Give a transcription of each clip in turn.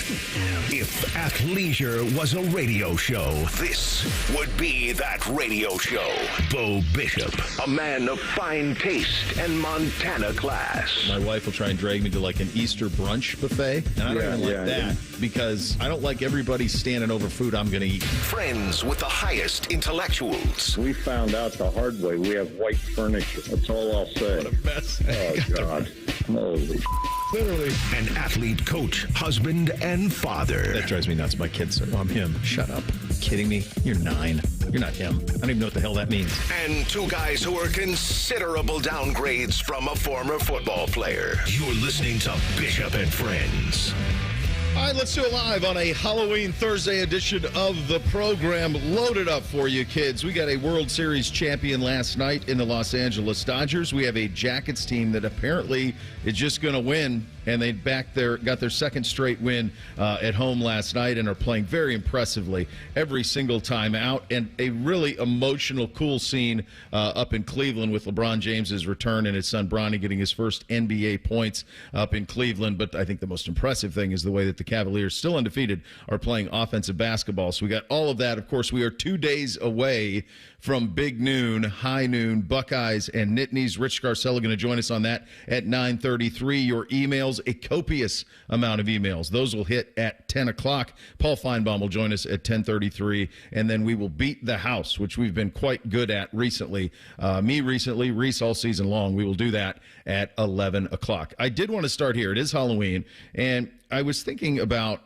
If athleisure was a radio show, this would be that radio show. Bo Bishop, a man of fine taste and Montana class. My wife will try and drag me to like an Easter brunch buffet, and I don't even like that because I don't like everybody standing over food I'm going to eat. Friends with the highest intellectuals. We found out the hard way. We have white furniture. That's all I'll say. What a mess. Oh, God. Holy Literally. An athlete, coach, husband, and father. That drives me nuts. My kids are, I'm him. Shut up. Are you kidding me? You're 9. You're not him. I don't even know what the hell that means. And two guys who are considerable downgrades from a former football player. You're listening to Bishop and Friends. All right, let's do it live on a Halloween Thursday edition of the program. Loaded up for you, kids. We got a World Series champion last night in the Los Angeles Dodgers. We have a Jackets team that apparently is just going to win, and they got their second straight win at home last night and are playing very impressively every single time out. And a really emotional, cool scene up in Cleveland with LeBron James's return and his son Bronny getting his first NBA points up in Cleveland. But I think the most impressive thing is the way that the Cavaliers, still undefeated, are playing offensive basketball. So we got all of that. Of course, we are 2 days away from Big Noon, High Noon, Buckeyes, and Nittany's. Rich Scarcella going to join us on that at 9:33. Your emails, a copious amount of emails. Those will hit at 10 o'clock. Paul Finebaum will join us at 10:33, and then we will beat the house, which we've been quite good at recently. Me recently, Reese all season long. We will do that at 11 o'clock. I did want to start here. It is Halloween, and I was thinking about,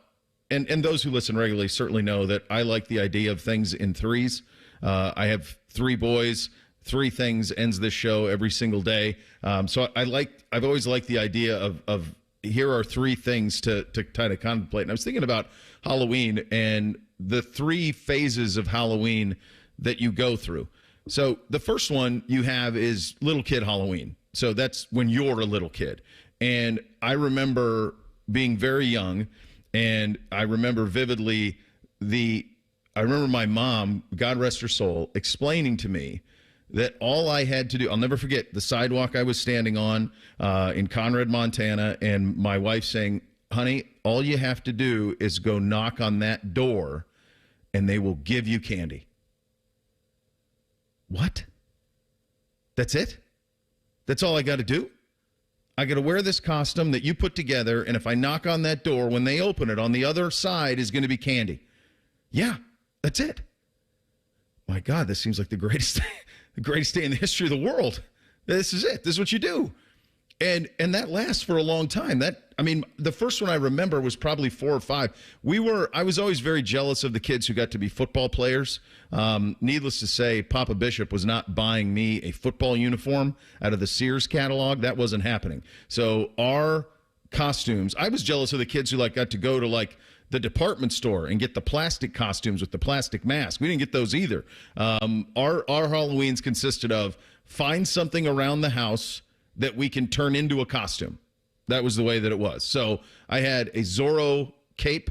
and those who listen regularly certainly know that I like the idea of things in threes. I have 3 boys. 3 things ends this show every single day. So I've always liked the idea of here are 3 things to kind of contemplate. And I was thinking about Halloween and the 3 phases of Halloween that you go through. So the first one you have is little kid Halloween. So that's when you're a little kid. And I remember being very young, and I remember vividly I remember my mom, God rest her soul, explaining to me that all I had to do, I'll never forget the sidewalk I was standing on in Conrad, Montana, and my wife saying, honey, all you have to do is go knock on that door and they will give you candy. What? That's it? That's all I got to do? I got to wear this costume that you put together, and if I knock on that door, when they open it, on the other side is going to be candy. Yeah, that's it. My God, this seems like the greatest day in the history of the world. This is it. This is what you do. And that lasts for a long time. The first one I remember was probably 4 or 5. I was always very jealous of the kids who got to be football players. Needless to say, Papa Bishop was not buying me a football uniform out of the Sears catalog. That wasn't happening. So our costumes, I was jealous of the kids who got to go to the department store and get the plastic costumes with the plastic mask. We didn't get those either. Our Halloweens consisted of find something around the house that we can turn into a costume. That was the way that it was. So I had a Zorro cape,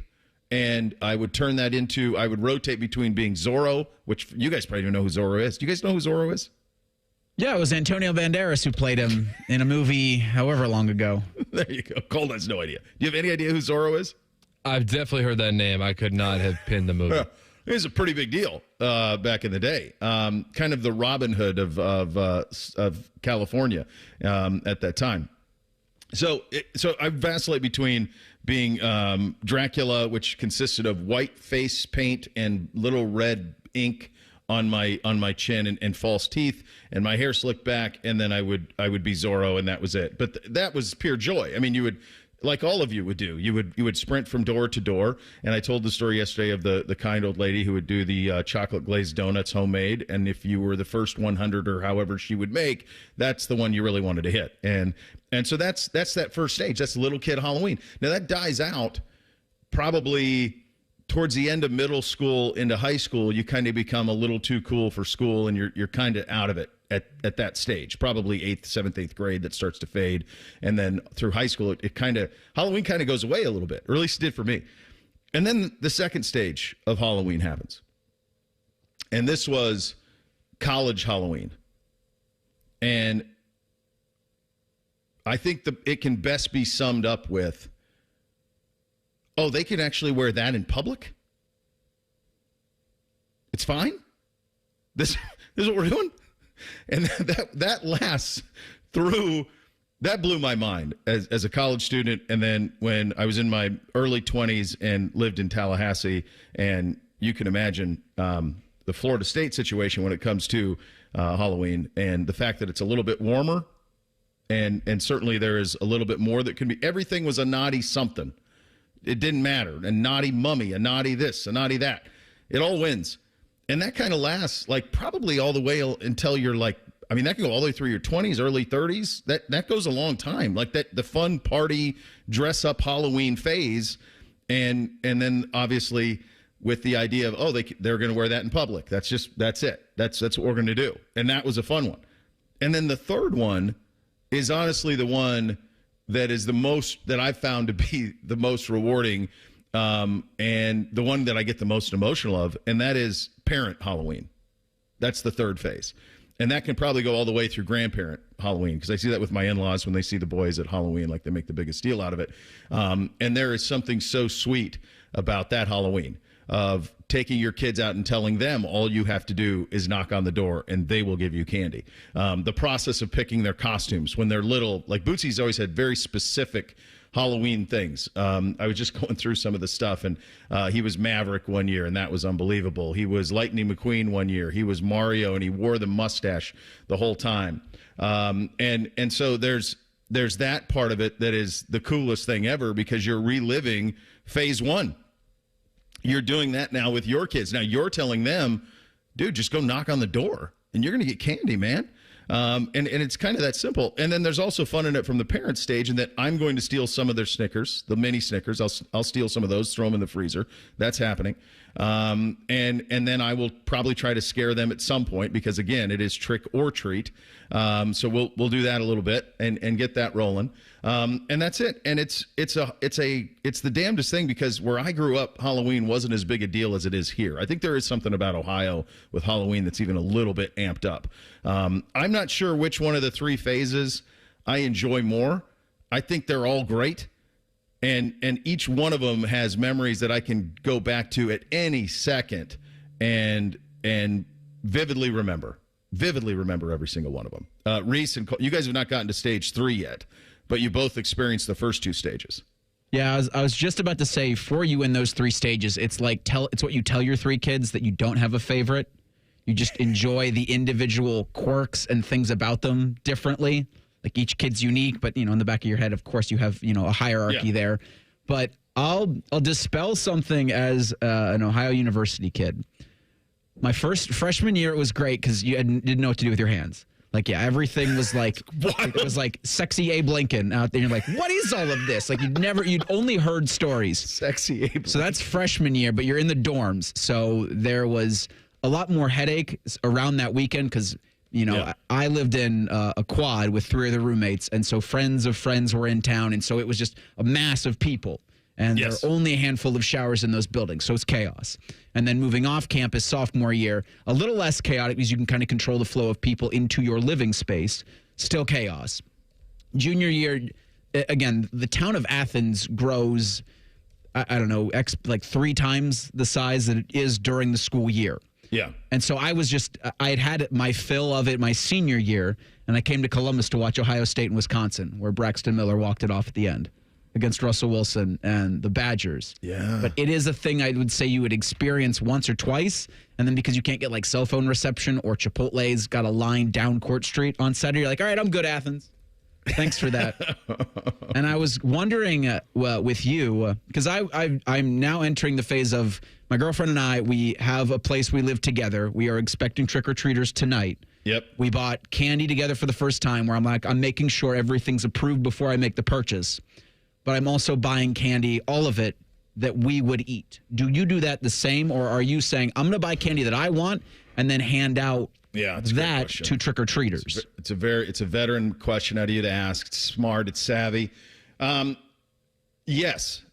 and I would I would rotate between being Zorro, which you guys probably don't know who Zorro is. Do you guys know who Zorro is? Yeah, it was Antonio Banderas who played him in a movie however long ago. There you go. Cole has no idea. Do you have any idea who Zorro is? I've definitely heard that name. I could not have pinned the movie. It was a pretty big deal back in the day. Kind of the Robin Hood of California at that time. So I vacillate between being Dracula, which consisted of white face paint and little red ink on my chin and false teeth, and my hair slicked back, and then I would be Zorro, and that was it. But that was pure joy. I mean, you would, like all of you would do, you would sprint from door to door. And I told the story yesterday of the kind old lady who would do the chocolate glazed donuts homemade, and if you were the first 100 or however she would make, that's the one you really wanted to hit. And so that's that first stage. That's little kid Halloween. Now that dies out probably towards the end of middle school into high school. You kind of become a little too cool for school, and you're kind of out of it at that stage. Probably 8th, 7th, 8th grade that starts to fade, and then through high school Halloween kind of goes away a little bit, or at least it did for me. And then the second stage of Halloween happens, and this was college Halloween. And I think it can best be summed up with Oh, they can actually wear that in public? It's fine? This is what we're doing? And that lasts through, that blew my mind as a college student. And then when I was in my early 20s and lived in Tallahassee, and you can imagine the Florida State situation when it comes to Halloween, and the fact that it's a little bit warmer, and certainly there is a little bit more that can be. Everything was a naughty something. It didn't matter. A naughty mummy, a naughty this, a naughty that. It all wins. And that kind of lasts like probably all the way until you're like, I mean, that can go all the way through your 20s, early 30s. That goes a long time. Like that, the fun party, dress up Halloween phase. And then obviously with the idea of, oh, they're going to wear that in public. That's it. That's what we're going to do. And that was a fun one. And then the third one is honestly the one that is the most, that I've found to be the most rewarding, and the one that I get the most emotional of, and that is parent Halloween. That's the third phase. And that can probably go all the way through grandparent Halloween, because I see that with my in-laws when they see the boys at Halloween, like they make the biggest deal out of it. And there is something so sweet about that Halloween, of taking your kids out and telling them all you have to do is knock on the door and they will give you candy. The process of picking their costumes when they're little, like Bootsy's always had very specific Halloween things. I was just going through some of the stuff, and he was Maverick one year, and that was unbelievable. He was Lightning McQueen one year. He was Mario, and he wore the mustache the whole time. And so there's that part of it that is the coolest thing ever, because you're reliving phase one. You're doing that now with your kids. Now you're telling them, dude, just go knock on the door, and you're going to get candy, man. And it's kind of that simple. And then there's also fun in it from the parent stage, in that I'm going to steal some of their Snickers, the mini Snickers. I'll steal some of those, throw them in the freezer. That's happening. And then I will probably try to scare them at some point, because again, it is trick or treat. So we'll do that a little bit and get that rolling. And that's it. And it's the damnedest thing, because where I grew up, Halloween wasn't as big a deal as it is here. I think there is something about Ohio with Halloween that's even a little bit amped up. I'm not sure which one of the three phases I enjoy more. I think they're all great. And each one of them has memories that I can go back to at any second and vividly remember every single one of them. Reese and Cole, you guys have not gotten to stage 3 yet, but you both experienced the first 2 stages. Yeah, I was just about to say, for you in those 3 stages, it's like it's what you tell your 3 kids, that you don't have a favorite. You just enjoy the individual quirks and things about them differently. Like each kid's unique, but in the back of your head, of course, you have a hierarchy there. But I'll dispel something as an Ohio University kid. My freshman year, it was great because you didn't know what to do with your hands. Like, yeah, everything was like, it was like sexy Abe Lincoln out there. You're like, what is all of this? Like, you'd only heard stories. Sexy Abe Lincoln. So that's freshman year, but you're in the dorms. So there was a lot more headache around that weekend because, I lived in a quad with 3 other roommates. And so friends of friends were in town. And so it was just a mass of people. And there are only a handful of showers in those buildings, so it's chaos. And then moving off campus sophomore year, a little less chaotic because you can kind of control the flow of people into your living space. Still chaos. Junior year, again, the town of Athens grows, I don't know, like 3 times the size that it is during the school year. Yeah. And so I had my fill of it my senior year, and I came to Columbus to watch Ohio State and Wisconsin, where Braxton Miller walked it off at the end against Russell Wilson and the Badgers. Yeah. But it is a thing I would say you would experience once or twice, and then because you can't get like cell phone reception or Chipotle's got a line down Court Street on Saturday, you're like, all right, I'm good, Athens. Thanks for that. And I was wondering with you, because I'm now entering the phase of my girlfriend and I, we have a place we live together. We are expecting trick-or-treaters tonight. Yep. We bought candy together for the first time where I'm making sure everything's approved before I make the purchase. But I'm also buying candy, all of it, that we would eat. Do you do that the same, or are you saying, I'm going to buy candy that I want and then hand out that to trick-or-treaters? It's a veteran question out of you to ask. It's smart. It's savvy. Yes,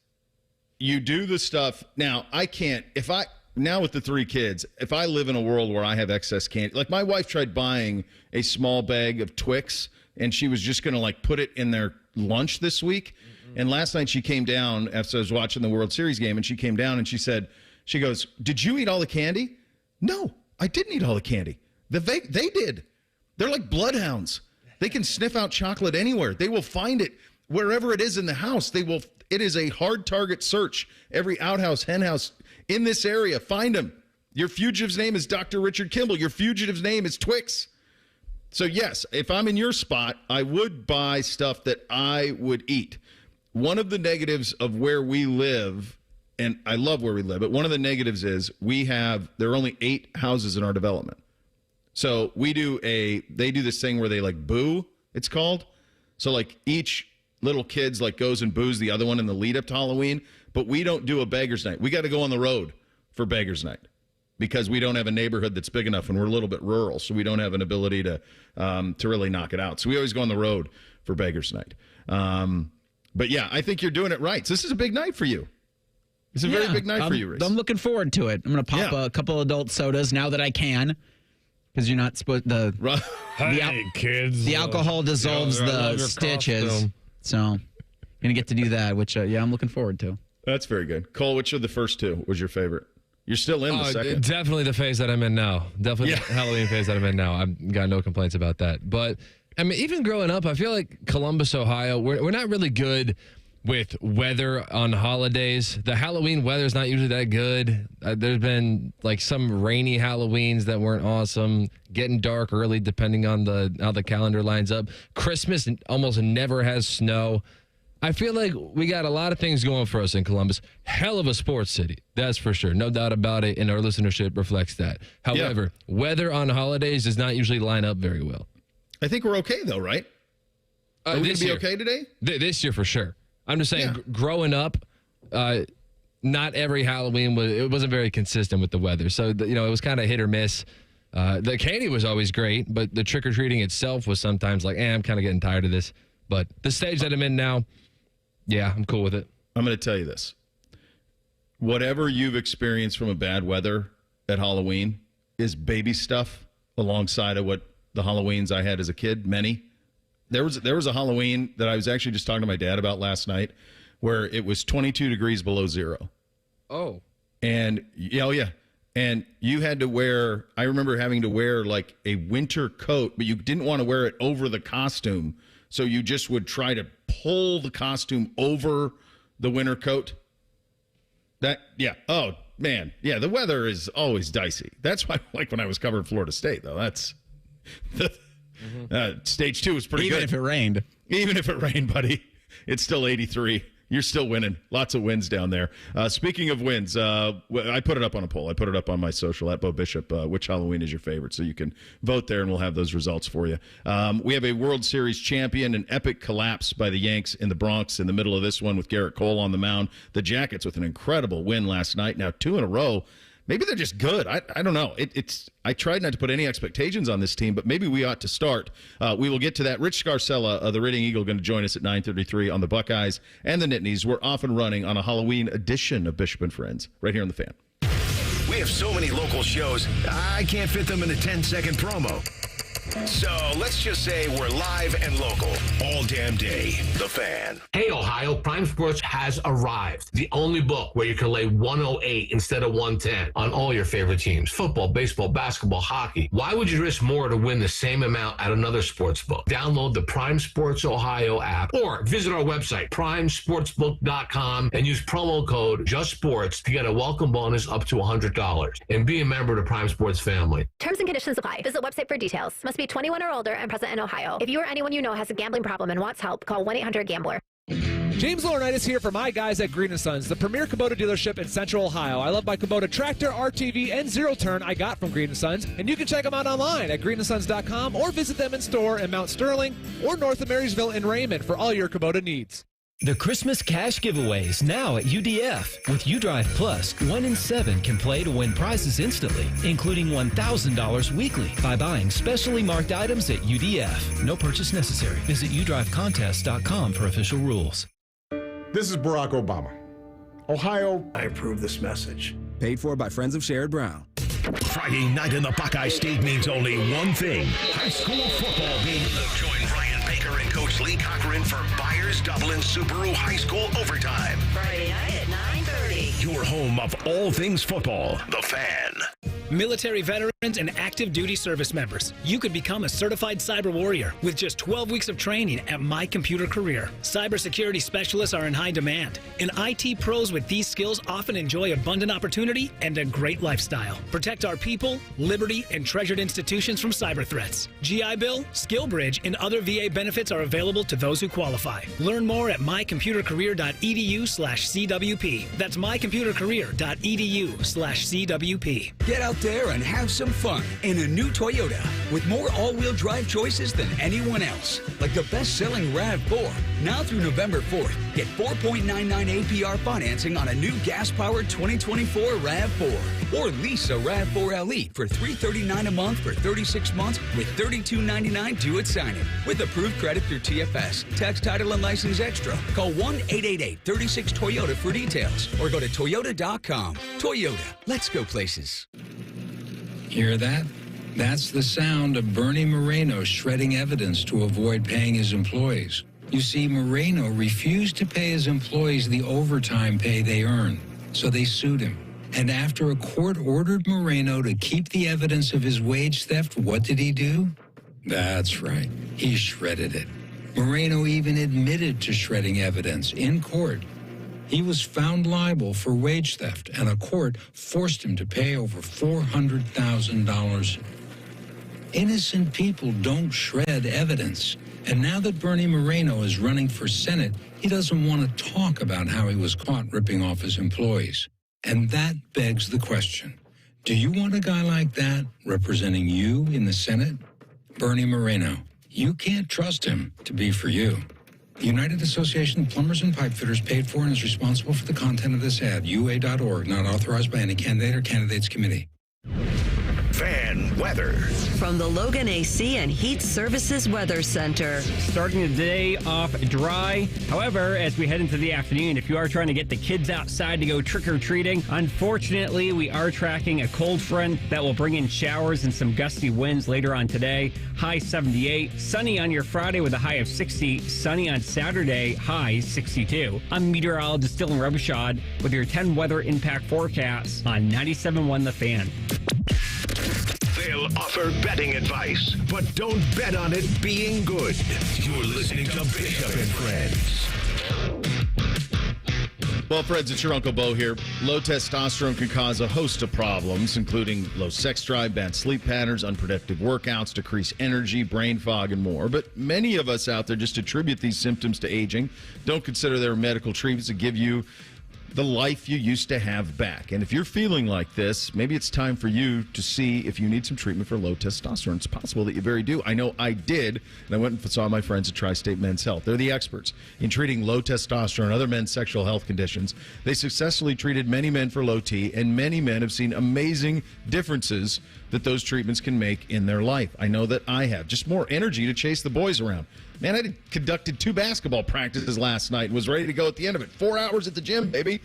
you do the stuff. Now, I can't, if now with the 3 kids, if I live in a world where I have excess candy, like my wife tried buying a small bag of Twix, and she was just going to like put it in their lunch this week. And last night she came down after I was watching the World Series game, and she came down and she goes, "Did you eat all the candy?" No, I didn't eat all the candy. They did. They're like bloodhounds. They can sniff out chocolate anywhere. They will find it wherever it is in the house. It is a hard target search. Every outhouse, hen house in this area, find them. Your fugitive's name is Dr. Richard Kimball. Your fugitive's name is Twix. So yes, if I'm in your spot, I would buy stuff that I would eat. One of the negatives of where we live, and I love where we live, but one of the negatives is there are only 8 houses in our development. So they do this thing where they like boo, it's called. So like each little kid's like goes and boos the other one in the lead up to Halloween, but we don't do a beggars night. We got to go on the road for beggars night because we don't have a neighborhood that's big enough, and we're a little bit rural, so we don't have an ability to really knock it out. So we always go on the road for beggars night. But yeah, I think you're doing it right. So this is a big night for you. It's a very big night for you, Rich. I'm looking forward to it. I'm going to pop a couple adult sodas now that I can, because you're not supposed kids. The alcohol dissolves the stitches. Costume. So I'm going to get to do that, which I'm looking forward to. That's very good. Cole, which of the first 2 was your favorite? You're still in the second. Definitely the phase that I'm in now. Definitely the Halloween phase that I'm in now. I've got no complaints about that. But I mean, even growing up, I feel like Columbus, Ohio, we're not really good with weather on holidays. The Halloween weather is not usually that good. There's been like some rainy Halloweens that weren't awesome, getting dark early depending on how the calendar lines up. Christmas almost never has snow. I feel like we got a lot of things going for us in Columbus. Hell of a sports city, that's for sure. No doubt about it, and our listenership reflects that. However, weather on holidays does not usually line up very well. I think we're okay, though, right? Are we going to be okay today? This year, for sure. I'm just saying, growing up, not every Halloween, it wasn't very consistent with the weather. So, it was kind of hit or miss. The candy was always great, but the trick-or-treating itself was sometimes like, I'm kind of getting tired of this. But the stage that I'm in now, I'm cool with it. I'm going to tell you this. Whatever you've experienced from a bad weather at Halloween is baby stuff alongside of what the Halloweens I had as a kid, many. There was a Halloween that I was actually just talking to my dad about last night where it was 22 degrees below zero. Oh. And, and you had to wear, I remember having to wear like a winter coat, but you didn't want to wear it over the costume. So you just would try to pull the costume over the winter coat. Oh, man. Yeah, the weather is always dicey. That's why, like when I was covering Florida State, though, that's... stage 2 was pretty good. Even if it rained, buddy, it's still 83. You're still winning. Lots of wins down there. Speaking of wins, I put it up on a poll. I put it up on my social at Bo Bishop. Which Halloween is your favorite? So you can vote there, and we'll have those results for you. We have a World Series champion, an epic collapse by the Yanks in the Bronx in the middle of this one with Garrett Cole on the mound. The Jackets with an incredible win last night. Now 2 in a row. Maybe they're just good. I don't know. I tried not to put any expectations on this team, but maybe we ought to start. We will get to that. Rich Scarcella of the Reading Eagle going to join us at 9:33 on the Buckeyes and the Nittanies. We're off and running on a Halloween edition of Bishop and Friends right here on The Fan. We have so many local shows, I can't fit them in a 10-second promo. So let's just say we're live and local all damn day. The Fan. Hey, Ohio, Prime Sports has arrived. The only book where you can lay 108 instead of 110 on all your favorite teams. Football, baseball, basketball, hockey. Why would you risk more to win the same amount at another sports book? Download the Prime Sports Ohio app or visit our website, primesportsbook.com, and use promo code JUSTSPORTS to get a welcome bonus up to $100. And be a member of the Prime Sports family. Terms and conditions apply. Visit website for details. Must be 21 or older and present in Ohio. If you or anyone you know has a gambling problem and wants help, call 1-800-GAMBLER. James Laurinaitis here for my guys at Green & Sons, the premier Kubota dealership in Central Ohio. I love my Kubota tractor, RTV, and zero-turn I got from Green & Sons, and you can check them out online at greenandsons.com or visit them in store in Mount Sterling or north of Marysville in Raymond for all your Kubota needs. The Christmas cash giveaways now at UDF. With UDrive Plus, 1 in 7 can play to win prizes instantly, including $1,000 weekly by buying specially marked items at UDF. No purchase necessary. Visit udrivecontest.com for official rules. This is Barack Obama. Ohio, I approve this message. Paid for by Friends of Sherrod Brown. Friday night in the Buckeye State means only one thing. High school football, baby. Join Ryan Baker and Coach Lee Cochran for Byers Dublin Subaru High School Overtime. Friday night at 9:30. Your home of all things football. The Fan. Military veterans and active duty service members, you could become a certified cyber warrior with just 12 weeks of training at My Computer Career. Cybersecurity specialists are in high demand, and IT pros with these skills often enjoy abundant opportunity and a great lifestyle. Protect our people, liberty, and treasured institutions from cyber threats. GI Bill, SkillBridge, and other VA benefits are available to those who qualify. Learn more at mycomputercareer.edu/CWP. That's mycomputercareer.edu/CWP. Get out there and have some fun in a new Toyota with more all-wheel drive choices than anyone else. Like the best-selling RAV4. Now through November 4th, get 4.99 APR financing on a new gas-powered 2024 RAV4. Or lease a RAV4 LE for $339 a month for 36 months with $32.99 due at signing. With approved credit through TFS. Tax, title, and license extra. Call 1-888-36-TOYOTA for details. Or go to Toyota.com. Toyota. Let's go places. Hear that? That's the sound of Bernie Moreno shredding evidence to avoid paying his employees. You see, Moreno refused to pay his employees the overtime pay they earn, so they sued him. And after a court ordered Moreno to keep the evidence of his wage theft, what did he do? That's right, he shredded it. Moreno even admitted to shredding evidence in court. He was found liable for wage theft, and a court forced him to pay over $400,000. Innocent people don't shred evidence. And now that Bernie Moreno is running for Senate, he doesn't want to talk about how he was caught ripping off his employees. And that begs the question, do you want a guy like that representing you in the Senate? Bernie Moreno, you can't trust him to be for you. The United Association of Plumbers and Pipe Fitters paid for and is responsible for the content of this ad. UA.org, not authorized by any candidate or candidates committee. Fan weather. From the Logan AC and Heat Services Weather Center. Starting the day off dry. However, as we head into the afternoon, if you are trying to get the kids outside to go trick-or-treating, unfortunately, we are tracking a cold front that will bring in showers and some gusty winds later on today. High 78. Sunny on your Friday with a high of 60. Sunny on Saturday, high 62. I'm meteorologist Dylan Robichaud with your 10 weather impact forecasts on 97.1 The Fan. They'll offer betting advice, but don't bet on it being good. You're listening to Bishop and Friends. Well, friends, it's your Uncle Bo here. Low testosterone can cause a host of problems, including low sex drive, bad sleep patterns, unproductive workouts, decreased energy, brain fog, and more. But many of us out there just attribute these symptoms to aging, don't consider there are medical treatments to give you the life you used to have back. And if you're feeling like this, maybe it's time for you to see if you need some treatment for low testosterone. It's possible that you very do. I know I did, and I went and saw my friends at Tri-State Men's Health. They're the experts in treating low testosterone and other men's sexual health conditions. They successfully treated many men for low T, and many men have seen amazing differences that those treatments can make in their life. I know that I have. Just more energy to chase the boys around. Man, I conducted 2 basketball practices last night and was ready to go at the end of it. 4 hours at the gym, baby.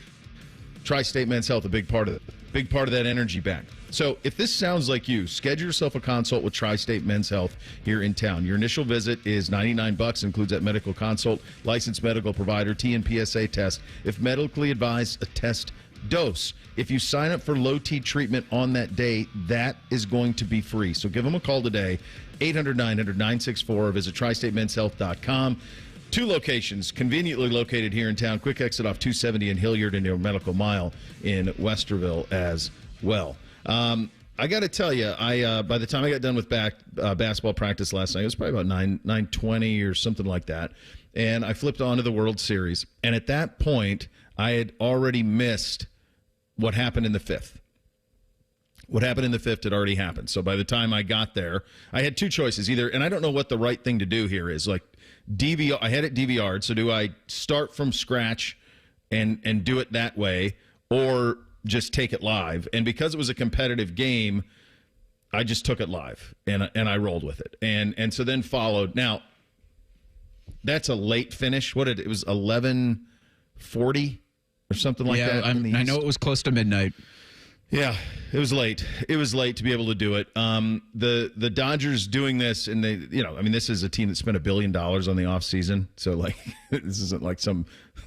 Tri-State Men's Health, a big part of it. Big part of that energy back. So if this sounds like you, schedule yourself a consult with Tri-State Men's Health here in town. Your initial visit is $99, includes that medical consult, licensed medical provider, T and PSA test. If medically advised, a test dose. If you sign up for low T treatment on that day, that is going to be free. So give them a call today, 800-900-964, or visit tristatemenshealth.com. 2 locations conveniently located here in town. Quick exit off 270 in Hilliard and your Medical Mile in Westerville as well. I got to tell you, by the time I got done with basketball practice last night, it was probably about 9:20 or something like that, and I flipped onto the World Series. And at that point, I had already missed what happened in the 5th. What happened in the 5th had already happened. So by the time I got there, I had 2 choices. Either, and I don't know what the right thing to do here is, like DVR. I had it DVR'd, so do I start from scratch and do it that way, or just take it live? And because it was a competitive game, I just took it live and I rolled with it. And so then followed. Now, that's a late finish. It was 11:40 or something like that. I know it was close to midnight. Yeah, it was late. It was late to be able to do it. The Dodgers doing this, and they, this is a team that spent $1 billion on the offseason. So, this isn't like some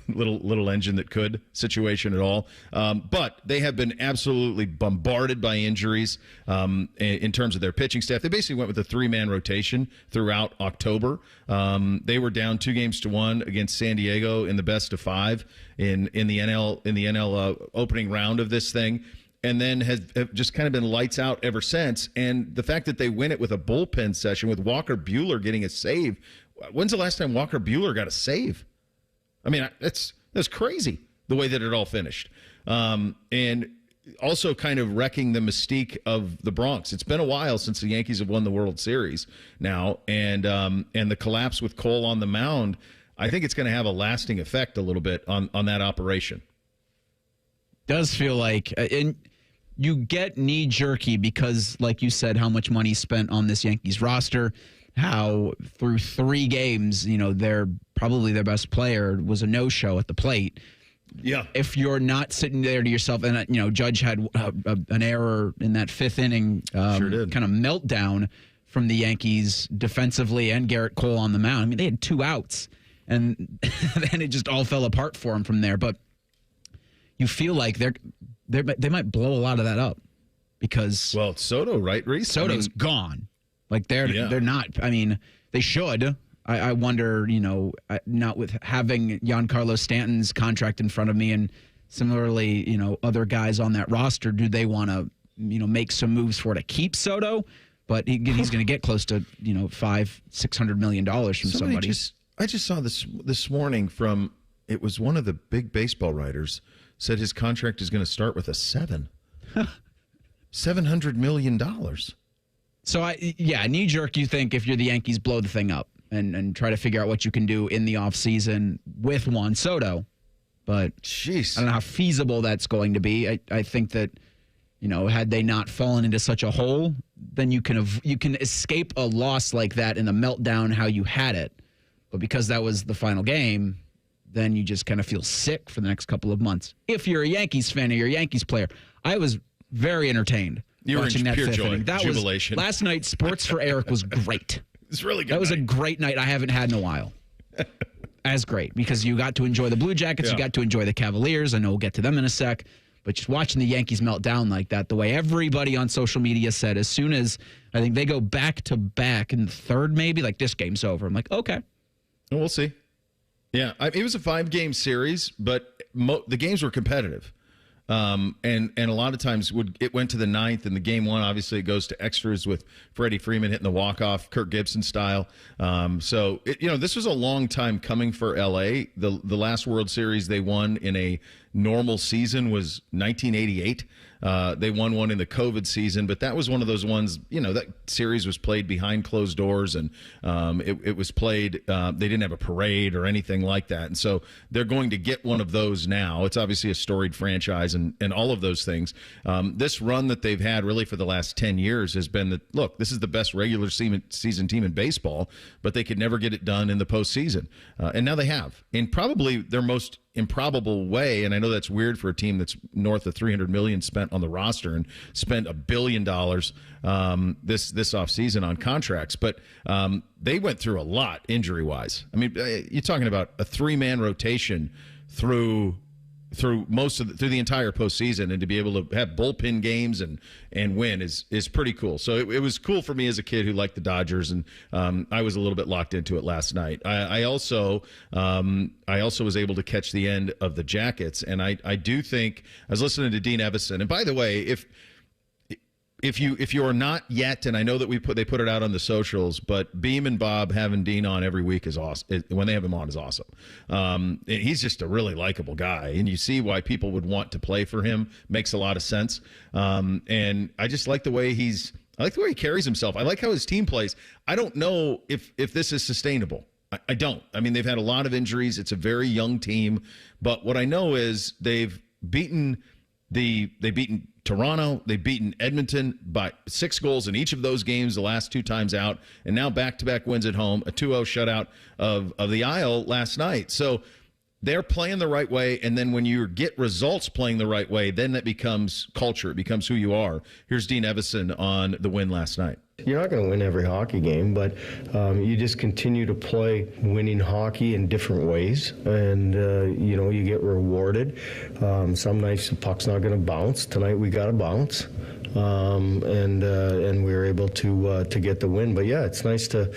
little engine that could situation at all. But they have been absolutely bombarded by injuries in terms of their pitching staff. They basically went with a 3-man rotation throughout October. They were down 2-1 against San Diego in the best of 5 in the NL opening round of this thing. And then have just kind of been lights out ever since. And the fact that they win it with a bullpen session with Walker Buehler getting a save. When's the last time Walker Buehler got a save? I mean, that's crazy the way that it all finished. And also kind of wrecking the mystique of the Bronx. It's been a while since the Yankees have won the World Series now. And the collapse with Cole on the mound, I think it's going to have a lasting effect a little bit on that operation. Does feel like... You get knee-jerky because, like you said, how much money spent on this Yankees roster, how through 3 games, their best player was a no-show at the plate. Yeah. If you're not sitting there to yourself, and, Judge had an error in that 5th inning sure did. Kind of meltdown from the Yankees defensively and Garrett Cole on the mound. I mean, they had 2 outs, and then it just all fell apart for them from there. But you feel like they might blow a lot of that up because it's Soto, right, Reese? Soto's gone. Like they're not. I mean, they should. I wonder, not with having Giancarlo Stanton's contract in front of me, and similarly, other guys on that roster. Do they want to, make some moves to keep Soto? But he's going to get close to $500-600 million from somebody. I just saw this morning from it was one of the big baseball writers. Said his contract is going to start with a 7. $700 million. So, knee jerk, you think if you're the Yankees, blow the thing up and try to figure out what you can do in the offseason with Juan Soto. But jeez, I don't know how feasible that's going to be. I think that, had they not fallen into such a hole, then you can escape a loss like that in the meltdown how you had it. But because that was the final game, then you just kind of feel sick for the next couple of months. If you're a Yankees fan or you're a Yankees player, I was very entertained watching that 5th inning. That jubilation. Was last night. Sports for Eric was great. It's really good. That was a great night. I haven't had in a while. As great because you got to enjoy the Blue Jackets, you got to enjoy the Cavaliers. I know we'll get to them in a sec, but just watching the Yankees melt down like that, the way everybody on social media said, as soon as I think they go back to back in the 3rd, maybe like this game's over. I'm like, okay, well, we'll see. Yeah, it was a 5-game series, but the games were competitive. And a lot of times it went to the 9th, and the game 1, obviously, it goes to extras with Freddie Freeman hitting the walk-off, Kirk Gibson style. So, this was a long time coming for L.A. The last World Series they won in a normal season was 1988. They won one in the COVID season, but that was one of those ones, that series was played behind closed doors, and it was played, they didn't have a parade or anything like that. And so they're going to get one of those now. It's obviously a storied franchise and all of those things. This run that they've had really for the last 10 years has been that, look, this is the best regular season team in baseball, but they could never get it done in the postseason. And now they have. In probably their most improbable way, and I know that's weird for a team that's north of $300 million spent on the roster and spent $1 billion this offseason on contracts, but they went through a lot injury-wise. I mean, you're talking about a 3-man rotation through through the entire postseason, and to be able to have bullpen games and win is pretty cool. So it was cool for me as a kid who liked the Dodgers, and I was a little bit locked into it last night. I also was able to catch the end of the Jackets, and I do think I was listening to Dean Evison. And by the way, if you are not yet, and I know that they put it out on the socials, but Beam and Bob having Dean on every week is awesome. When they have him on is awesome. And he's just a really likable guy, and you see why people would want to play for him. Makes a lot of sense. And I just like the way he carries himself. I like how his team plays. I don't know if this is sustainable. I don't. I mean, they've had a lot of injuries. It's a very young team, but what I know is they've beaten Toronto, they've beaten Edmonton by 6 goals in each of those games the last 2 times out, and now back-to-back wins at home, a 2-0 shutout of the Isle last night. So they're playing the right way, and then when you get results playing the right way, then that becomes culture. It becomes who you are. Here's Dean Evison on the win last night. You're not going to win every hockey game, but you just continue to play winning hockey in different ways, and you get rewarded. Some nights the puck's not going to bounce. Tonight we got to bounce, and we were able to get the win. But yeah, it's nice to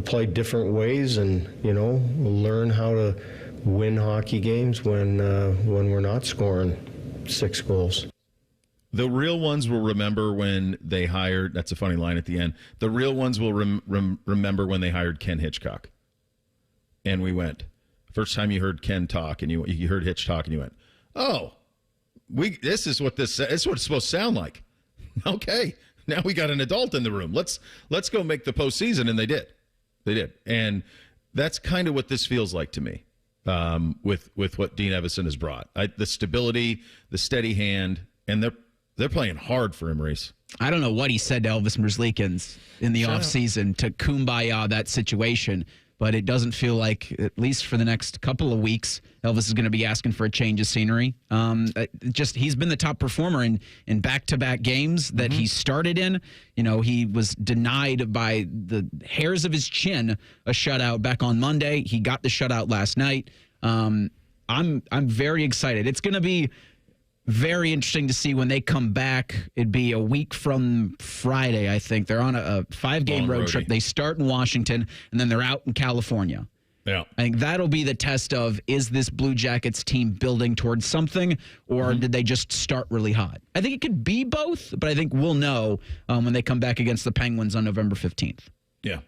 play different ways and learn how to win hockey games when we're not scoring 6 goals. The real ones will remember when they hired, that's a funny line at the end, the real ones will remember when they hired Ken Hitchcock. And we went, first time you heard Ken talk and you heard Hitch talk and you went, oh, this is what it's supposed to sound like. Okay, now we got an adult in the room. Let's go make the postseason. And they did. And that's kind of what this feels like to me with what Dean Evison has brought. The stability, the steady hand, and they're playing hard for him, Reese. I don't know what he said to Elvis Merzlikins in the offseason to kumbaya that situation, but it doesn't feel like, at least for the next couple of weeks, Elvis is going to be asking for a change of scenery. He's been the top performer in back-to-back games that he started in. He was denied by the hairs of his chin a shutout back on Monday. He got the shutout last night. I'm very excited. It's going to be very interesting to see when they come back. It'd be a week from Friday, I think. They're on a 5-game road trip. They start in Washington, and then they're out in California. Yeah. I think that'll be the test of, is this Blue Jackets team building towards something, or did they just start really hot? I think it could be both, but I think we'll know when they come back against the Penguins on November 15th. Yeah,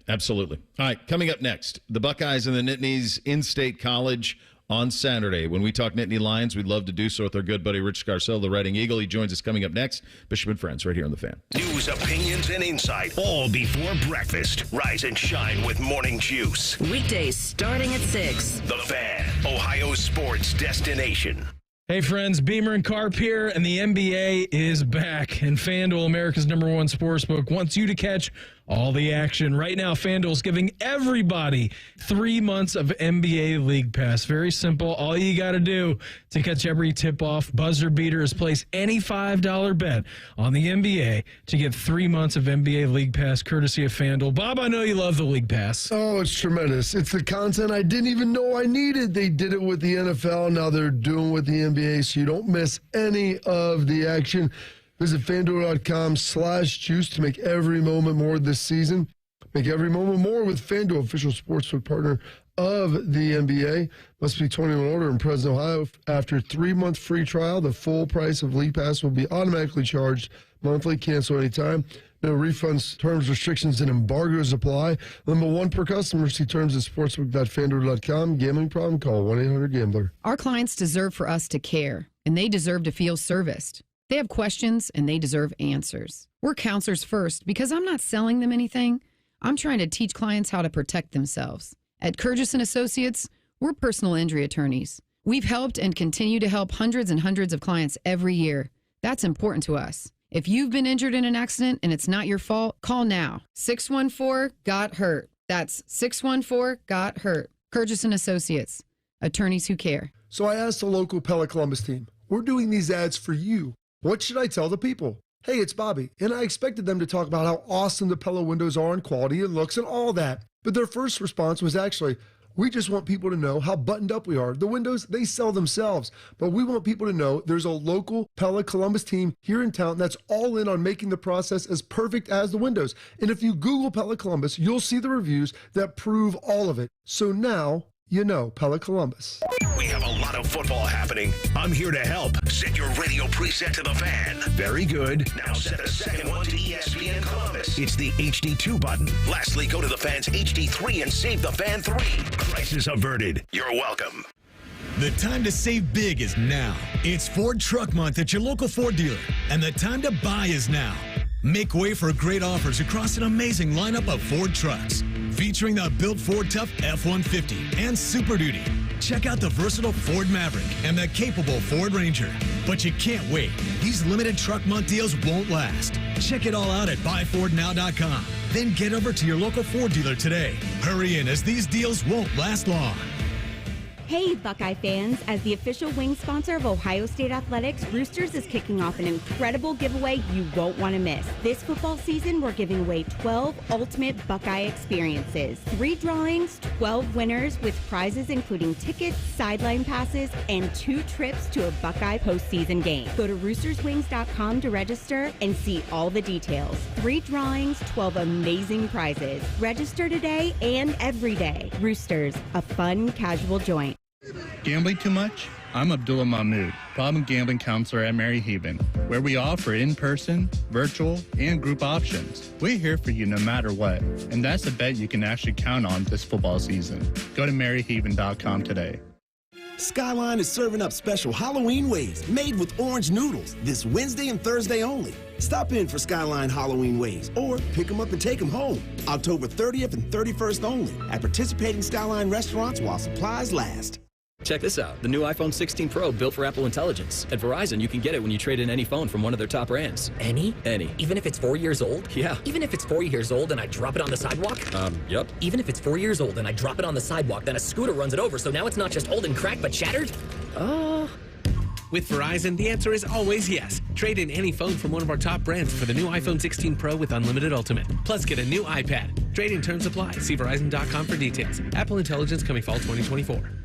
absolutely. All right, coming up next, the Buckeyes and the Nittany's in-state college on Saturday. When we talk Nittany Lions, we'd love to do so with our good buddy Rich Scarcella, the Writing Eagle. He joins us coming up next. Bishop and Friends, right here on The Fan. News, opinions, and insight, all before breakfast. Rise and shine with Morning Juice. Weekdays starting at 6. The Fan, Ohio's sports destination. Hey friends, Beamer and Carp here, and the NBA is back. And FanDuel, America's #1 sportsbook, wants you to catch all the action. Right now, FanDuel is giving everybody 3 months of NBA League Pass. Very simple. All you got to do to catch every tip-off, buzzer beater, is place any $5 bet on the NBA to get 3 months of NBA League Pass, courtesy of FanDuel. Bob, I know you love the League Pass. Oh, it's tremendous. It's the content I didn't even know I needed. They did it with the NFL. Now they're doing it with the NBA, so you don't miss any of the action. Visit FanDuel.com/juice to make every moment more this season. Make every moment more with FanDuel, official sportsbook partner of the NBA. Must be 21 or older in present Ohio. After 3-month free trial, the full price of League Pass will be automatically charged monthly. Cancel anytime. No refunds, terms, restrictions, and embargoes apply. Limit 1 per customer. See terms at sportsbook.fanduel.com. Gambling problem? Call 1-800-GAMBLER. Our clients deserve for us to care, and they deserve to feel serviced. They have questions, and they deserve answers. We're counselors first because I'm not selling them anything. I'm trying to teach clients how to protect themselves. At Kurgis & Associates, we're personal injury attorneys. We've helped and continue to help hundreds and hundreds of clients every year. That's important to us. If you've been injured in an accident and it's not your fault, call now. 614-GOT-HURT. That's 614-GOT-HURT. Kurgis & Associates, attorneys who care. So I asked the local Pella Columbus team, we're doing these ads for you. What should I tell the people? Hey, it's Bobby, and I expected them to talk about how awesome the Pella windows are and quality and looks and all that. But their first response was actually, we just want people to know how buttoned up we are. The windows, they sell themselves. But we want people to know there's a local Pella Columbus team here in town that's all in on making the process as perfect as the windows. And if you Google Pella Columbus, you'll see the reviews that prove all of it. So now you know Pella Columbus. We have a lot of football happening. I'm here to help. Set your radio preset to The Fan. Very good. Now set a second one to ESPN Columbus. It's the HD2 button. Lastly, go to The Fan's HD3 and save The Fan 3. Crisis averted. You're welcome. The time to save big is now. It's Ford Truck Month at your local Ford dealer, and the time to buy is now. Make way for great offers across an amazing lineup of Ford trucks, featuring the built Ford Tough F-150 and Super Duty. Check out the versatile Ford Maverick and the capable Ford Ranger. But you can't wait. These limited truck month deals won't last. Check it all out at buyfordnow.com. Then get over to your local Ford dealer today. Hurry in, as these deals won't last long. Hey, Buckeye fans. As the official wing sponsor of Ohio State Athletics, Roosters is kicking off an incredible giveaway you won't want to miss. This football season, we're giving away 12 ultimate Buckeye experiences. 3 drawings, 12 winners with prizes including tickets, sideline passes, and 2 trips to a Buckeye postseason game. Go to roosterswings.com to register and see all the details. 3 drawings, 12 amazing prizes. Register today and every day. Roosters, a fun, casual joint. Gambling too much? I'm Abdullah Mahmood, problem gambling counselor at Mary Heben, where we offer in-person, virtual, and group options. We're here for you no matter what, and that's a bet you can actually count on this football season. Go to maryheben.com today. Skyline is serving up special Halloween ways made with orange noodles this Wednesday and Thursday only. Stop in for Skyline Halloween ways or pick them up and take them home. October 30th and 31st only at participating Skyline restaurants while supplies last. Check this out, the new iPhone 16 Pro built for Apple Intelligence. At Verizon, you can get it when you trade in any phone from one of their top brands. Any? Any. Even if it's 4 years old? Yeah. Even if it's 4 years old and I drop it on the sidewalk? Yep. Even if it's 4 years old and I drop it on the sidewalk, then a scooter runs it over, so now it's not just old and cracked, but shattered? With Verizon, the answer is always yes. Trade in any phone from one of our top brands for the new iPhone 16 Pro with Unlimited Ultimate. Plus, get a new iPad. Trade in terms apply. See Verizon.com for details. Apple Intelligence coming fall 2024.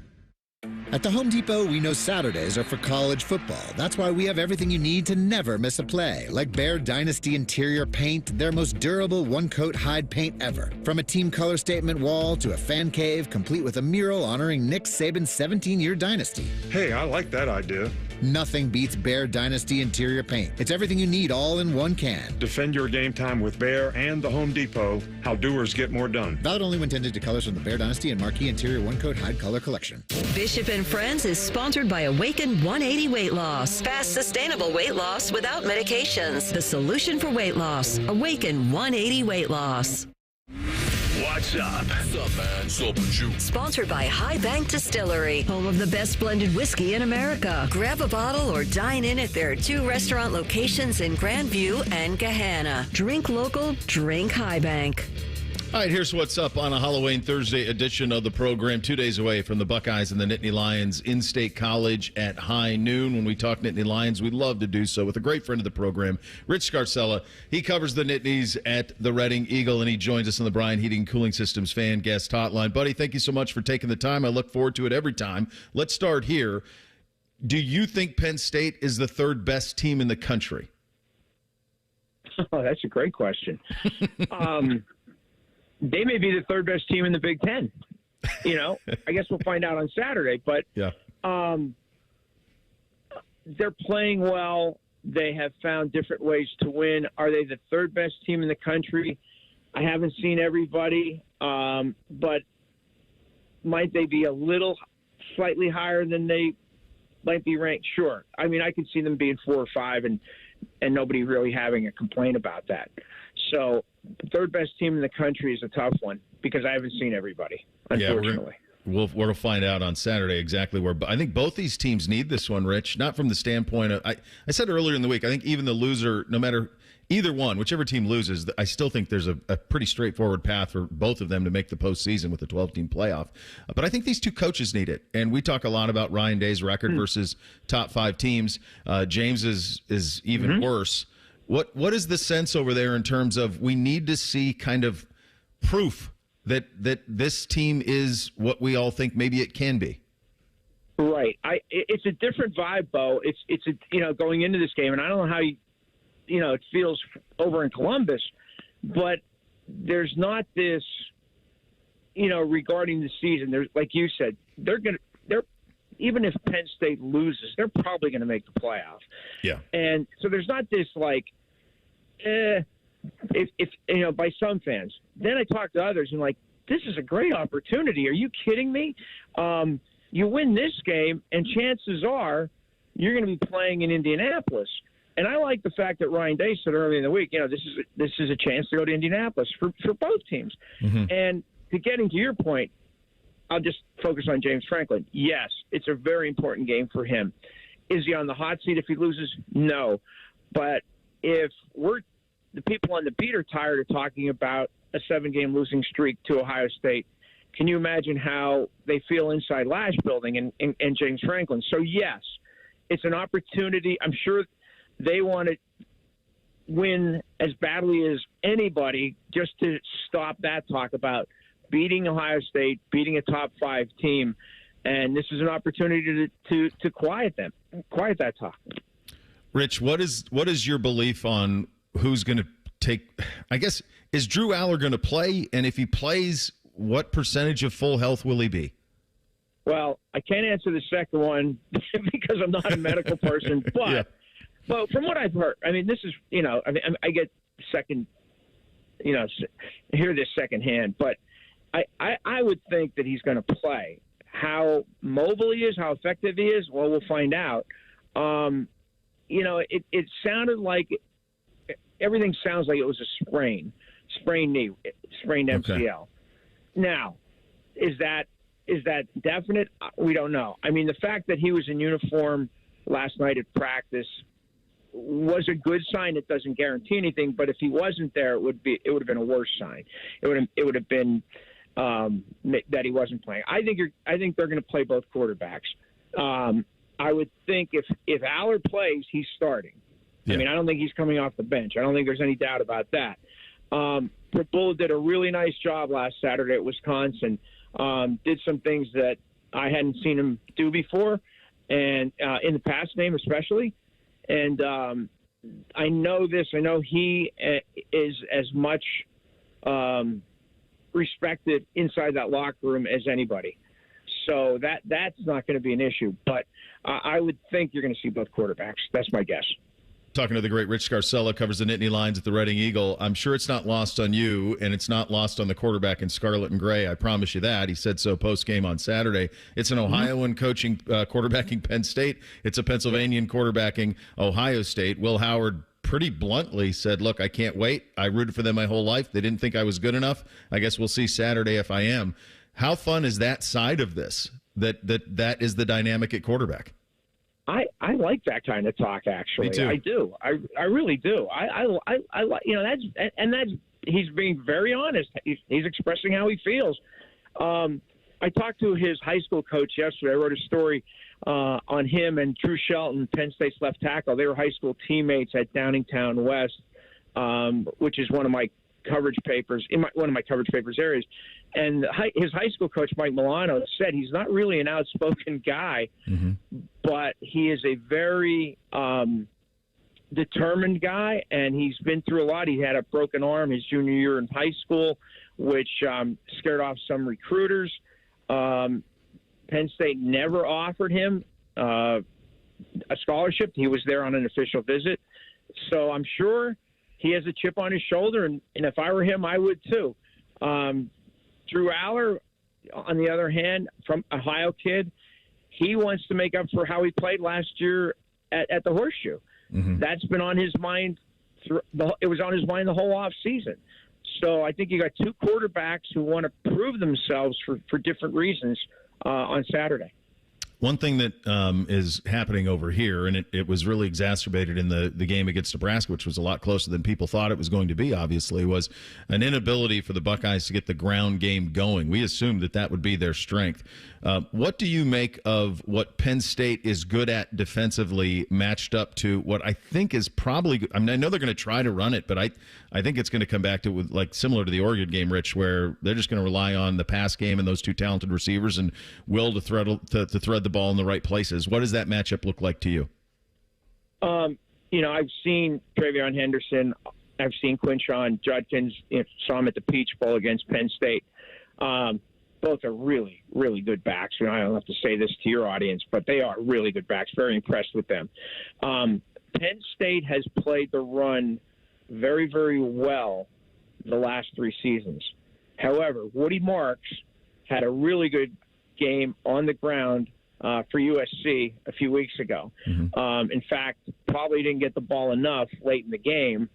At the Home Depot, we know Saturdays are for college football. That's why we have everything you need to never miss a play. Like Bear Dynasty interior paint, their most durable one-coat hide paint ever. From a team color statement wall to a fan cave, complete with a mural honoring Nick Saban's 17-year dynasty. Hey, I like that idea. Nothing beats Bear Dynasty interior paint. It's everything you need all in one can. Defend your game time with Bear and the Home Depot. How doers get more done. Valid only when intended to colors from the Bear Dynasty and Marquee Interior One-Coat Hide Color Collection. Bishop and Friends is sponsored by Awaken 180 Weight Loss. Fast, sustainable weight loss without medications. The solution for weight loss. Awaken 180 Weight Loss. What's up? What's up, man? What's up with you? Sponsored by High Bank Distillery, home of the best blended whiskey in America. Grab a bottle or dine in at their 2 restaurant locations in Grandview and Gahanna. Drink local, drink High Bank. All right, here's what's up on a Halloween Thursday edition of the program. 2 days away from the Buckeyes and the Nittany Lions in State College at high noon. When we talk Nittany Lions, we love to do so with a great friend of the program, Rich Scarcella. He covers the Nittany's at the Reading Eagle, and he joins us on the Bryan Heating and Cooling Systems fan guest hotline. Buddy, thank you so much for taking the time. I look forward to it every time. Let's start here. Do you think Penn State is the 3rd best team in the country? Oh, that's a great question. They may be the 3rd best team in the Big Ten. You know, I guess we'll find out on Saturday. But they're playing well. They have found different ways to win. Are they the 3rd best team in the country? I haven't seen everybody, but might they be a little slightly higher than they might be ranked? Sure. I mean, I could see them being 4 or 5 and nobody really having a complaint about that. So the 3rd best team in the country is a tough one because I haven't seen everybody, unfortunately. Yeah, we'll find out on Saturday exactly where. I think both these teams need this one, Rich, not from the standpoint of – I said earlier in the week, I think even the loser, no matter either one, whichever team loses, I still think there's a pretty straightforward path for both of them to make the postseason with the 12-team playoff. But I think these 2 coaches need it. And we talk a lot about Ryan Day's record versus top 5 teams. James is even worse. What is the sense over there in terms of we need to see kind of proof that this team is what we all think maybe it can be? Right. It's a different vibe, Bo. It's going into this game, and I don't know how it feels over in Columbus, but there's not this, regarding the season. There's, like you said, they're even if Penn State loses, they're probably going to make the playoff. Yeah. And so there's not this if by some fans. Then I talk to others and this is a great opportunity. Are you kidding me? You win this game, and chances are you're going to be playing in Indianapolis. And I like the fact that Ryan Day said earlier in the week, this is a chance to go to Indianapolis for both teams. Mm-hmm. And getting to your point, I'll just focus on James Franklin. Yes, it's a very important game for him. Is he on the hot seat if he loses? No. But if the people on the beat are tired of talking about a 7-game losing streak to Ohio State, can you imagine how they feel inside Lash Building and James Franklin? So, yes, it's an opportunity. I'm sure they want to win as badly as anybody just to stop that talk about beating Ohio State, beating a top 5 team. And this is an opportunity to quiet that talk. Rich, what is your belief on who's going to take, I guess, is Drew Aller going to play? And if he plays, what percentage of full health will he be? Well, I can't answer the second one because I'm not a medical person, but Yeah. But from what I've heard, I mean, this is, I get second, hear this secondhand, but I would think that he's going to play. How mobile he is, how effective he is, well, we'll find out. It sounded like everything sounds like it was a sprained knee, sprained MCL. Now, is that definite? We don't know. I mean, the fact that he was in uniform last night at practice was a good sign. It doesn't guarantee anything, but if he wasn't there, it would have been a worse sign. It would have been that he wasn't playing. I think they're going to play both quarterbacks. I would think if Aller plays, he's starting. Yeah. I mean, I don't think he's coming off the bench. I don't think there's any doubt about that. Bull did a really nice job last Saturday at Wisconsin. Did some things that I hadn't seen him do before, and in the pass game especially. And I know this. I know he is as much respected inside that locker room as anybody. So that's not going to be an issue. But I would think you're going to see both quarterbacks. That's my guess. Talking to the great Rich Scarcella, covers the Nittany Lions at the Reading Eagle. I'm sure it's not lost on you, and it's not lost on the quarterback in scarlet and gray. I promise you that. He said so post-game on Saturday. It's an Ohioan coaching quarterbacking Penn State. It's a Pennsylvanian quarterbacking Ohio State. Will Howard pretty bluntly said, look, I can't wait. I rooted for them my whole life. They didn't think I was good enough. I guess we'll see Saturday if I am. How fun is that side of this, that is the dynamic at quarterback? I like that kind of talk, actually. Me too. I do. I really do. I like, that's he's being very honest. He's expressing how he feels. I talked to his high school coach yesterday. I wrote a story on him and Drew Shelton, Penn State's left tackle. They were high school teammates at Downingtown West, which is one of my coverage papers, one of my coverage papers areas. And his high school coach, Mike Milano, said he's not really an outspoken guy, but he is a very determined guy, and he's been through a lot. He had a broken arm his junior year in high school, which scared off some recruiters. Penn State never offered him a scholarship. He was there on an official visit. So I'm sure he has a chip on his shoulder, and if I were him, I would too. Drew Aller, on the other hand, from Ohio kid, he wants to make up for how he played last year at the Horseshoe. That's been on his mind. It was on his mind the whole off season. So I think you got two quarterbacks who want to prove themselves for different reasons on Saturday. One thing that is happening over here, and it was really exacerbated in the game against Nebraska, which was a lot closer than people thought it was going to be, obviously, was an inability for the Buckeyes to get the ground game going. We assumed that would be their strength. What do you make of what Penn State is good at defensively matched up to what I think is probably – I mean, I know they're going to try to run it, but I think it's going to come back to like similar to the Oregon game, Rich, where they're just going to rely on the pass game and those two talented receivers and will to thread the ball in the right places. What does that matchup look like to you? I've seen Travion Henderson. I've seen Quinshon Judkins. Saw him at the Peach Bowl against Penn State. Both are really, really good backs. I don't have to say this to your audience, but they are really good backs. Very impressed with them. Penn State has played the run very, very well the last 3 seasons. However, Woody Marks had a really good game on the ground for USC a few weeks ago. In fact, probably didn't get the ball enough late in the game,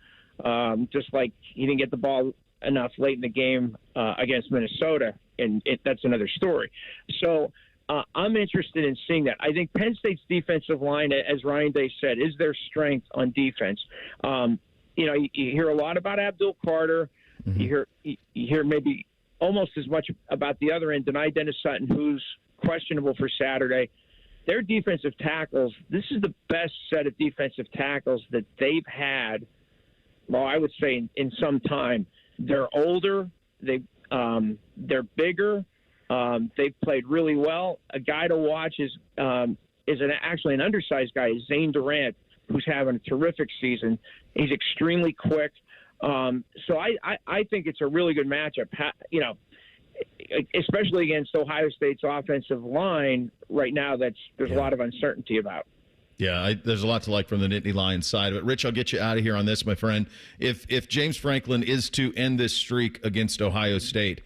just like he didn't get the ball enough late in the game against Minnesota, and that's another story. So I'm interested in seeing that. I think Penn State's defensive line, as Ryan Day said, is their strength on defense. You hear a lot about Abdul Carter. You hear maybe almost as much about the other end, Denai Dennis Sutton, who's questionable for Saturday. Their defensive tackles, this is the best set of defensive tackles that they've had, well, I would say in some time. They're older. They're bigger. They've played really well. A guy to watch is actually an undersized guy, is Zane Durant, who's having a terrific season. He's extremely quick. So I think it's a really good matchup. Especially against Ohio State's offensive line right now, there's a lot of uncertainty about. Yeah, there's a lot to like from the Nittany Lions side of it. Rich, I'll get you out of here on this, my friend. If James Franklin is to end this streak against Ohio State,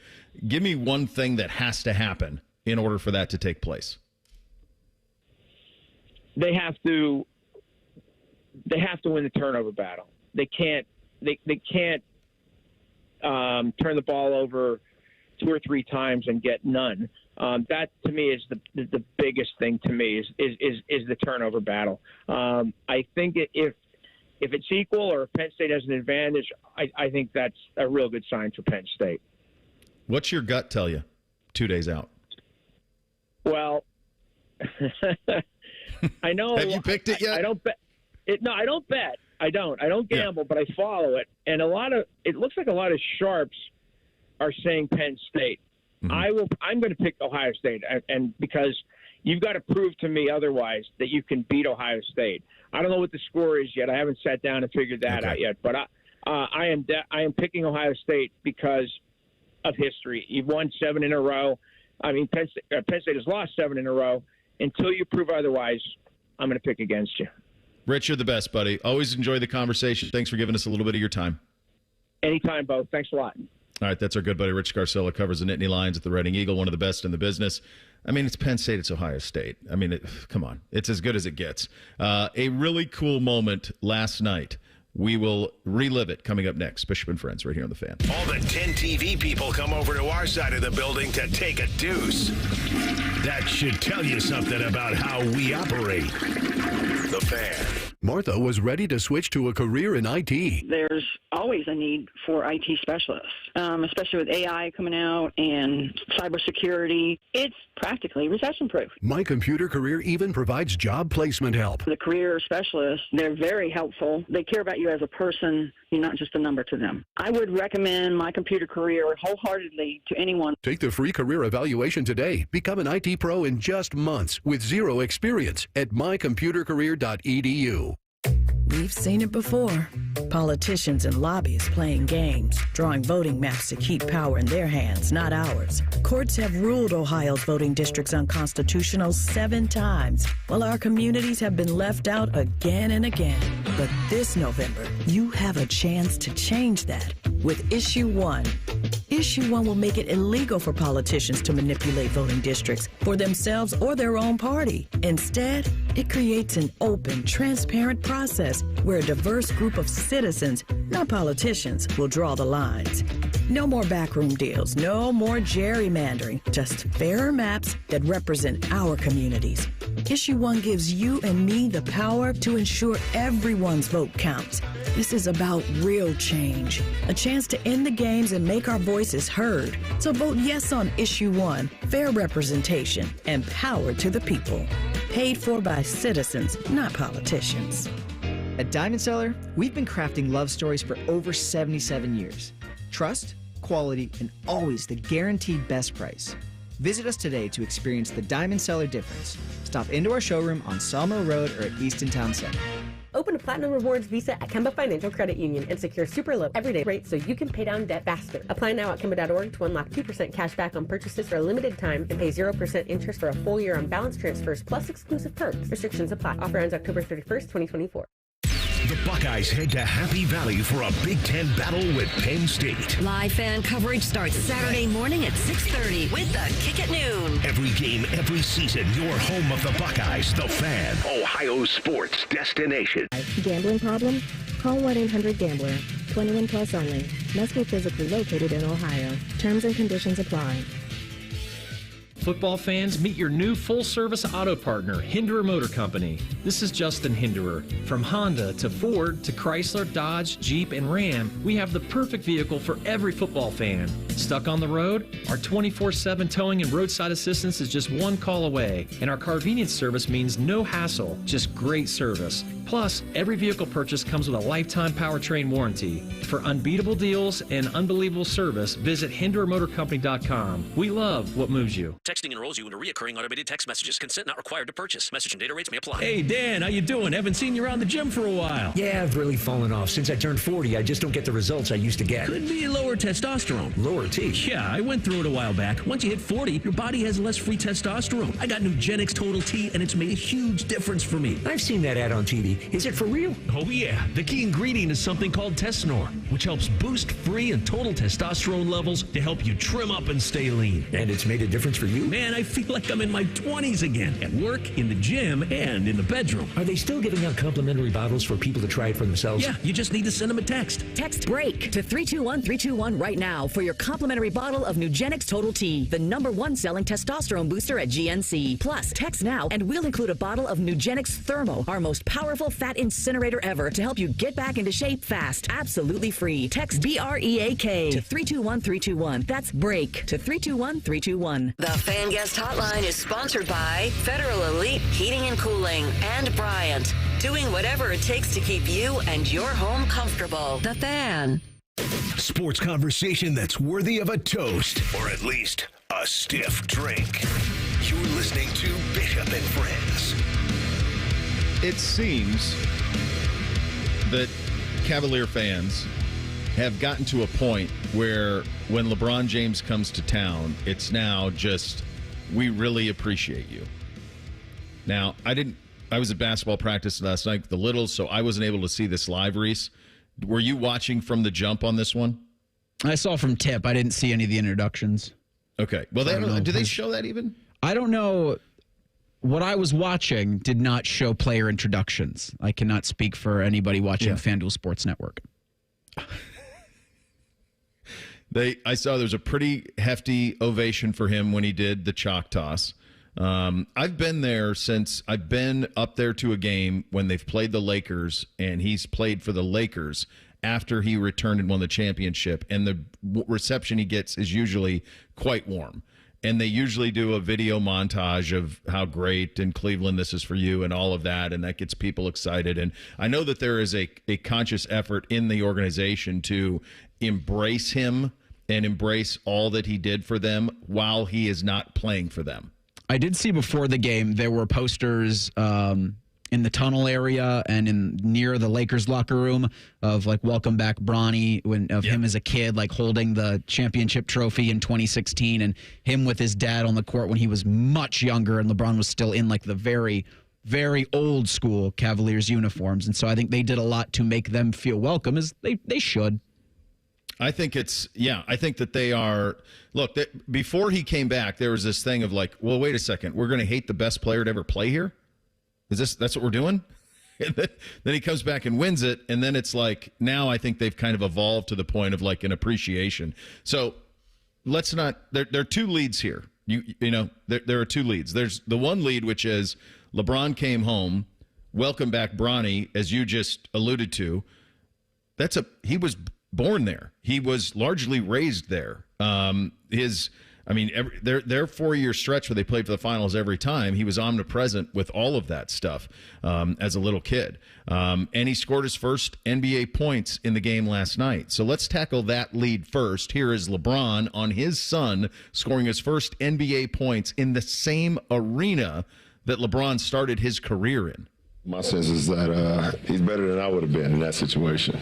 give me one thing that has to happen in order for that to take place. They have to win the turnover battle. They can't turn the ball over 2 or 3 times and get none. That to me is the biggest thing to me is the turnover battle. I think if it's equal or if Penn State has an advantage, I think that's a real good sign for Penn State. What's your gut tell you 2 days out? Well, I know. Have you picked it yet? I don't bet. No, I don't bet. I don't gamble, but I follow it. And it looks like a lot of sharps are saying Penn State. Mm-hmm. I'm going to pick Ohio State, and because you've got to prove to me otherwise that you can beat Ohio State. I don't know what the score is yet. I haven't sat down and figured that out yet. But I am picking Ohio State because of history. You've won 7 in a row. I mean, Penn State has lost 7 in a row. Until you prove otherwise, I'm going to pick against you. Rich, you're the best, buddy. Always enjoy the conversation. Thanks for giving us a little bit of your time. Anytime, Bo. Thanks a lot. All right, that's our good buddy Rich Scarcella, covers the Nittany Lions at the Reading Eagle, one of the best in the business. I mean, it's Penn State, it's Ohio State. I mean, come on. It's as good as it gets. A really cool moment last night. We will relive it coming up next. Bishop and Friends right here on The Fan. All the 10 TV people come over to our side of the building to take a deuce. That should tell you something about how we operate. The Fan. Martha was ready to switch to a career in IT. There's always a need for IT specialists, especially with AI coming out and cybersecurity. It's practically recession-proof. My Computer Career even provides job placement help. The career specialists, they're very helpful. They care about you as a person. You're not just a number to them. I would recommend My Computer Career wholeheartedly to anyone. Take the free career evaluation today. Become an IT pro in just months with zero experience at mycomputercareer.edu. We've seen it before. Politicians and lobbyists playing games, drawing voting maps to keep power in their hands, not ours. Courts have ruled Ohio's voting districts unconstitutional 7 times, while our communities have been left out again and again. But this November, you have a chance to change that with Issue 1. Issue 1 will make it illegal for politicians to manipulate voting districts for themselves or their own party. Instead, it creates an open, transparent process where a diverse group of citizens, not politicians, will draw the lines. No more backroom deals, no more gerrymandering, just fairer maps that represent our communities. Issue 1 gives you and me the power to ensure everyone's vote counts. This is about real change, a chance to end the games and make our voices heard. So vote yes on Issue 1, fair representation, and power to the people. Paid for by citizens, not politicians. At Diamond Cellar, we've been crafting love stories for over 77 years. Trust, quality, and always the guaranteed best price. Visit us today to experience the Diamond Cellar difference. Stop into our showroom on Sawmill Road or at Easton Town Center. Open a Platinum Rewards Visa at Kemba Financial Credit Union and secure super low everyday rates so you can pay down debt faster. Apply now at Kemba.org to unlock 2% cash back on purchases for a limited time and pay 0% interest for a full year on balance transfers plus exclusive perks. Restrictions apply. Offer ends October 31st, 2024. The Buckeyes head to Happy Valley for a Big Ten battle with Penn State. Live fan coverage starts Saturday morning at 6:30 with the Kick at Noon. Every game, every season, your home of the Buckeyes, The Fan, Ohio sports destination. Gambling problem? Call 1-800-GAMBLER. 21 plus only. Must be physically located in Ohio. Terms and conditions apply. Football fans, meet your new full-service auto partner, Hinderer Motor Company. This is Justin Hinderer. From Honda to Ford to Chrysler, Dodge, Jeep, and Ram, we have the perfect vehicle for every football fan. Stuck on the road? Our 24/7 towing and roadside assistance is just one call away. And our convenience service means no hassle, just great service. Plus, every vehicle purchase comes with a lifetime powertrain warranty. For unbeatable deals and unbelievable service, visit HinderMotorCompany.com. We love what moves you. Texting enrolls you into recurring automated text messages. Consent not required to purchase. Message and data rates may apply. Hey, Dan, how you doing? Haven't seen you around the gym for a while. Yeah, I've really fallen off. Since I turned 40, I just don't get the results I used to get. Could be lower testosterone. Lower T? Yeah, I went through it a while back. Once you hit 40, your body has less free testosterone. I got Nugenix Total T, and it's made a huge difference for me. I've seen that ad on TV. Is it for real? Oh, yeah. The key ingredient is something called Tesnor, which helps boost free and total testosterone levels to help you trim up and stay lean. And it's made a difference for you? Man, I feel like I'm in my 20s again. At work, in the gym, and in the bedroom. Are they still giving out complimentary bottles for people to try it for themselves? Yeah, you just need to send them a text. Text BREAK to 321-321 right now for your complimentary bottle of Nugenix Total T, the #1 selling testosterone booster at GNC. Plus, text now and we'll include a bottle of Nugenix Thermo, our most powerful fat incinerator ever, to help you get back into shape fast. Absolutely free. Text BREAK to 321-321. That's BREAK to 321-321. The Fan Guest Hotline is sponsored by Federal Elite Heating and Cooling and Bryant, doing whatever it takes to keep you and your home comfortable. The Fan. Sports conversation that's worthy of a toast, or at least a stiff drink. You're listening to Bishop and Friends. It seems that Cavalier fans have gotten to a point where when LeBron James comes to town, it's now just, we really appreciate you. Now, I was at basketball practice last night with the Littles, so I wasn't able to see this live, Reese. Were you watching from the jump on this one? I saw from tip. I didn't see any of the introductions. Okay. Well, do they show that even? I don't know. What I was watching did not show player introductions. I cannot speak for anybody watching FanDuel Sports Network. I saw there was a pretty hefty ovation for him when he did the chalk toss. I've been there since I've been up there to a game when they've played the Lakers, and he's played for the Lakers after he returned and won the championship. And the reception he gets is usually quite warm. And they usually do a video montage of how great in Cleveland this is for you and all of that, and that gets people excited. And I know that there is a conscious effort in the organization to embrace him and embrace all that he did for them while he is not playing for them. I did see before the game there were posters in the tunnel area and near the Lakers locker room of like welcome back Bronny, him as a kid, like holding the championship trophy in 2016, and him with his dad on the court when he was much younger and LeBron was still in like the very, very old school Cavaliers uniforms. And so I think they did a lot to make them feel welcome, as they should. I think I think that they are. Look, before he came back, there was this thing of like, well, wait a second, we're going to hate the best player to ever play here? That's what we're doing? And then he comes back and wins it, and then it's like, now I think they've kind of evolved to the point of like an appreciation. So let's not, there are two leads here. There are two leads. There's the one lead, which is LeBron came home, welcome back Bronny, as you just alluded to. He was born there. He was largely raised there. Their 4-year stretch where they played for the finals every time, he was omnipresent with all of that stuff as a little kid. And he scored his first NBA points in the game last night. So let's tackle that lead first. Here is LeBron on his son scoring his first NBA points in the same arena that LeBron started his career in. My sense is that he's better than I would have been in that situation.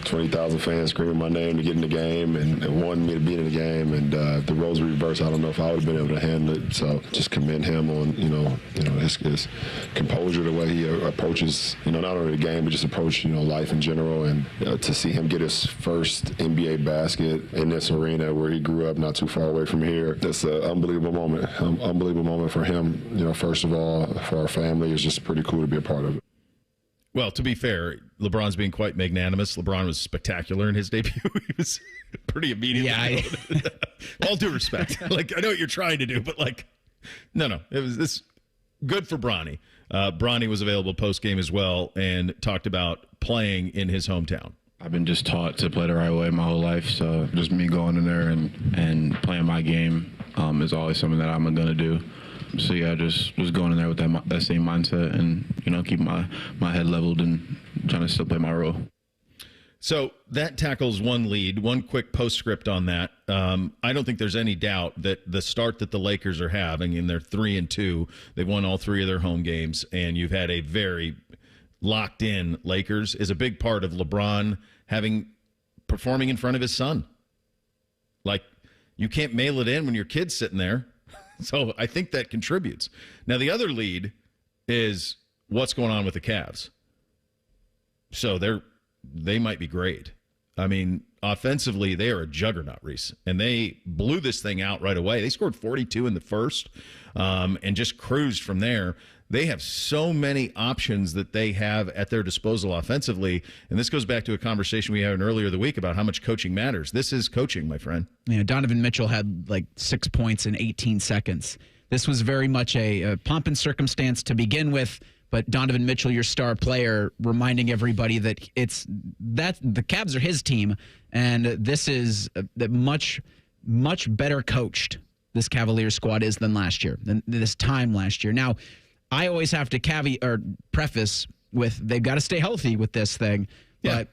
20,000 fans screaming my name to get in the game and wanting me to be in the game. And if the roles reversed, I don't know if I would have been able to handle it. So just commend him on, his composure, the way he approaches, not only the game, but just approach, life in general. And to see him get his first NBA basket in this arena where he grew up not too far away from here, that's an unbelievable moment. Unbelievable moment for him. First of all, for our family, it's just pretty cool to be a part of it. Well, to be fair, LeBron's being quite magnanimous. LeBron was spectacular in his debut. He was pretty immediately. Yeah, all due respect. Like, I know what you're trying to do, but no. It was this good for Bronny. Bronny was available post game as well and talked about playing in his hometown. I've been just taught to play the right way my whole life, so just me going in there and playing my game is always something that I'm going to do. So yeah, just going in there with that same mindset and, keep my head leveled and trying to still play my role. So that tackles one lead. One quick postscript on that. I don't think there's any doubt that the start that the Lakers are having, and they're 3-2, they've won all 3 of their home games, and you've had a very locked-in Lakers, is a big part of LeBron performing in front of his son. Like, you can't mail it in when your kid's sitting there. So I think that contributes. Now, the other lead is what's going on with the Cavs. So they might be great. I mean, offensively, they are a juggernaut, Reese. And they blew this thing out right away. They scored 42 in the first and just cruised from there. They have so many options that they have at their disposal offensively. And this goes back to a conversation we had earlier the week about how much coaching matters. This is coaching, my friend. Yeah, Donovan Mitchell had like 6 points in 18 seconds. This was very much a pomp and circumstance to begin with. But Donovan Mitchell, your star player, reminding everybody that the Cavs are his team, and this is much better coached. This Cavaliers squad is than last year, than this time last year. Now, I always have to preface with they've got to stay healthy with this thing, but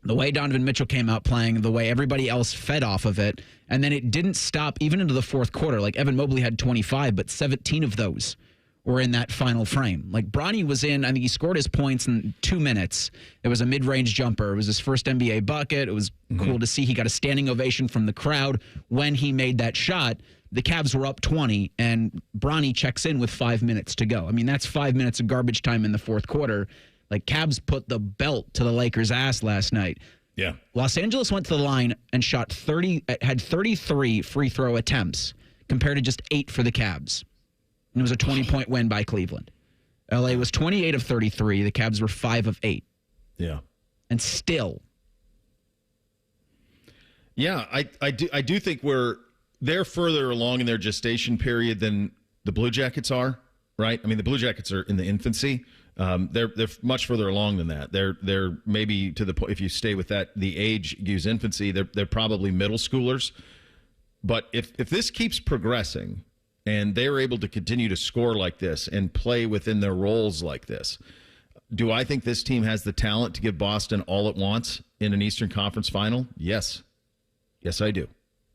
the way Donovan Mitchell came out playing, the way everybody else fed off of it, and then it didn't stop even into the fourth quarter. Like Evan Mobley had 25, but 17 of those were in that final frame. Like Bronny was in, I think he scored his points in 2 minutes. It was a mid-range jumper. It was his first NBA bucket. It was cool to see. He got a standing ovation from the crowd when he made that shot. The Cavs were up 20, and Bronny checks in with 5 minutes to go. I mean, that's 5 minutes of garbage time in the fourth quarter. Like, Cavs put the belt to the Lakers' ass last night. Yeah. Los Angeles went to the line and had 33 free throw attempts compared to just 8 for the Cavs. And it was a 20-point win by Cleveland. LA was 28 of 33. The Cavs were 5 of 8. Yeah. And still. Yeah, I do think they're further along in their gestation period than the Blue Jackets are, right? I mean, the Blue Jackets are in the infancy. They're much further along than that. They're maybe to the point, if you stay with that, the age use infancy, they're probably middle schoolers. But if this keeps progressing and they're able to continue to score like this and play within their roles like this, do I think this team has the talent to give Boston all it wants in an Eastern Conference final? Yes. Yes, I do.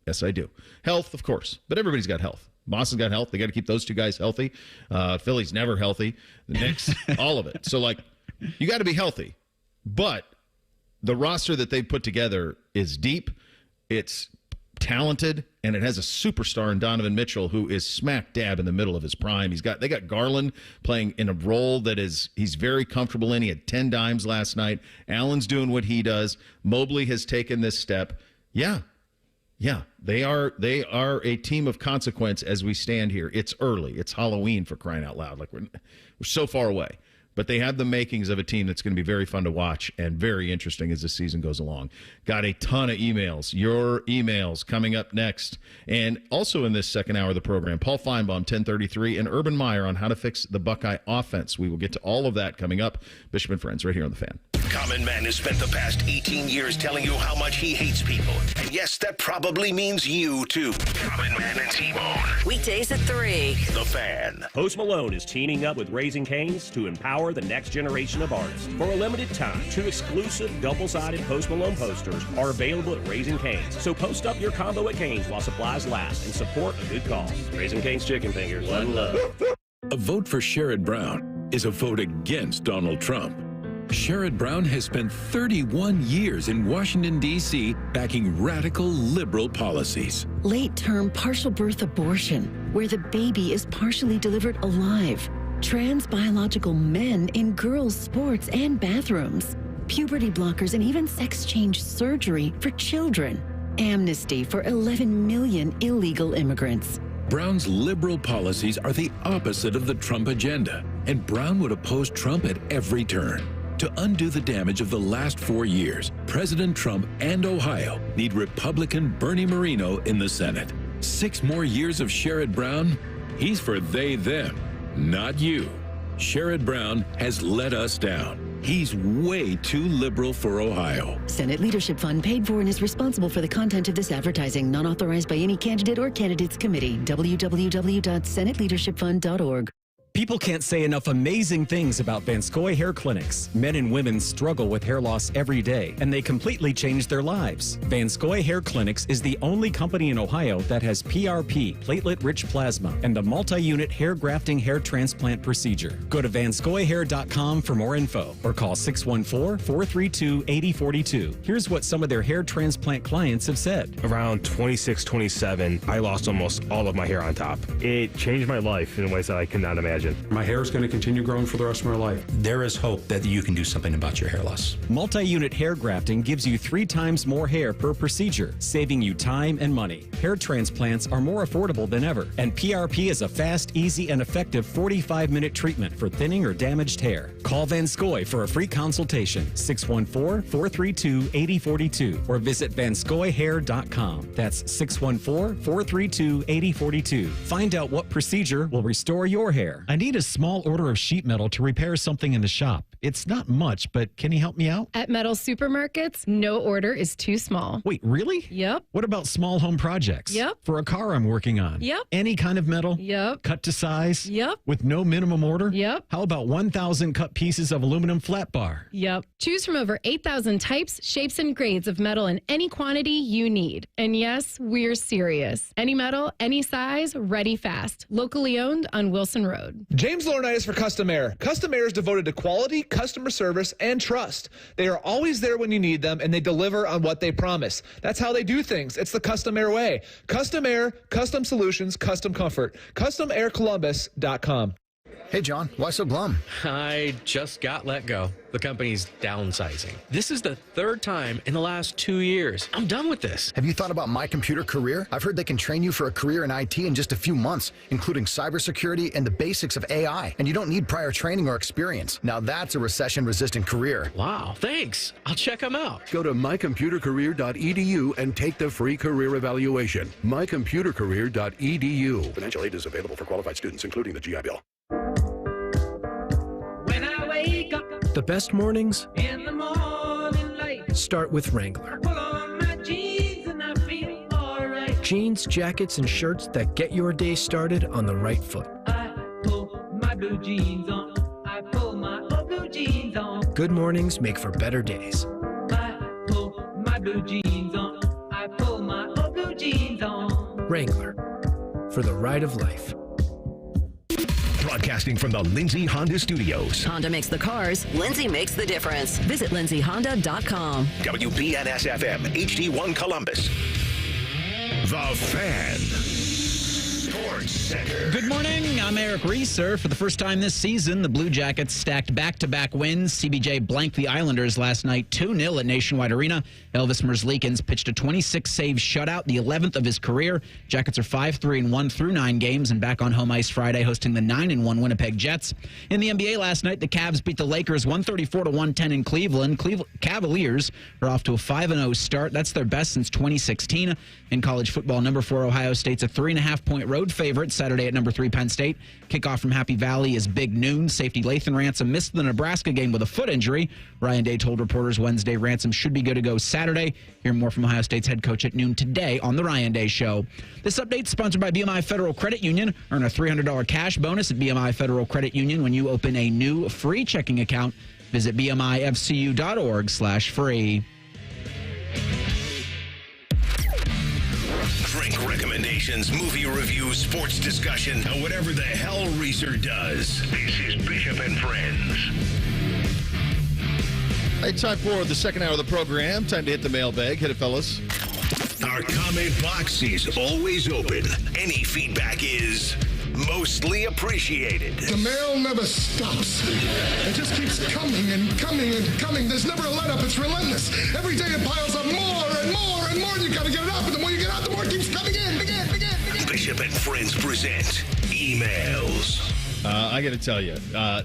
Yes, I do. Health, of course, but everybody's got health. Boston's got health. They got to keep those two guys healthy. Philly's never healthy. The Knicks, all of it. So, like, you got to be healthy. But the roster that they've put together is deep. It's talented, and it has a superstar in Donovan Mitchell who is smack dab in the middle of his prime. They got Garland playing in a role that he's very comfortable in. He had 10 dimes last night. Allen's doing what he does. Mobley has taken this step. Yeah, they are a team of consequence as we stand here. It's early. It's Halloween, for crying out loud. Like we're so far away. But they have the makings of a team that's going to be very fun to watch and very interesting as the season goes along. Got a ton of emails. Your emails coming up next. And also in this second hour of the program, Paul Finebaum, 1033, and Urban Meyer on how to fix the Buckeye offense. We will get to all of that coming up. Bishop and Friends right here on The Fan. Common Man has spent the past 18 years telling you how much he hates people. And yes, that probably means you, too. Common Man and T-Bone. Weekdays at 3. The Fan. Post Malone is teaming up with Raising Cane's to empower the next generation of artists. For a limited time, 2 exclusive double-sided Post Malone posters are available at Raising Cane's. So post up your combo at Cane's while supplies last and support a good cause. Raising Cane's Chicken Fingers. One love. A vote for Sherrod Brown is a vote against Donald Trump. Sherrod Brown has spent 31 years in Washington, D.C., backing radical liberal policies. Late-term partial birth abortion, where the baby is partially delivered alive. Trans biological men in girls' sports and bathrooms. Puberty blockers and even sex change surgery for children. Amnesty for 11 million illegal immigrants. Brown's liberal policies are the opposite of the Trump agenda, and Brown would oppose Trump at every turn. To undo the damage of the last 4 years, President Trump and Ohio need Republican Bernie Moreno in the Senate. 6 more years of Sherrod Brown? He's for they, them, not you. Sherrod Brown has let us down. He's way too liberal for Ohio. Senate Leadership Fund paid for and is responsible for the content of this advertising, not authorized by any candidate or candidates committee. www.senateleadershipfund.org. People can't say enough amazing things about Vanscoy Hair Clinics. Men and women struggle with hair loss every day, and they completely change their lives. Vanscoy Hair Clinics is the only company in Ohio that has PRP, platelet-rich plasma, and the multi-unit hair grafting hair transplant procedure. Go to vanscoyhair.com for more info, or call 614-432-8042. Here's what some of their hair transplant clients have said. Around 26, 27, I lost almost all of my hair on top. It changed my life in ways that I cannot imagine. My hair is going to continue growing for the rest of my life. There is hope that you can do something about your hair loss. Multi-unit hair grafting gives you 3 times more hair per procedure, saving you time and money. Hair transplants are more affordable than ever, and PRP is a fast, easy, and effective 45-minute treatment for thinning or damaged hair. Call Vanscoy for a free consultation, 614-432-8042, or visit vanscoyhair.com. That's 614-432-8042. Find out what procedure will restore your hair. I need a small order of sheet metal to repair something in the shop. It's not much, but can you help me out? At Metal Supermarkets, no order is too small. Wait, really? Yep. What about small home projects? Yep. For a car I'm working on? Yep. Any kind of metal? Yep. Cut to size? Yep. With no minimum order? Yep. How about 1,000 cut pieces of aluminum flat bar? Yep. Choose from over 8,000 types, shapes, and grades of metal in any quantity you need. And yes, we're serious. Any metal, any size, ready fast. Locally owned on Wilson Road. James Laurinaitis for Custom Air. Custom Air is devoted to quality, customer service, and trust. They are always there when you need them, and they deliver on what they promise. That's how they do things. It's the Custom Air way. Custom Air, custom solutions, custom comfort. CustomAirColumbus.com. Hey, John, why so glum? I just got let go. The company's downsizing. This is the 3rd time in the last 2 years. I'm done with this. Have you thought about My Computer Career? I've heard they can train you for a career in IT in just a few months, including cybersecurity and the basics of AI. And you don't need prior training or experience. Now that's a recession-resistant career. Wow, thanks. I'll check them out. Go to mycomputercareer.edu and take the free career evaluation. mycomputercareer.edu. Financial aid is available for qualified students, including the GI Bill. The best mornings in the morning light start with Wrangler. Pull on my jeans and I feel alright. Jeans, jackets, and shirts that get your day started on the right foot. I pull my blue jeans on. I pull my blue jeans on. Good mornings make for better days. I pull my blue jeans on. I pull my blue jeans on. Wrangler, for the ride of life. Broadcasting from the Lindsay Honda Studios. Honda makes the cars. Lindsay makes the difference. Visit lindsayhonda.com. WBNS-FM, HD1 Columbus. The Fan. Sports Center. Good morning. I'm Eric Reeser. For the first time this season, the Blue Jackets stacked back-to-back wins. CBJ blanked the Islanders last night 2-0 at Nationwide Arena. Elvis Merzlikins pitched a 26-save shutout, the 11th of his career. Jackets are 5-3-1 through 9 games and back on home ice Friday, hosting the 9-1 Winnipeg Jets. In the NBA last night, the Cavs beat the Lakers 134-110 in Cleveland. Cavaliers are off to a 5-0 start. That's their best since 2016. In college football, number 4 Ohio State's a 3.5-point road favorite Saturday at number 3 Penn State. Kickoff from Happy Valley is big noon. Safety Lathan Ransom missed the Nebraska game with a foot injury. Ryan Day told reporters Wednesday Ransom should be good to go Saturday. Hear more from Ohio State's head coach at noon today on The Ryan Day Show. This update is sponsored by BMI Federal Credit Union. Earn a $300 cash bonus at BMI Federal Credit Union when you open a new free checking account. Visit bmifcu.org/free. Drink recommendations, movie reviews, sports discussion, and whatever the hell Reeser does. This is Bishop and Friends. Hey, time for the second hour of the program. Time to hit the mailbag. Hit it, fellas. Our comment box is always open. Any feedback is mostly appreciated. The mail never stops. It just keeps coming and coming and coming. There's never a let up. It's relentless. Every day it piles up more and more and more. You got to get it out. And the more you get out, the more it keeps coming in. Bishop and Friends present emails. I got to tell you,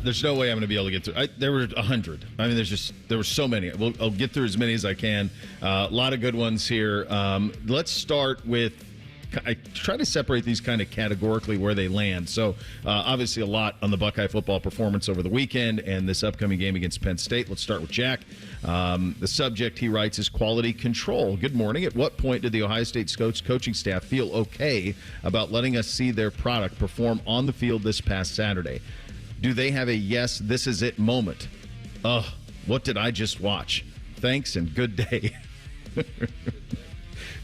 there's no way I'm going to be able to get through. There were 100. I mean, there were so many. I'll get through as many as I can. A lot of good ones here. Let's start with I try to separate these kind of categorically where they land. So obviously a lot on the Buckeye football performance over the weekend and this upcoming game against Penn State. Let's start with Jack. The subject, he writes, is quality control. Good morning. At what point did the Ohio State coaching staff feel okay about letting us see their product perform on the field this past Saturday? Do they have a yes, this is it moment? Ugh, what did I just watch? Thanks and good day.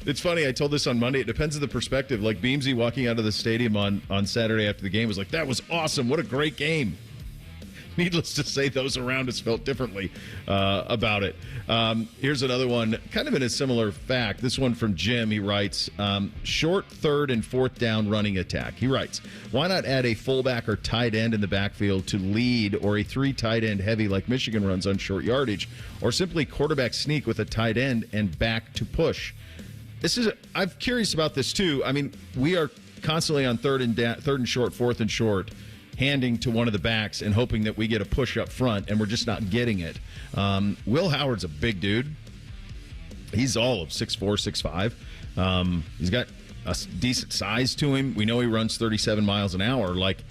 It's funny, I told this on Monday. It depends on the perspective. Like Beamsy walking out of the stadium on Saturday after the game was like, that was awesome. What a great game. Needless to say, those around us felt differently about it. Here's another one, kind of in a similar fact. This one from Jim. He writes, short third and fourth down running attack. He writes, why not add a fullback or tight end in the backfield to lead, or a 3 tight end heavy like Michigan runs on short yardage, or simply quarterback sneak with a tight end and back to push? I'm curious about this too. I mean, we are constantly on third and short, fourth and short, handing to one of the backs and hoping that we get a push up front, and we're just not getting it. Will Howard's a big dude. He's all of 6'4", 6'5". He's got a decent size to him. We know he runs 37 miles an hour. Like,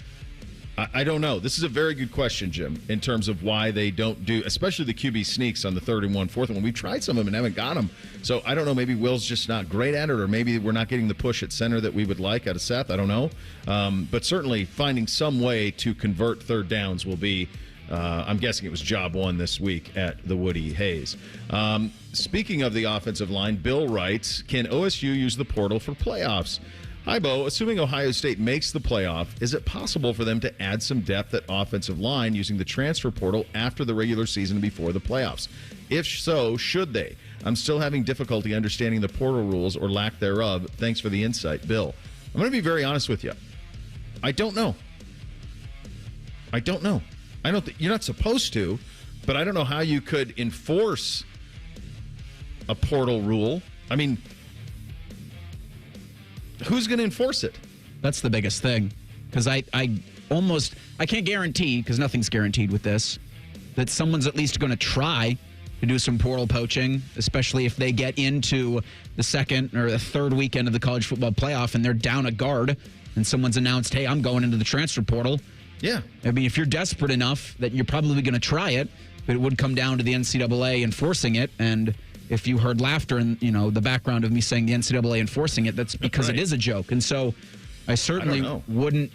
I don't know. This is a very good question, Jim, in terms of why they don't do, especially the QB sneaks on the 3rd and 1, 4th and 1. We've tried some of them and haven't got them. So I don't know. Maybe Will's just not great at it, or maybe we're not getting the push at center that we would like out of Seth. I don't know. But certainly finding some way to convert third downs will be, I'm guessing it was job one this week at the Woody Hayes. Speaking of the offensive line, Bill writes, can OSU use the portal for playoffs? Hi, Bo. Assuming Ohio State makes the playoff, is it possible for them to add some depth at offensive line using the transfer portal after the regular season and before the playoffs? If so, should they? I'm still having difficulty understanding the portal rules or lack thereof. Thanks for the insight, Bill. I'm going to be very honest with you. I don't know. I don't think you're not supposed to, but I don't know how you could enforce a portal rule. I mean, who's going to enforce it? That's the biggest thing. Because I can't guarantee, because nothing's guaranteed with this, that someone's at least going to try to do some portal poaching, especially if they get into the second or the third weekend of the college football playoff and they're down a guard and someone's announced, hey, I'm going into the transfer portal. Yeah. I mean, if you're desperate enough that you're probably going to try it, but it would come down to the NCAA enforcing it. And if you heard laughter in, the background of me saying the NCAA enforcing it, that's because it is a joke. And so I certainly wouldn't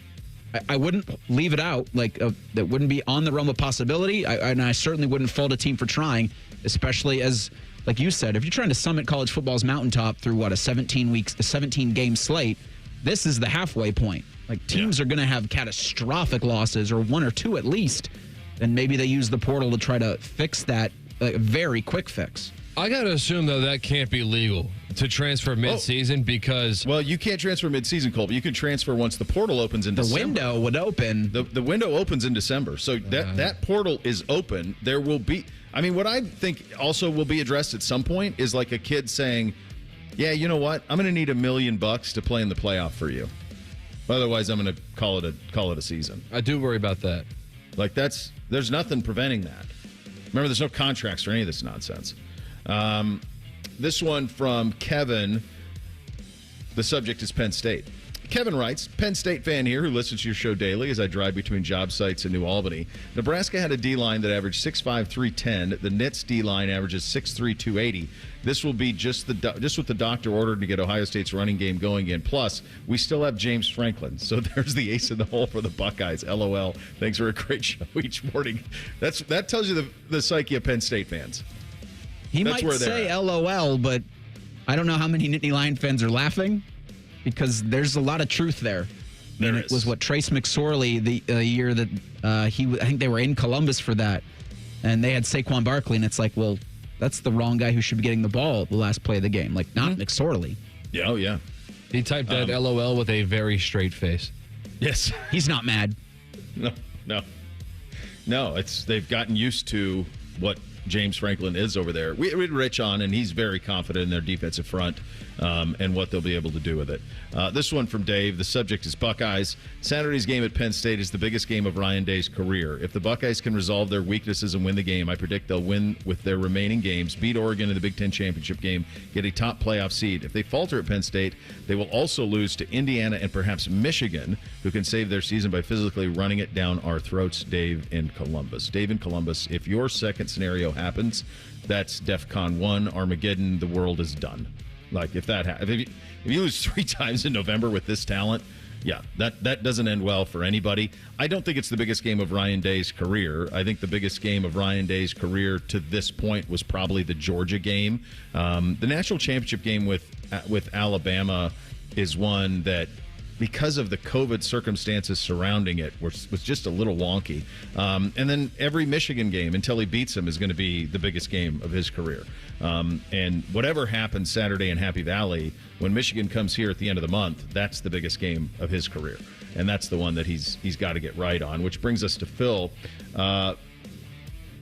leave it out. That wouldn't be on the realm of possibility. And I certainly wouldn't fault a team for trying, especially as, like you said, if you're trying to summit college football's mountaintop through a 17 game slate, this is the halfway point. Like, teams are going to have catastrophic losses, or one or two at least, and maybe they use the portal to try to fix that, very quick fix. I got to assume, though, that can't be legal to transfer mid-season because... Well, you can't transfer mid-season, Cole, but you can transfer once the portal opens in December. The window would open. The window opens in December. So that portal is open. There will be... I mean, what I think also will be addressed at some point is like a kid saying, yeah, you know what? I'm going to need $1 million to play in the playoff for you. Otherwise, I'm going to call it a season. I do worry about that. Like, there's nothing preventing that. Remember, there's no contracts or any of this nonsense. This one from Kevin. The subject is Penn State. Kevin writes, Penn State fan here who listens to your show daily as I drive between job sites in New Albany. Nebraska had a D-line that averaged 6'5", 310. The Nits D-line averages 6'3", 280. This will be just what the doctor ordered to get Ohio State's running game going in. Plus, we still have James Franklin. So there's the ace in the hole for the Buckeyes. LOL. Thanks for a great show each morning. That tells you the psyche of Penn State fans. That's might say LOL, but I don't know how many Nittany Lion fans are laughing, because there's a lot of truth there. It was Trace McSorley the year that I think they were in Columbus for that, and they had Saquon Barkley, and it's like, well, that's the wrong guy who should be getting the ball the last play of the game, like not McSorley. Yeah, oh yeah. He typed that LOL with a very straight face. Yes, he's not mad. No. They've gotten used to what James Franklin is over there. We had Rich on, and he's very confident in their defensive front and what they'll be able to do with it. This one from Dave. The subject is Buckeyes. Saturday's game at Penn State is the biggest game of Ryan Day's career. If the Buckeyes can resolve their weaknesses and win the game, I predict they'll win with their remaining games, beat Oregon in the Big Ten championship game, get a top playoff seed. If they falter at Penn State, they will also lose to Indiana and perhaps Michigan, who can save their season by physically running it down our throats. Dave in Columbus. Dave in Columbus, if your second scenario happens, that's DEFCON 1, Armageddon, the world is done. Like, if that happens, if you lose 3 times in November with this talent, yeah, that doesn't end well for anybody. I don't think it's the biggest game of Ryan Day's career. I think the biggest game of Ryan Day's career to this point was probably the Georgia game. The national championship game with Alabama is one that, because of the COVID circumstances surrounding it, was just a little wonky. And then every Michigan game until he beats them is going to be the biggest game of his career. And whatever happens Saturday in Happy Valley, when Michigan comes here at the end of the month, that's the biggest game of his career. And that's the one that he's got to get right on, which brings us to Phil.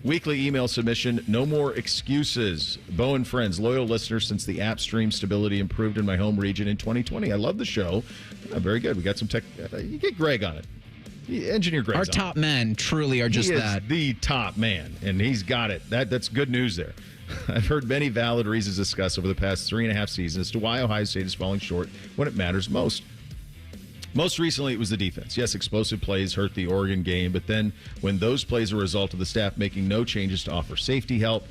Weekly email submission, no more excuses. Bo and friends, loyal listeners since the app stream stability improved in my home region in 2020. I love the show. Very good. We got some tech. You get Greg on it. Engineer Greg. Our top men truly are just that. The top man, and he's got it. That's good news there. I've heard many valid reasons discussed over the past 3.5 seasons as to why Ohio State is falling short when it matters most. Most recently, it was the defense. Yes, explosive plays hurt the Oregon game, but then when those plays are a result of the staff making no changes to offer safety help,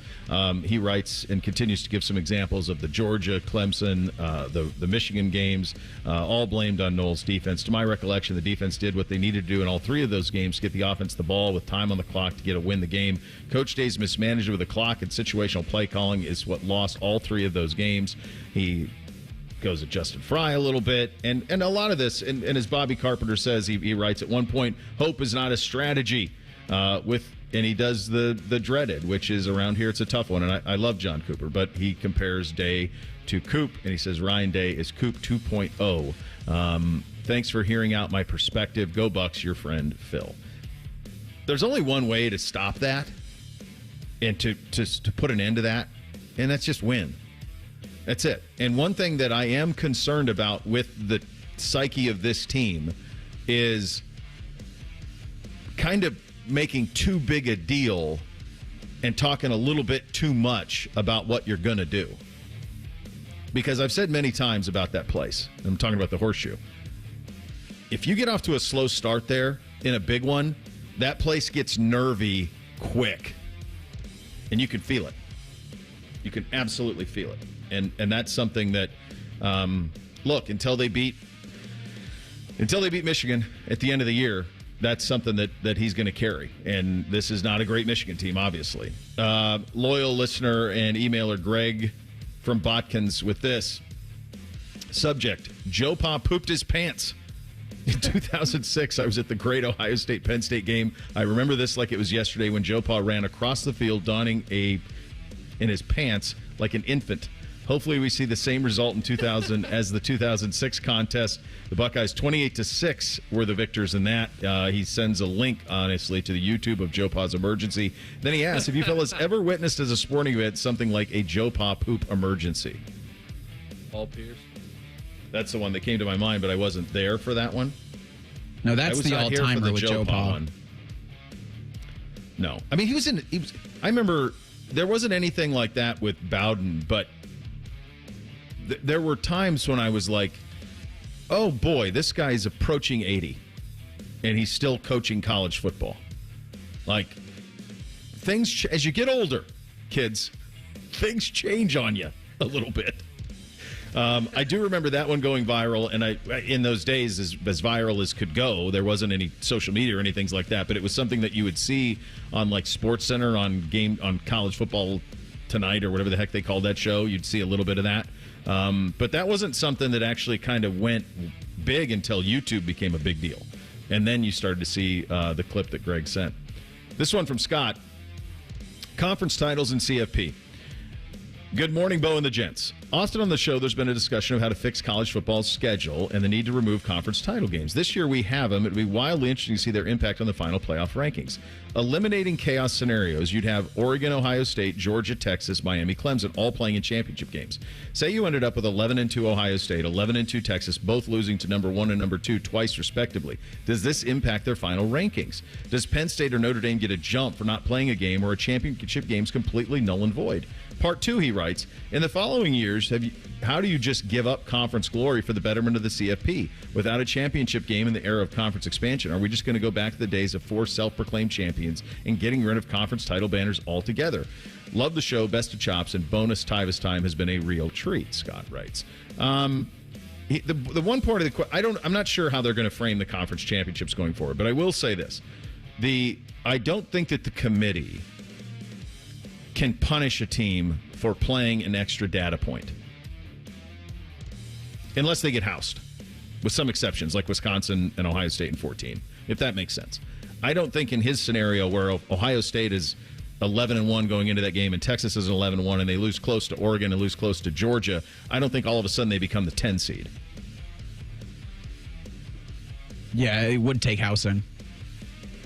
he writes and continues to give some examples of the Georgia, Clemson, the Michigan games, all blamed on Noel's defense. To my recollection, the defense did what they needed to do in all 3 of those games, get the offense the ball with time on the clock to win the game. Coach Day's mismanagement of the clock and situational play calling is what lost all 3 of those games. He goes at Justin Fry a little bit, and a lot of this, and as Bobby Carpenter says, he writes at one point, hope is not a strategy, and he does the dreaded, which is around here, it's a tough one, and I love John Cooper, but he compares Day to Coop, and he says Ryan Day is Coop 2.0. Thanks for hearing out my perspective. Go Bucks, your friend Phil. There's only one way to stop that and to put an end to that, and that's just win. That's it. And one thing that I am concerned about with the psyche of this team is kind of making too big a deal and talking a little bit too much about what you're going to do. Because I've said many times about that place, I'm talking about the Horseshoe. If you get off to a slow start there in a big one, that place gets nervy quick. And you can feel it. You can absolutely feel it. And that's something that, look, until they beat Michigan at the end of the year, that's something that he's going to carry. And this is not a great Michigan team, obviously. Loyal listener and emailer Greg from Botkins with this subject: Joe Pa pooped his pants. In 2006, I was at the great Ohio State-Penn State game. I remember this like it was yesterday when Joe Pa ran across the field donning in his pants like an infant. Hopefully we see the same result in 2000 as the 2006 contest. The Buckeyes 28-6 were the victors in that. He sends a link, honestly, to the YouTube of Joe Pa's emergency. Then he asks, have you fellas ever witnessed as a sporting event something like a Joe Pa poop emergency? Paul Pierce. That's the one that came to my mind, but I wasn't there for that one. No, that's the all-timer with Joe Pa. One. No. I mean, he was I remember there wasn't anything like that with Bowden, but there were times when I was like, oh boy, this guy's approaching 80 and he's still coaching college football. Like, things, as you get older, kids, things change on you a little bit. I do remember that one going viral, and in those days, as viral as could go, there wasn't any social media or anything like that, but it was something that you would see on like SportsCenter on College Football Tonight or whatever the heck they called that show. You'd see a little bit of that. But that wasn't something that actually kind of went big until YouTube became a big deal. And then you started to see the clip that Greg sent. This one from Scott. Conference titles in CFP. Good morning, Bo and the gents. Often on the show, there's been a discussion of how to fix college football's schedule and the need to remove conference title games. This year we have them. It would be wildly interesting to see their impact on the final playoff rankings. Eliminating chaos scenarios, you'd have Oregon, Ohio State, Georgia, Texas, Miami, Clemson all playing in championship games. Say you ended up with 11-2 Ohio State, 11-2 Texas, both losing to number 1 and number 2 twice respectively. Does this impact their final rankings? Does Penn State or Notre Dame get a jump for not playing a game or a championship game's completely null and void? Part 2, he writes, in the following years, how do you just give up conference glory for the betterment of the CFP without a championship game in the era of conference expansion? Are we just going to go back to the days of 4 self-proclaimed champions and getting rid of conference title banners altogether? Love the show, best of chops, and bonus Tyvus time has been a real treat, Scott writes. The one part of the I'm not sure how they're going to frame the conference championships going forward, but I will say this. I don't think that the committee can punish a team for playing an extra data point unless they get housed, with some exceptions like Wisconsin and Ohio State in 14, if that makes sense. I don't think in his scenario where Ohio State is 11-1 going into that game and Texas is 11-1 and they lose close to Oregon and lose close to Georgia, I don't think all of a sudden they become the 10 seed. Yeah, it would take housing.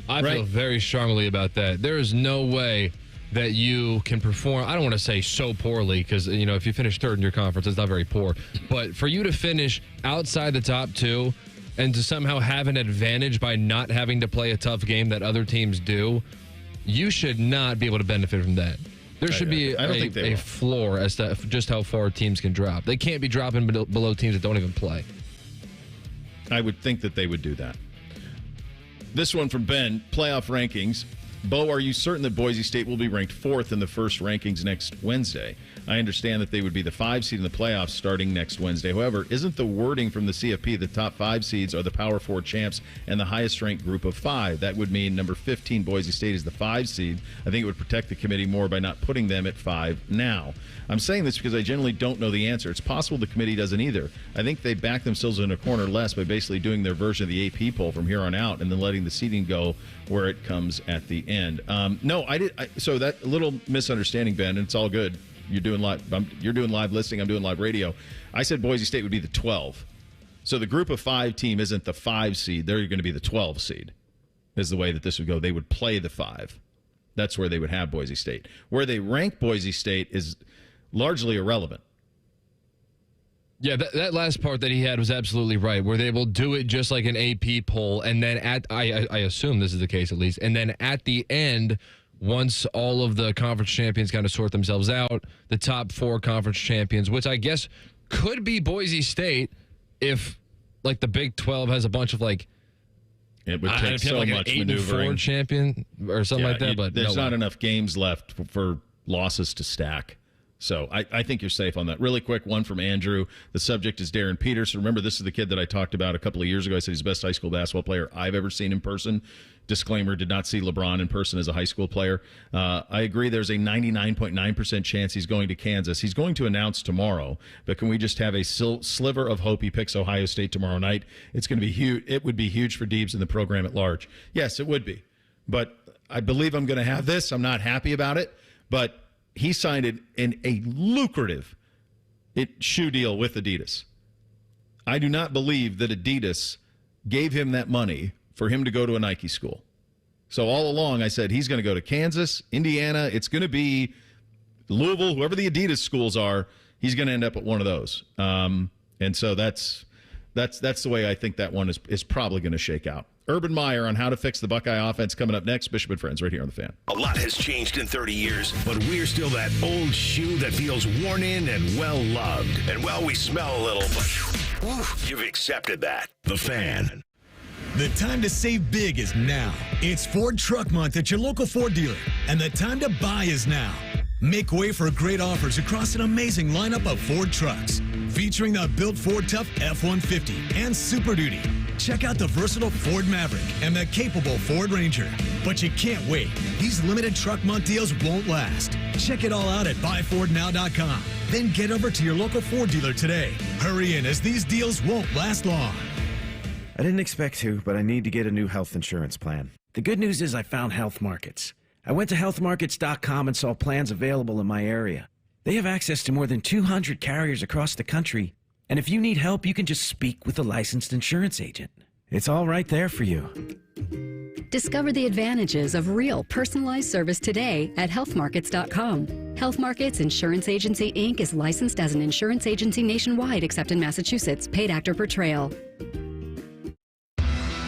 I feel very strongly about that. There is no way that you can perform, I don't want to say so poorly, because, if you finish third in your conference, it's not very poor. But for you to finish outside the top 2 and to somehow have an advantage by not having to play a tough game that other teams do, you should not be able to benefit from that. There should be a floor as to just how far teams can drop. They can't be dropping below teams that don't even play. I would think that they would do that. This one from Ben, playoff rankings. Bo, are you certain that Boise State will be ranked 4th in the first rankings next Wednesday? I understand that they would be the 5 seed in the playoffs starting next Wednesday. However, isn't the wording from the CFP the top 5 seeds are the Power 4 champs and the highest ranked group of 5? That would mean number 15, Boise State, is the 5 seed. I think it would protect the committee more by not putting them at 5 now. I'm saying this because I generally don't know the answer. It's possible the committee doesn't either. I think they back themselves in a corner less by basically doing their version of the AP poll from here on out and then letting the seeding go where it comes at the end. No, I did. So that little misunderstanding, Ben, and it's all good. You're doing live listening. I'm doing live radio. I said Boise State would be the 12. So the group of 5 team isn't the 5 seed. They're going to be the 12 seed is the way that this would go. They would play the 5. That's where they would have Boise State. Where they rank Boise State is largely irrelevant. Yeah, that last part that he had was absolutely right, where they will do it just like an AP poll, and then I assume this is the case at least, and then at the end, once all of the conference champions kind of sort themselves out, the top 4 conference champions, which I guess could be Boise State if, like, the Big 12 has a bunch of, like, it would take so like much an 8-4 maneuvering. champion or something like that. But there's not enough games left for losses to stack. So I think you're safe on that. Really quick, one from Andrew. The subject is Darren Peterson. Remember, this is the kid that I talked about a couple of years ago. I said he's the best high school basketball player I've ever seen in person. Disclaimer, did not see LeBron in person as a high school player. I agree there's a 99.9% chance he's going to Kansas. He's going to announce tomorrow, but can we just have a sliver of hope he picks Ohio State tomorrow night? It's going to be huge. It would be huge for Deebs and the program at large. Yes, it would be. But I believe I'm going to have this. I'm not happy about it, but he signed it in a lucrative shoe deal with Adidas. I do not believe that Adidas gave him that money for him to go to a Nike school. So all along I said he's going to go to Kansas, Indiana. It's going to be Louisville, whoever the Adidas schools are, he's going to end up at one of those. And so that's the way I think that one is probably going to shake out. Urban Meyer on how to fix the Buckeye offense coming up next. Bishop and Friends right here on The Fan. A lot has changed in 30 years, but we're still that old shoe that feels worn in and well-loved. And well, we smell a little, but you've accepted that. The Fan. The time to save big is now. It's Ford Truck Month at your local Ford dealer, and the time to buy is now. Make way for great offers across an amazing lineup of Ford trucks, featuring the built Ford Tough F-150 and Super Duty. Check out the versatile Ford Maverick and the capable Ford Ranger. But you can't wait. These limited truck month deals won't last. Check it all out at buyfordnow.com. Then get over to your local Ford dealer today. Hurry in, as these deals won't last long. I didn't expect to, but I need to get a new health insurance plan. The good news is I found Health Markets. I went to healthmarkets.com and saw plans available in my area. They have access to more than 200 carriers across the country. And if you need help, you can just speak with a licensed insurance agent. It's all right there for you. Discover the advantages of real personalized service today at healthmarkets.com. Health Markets Insurance Agency, Inc. is licensed as an insurance agency nationwide except in Massachusetts. Paid actor per trail.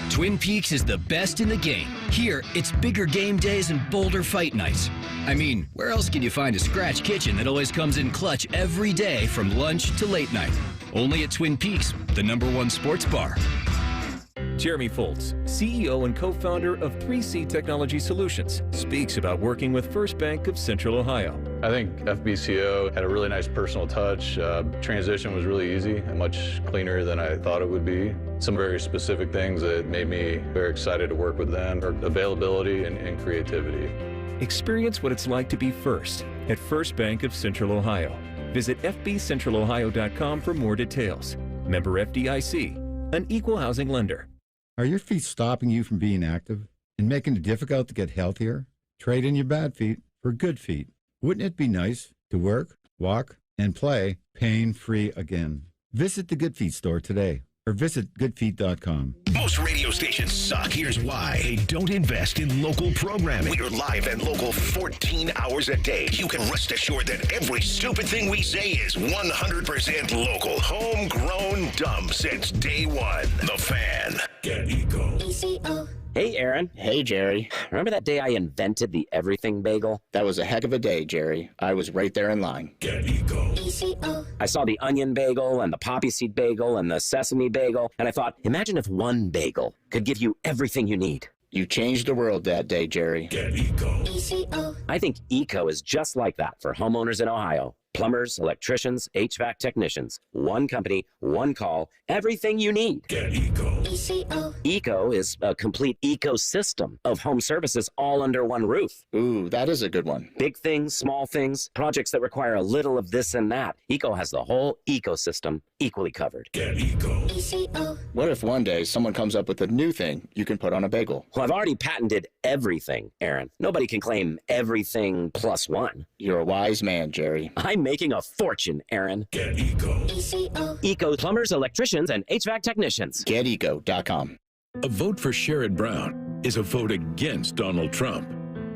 Twin Peaks is the best in the game. Here, it's bigger game days and bolder fight nights. I mean, where else can you find a scratch kitchen that always comes in clutch every day from lunch to late night? Only at Twin Peaks, the #1 sports bar. Jeremy Foltz, CEO and co-founder of 3C Technology Solutions, speaks about working with First Bank of Central Ohio. I think FBCO had a really nice personal touch. Transition was really easy and much cleaner than I thought it would be. Some very specific things that made me very excited to work with them are availability and creativity. Experience what it's like to be first at First Bank of Central Ohio. Visit fbcentralohio.com for more details. Member FDIC, an equal housing lender. Are your feet stopping you from being active and making it difficult to get healthier? Trade in your bad feet for good feet. Wouldn't it be nice to work, walk, and play pain-free again? Visit the Good Feet store today or visit goodfeet.com. Most radio stations suck. Here's why. They don't invest in local programming. We are live and local 14 hours a day. You can rest assured that every stupid thing we say is 100% local. Homegrown dumb since day one. The Fan. Get Eco. Hey, Aaron. Hey, Jerry. Remember that day I invented the everything bagel? That was a heck of a day, Jerry. I was right there in line. Get Eco. I saw the onion bagel and the poppy seed bagel and the sesame bagel, and I thought, imagine if one bagel could give you everything you need. You changed the world that day, Jerry. Get Eco. I think Eco is just like that for homeowners in Ohio. Plumbers, electricians, HVAC technicians. One company, one call, everything you need. Get Eco. Eco is a complete ecosystem of home services all under one roof. Ooh, that is a good one. Big things, small things, projects that require a little of this and that. Eco has the whole ecosystem equally covered. Get Eco. What if one day someone comes up with a new thing you can put on a bagel? Well, I've already patented everything, Aaron. Nobody can claim everything plus one. You're a wise man, Jerry. I'm making a fortune, Aaron. Get Eco. Eco plumbers, electricians, and HVAC technicians. GetEco.com. A vote for Sherrod Brown is a vote against Donald Trump.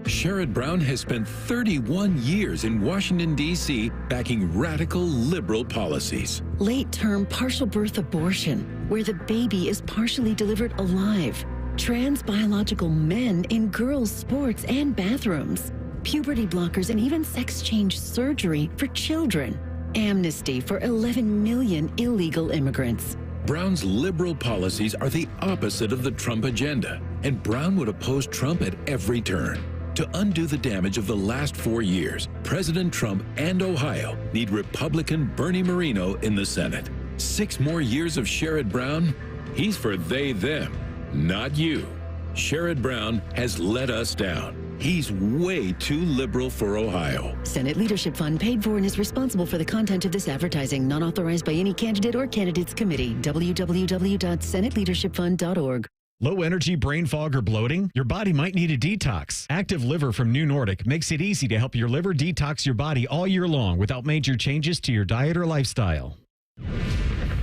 Sherrod Brown has spent 31 years in Washington, D.C., backing radical liberal policies. Late-term partial birth abortion, where the baby is partially delivered alive. Trans biological men in girls' sports and bathrooms. Puberty blockers and even sex change surgery for children. Amnesty for 11 million illegal immigrants. Brown's liberal policies are the opposite of the Trump agenda, and Brown would oppose Trump at every turn. To undo the damage of the last 4 years, President Trump and Ohio need Republican Bernie Moreno in the Senate. 6 more years of Sherrod Brown? He's for they, them, not you. Sherrod Brown has let us down. He's way too liberal for Ohio. Senate Leadership Fund paid for and is responsible for the content of this advertising, not authorized by any candidate or candidates committee. www.senateleadershipfund.org. Low energy, brain fog, or bloating? Your body might need a detox. Active Liver from New Nordic makes it easy to help your liver detox your body all year long without major changes to your diet or lifestyle.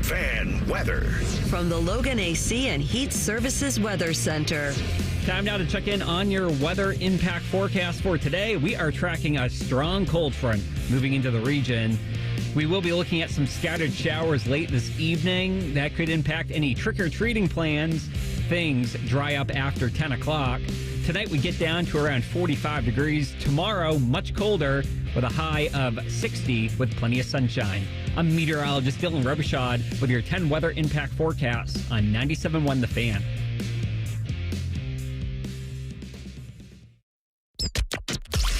Fan weather. From the Logan AC and Heat Services Weather Center. Time now to check in on your weather impact forecast for today. We are tracking a strong cold front moving into the region. We will be looking at some scattered showers late this evening. That could impact any trick-or-treating plans. Things dry up after 10 o'clock. Tonight we get down to around 45 degrees. Tomorrow, much colder with a high of 60 with plenty of sunshine. I'm meteorologist Dylan Robichaud with your 10 weather impact forecasts on 97.1 The Fan.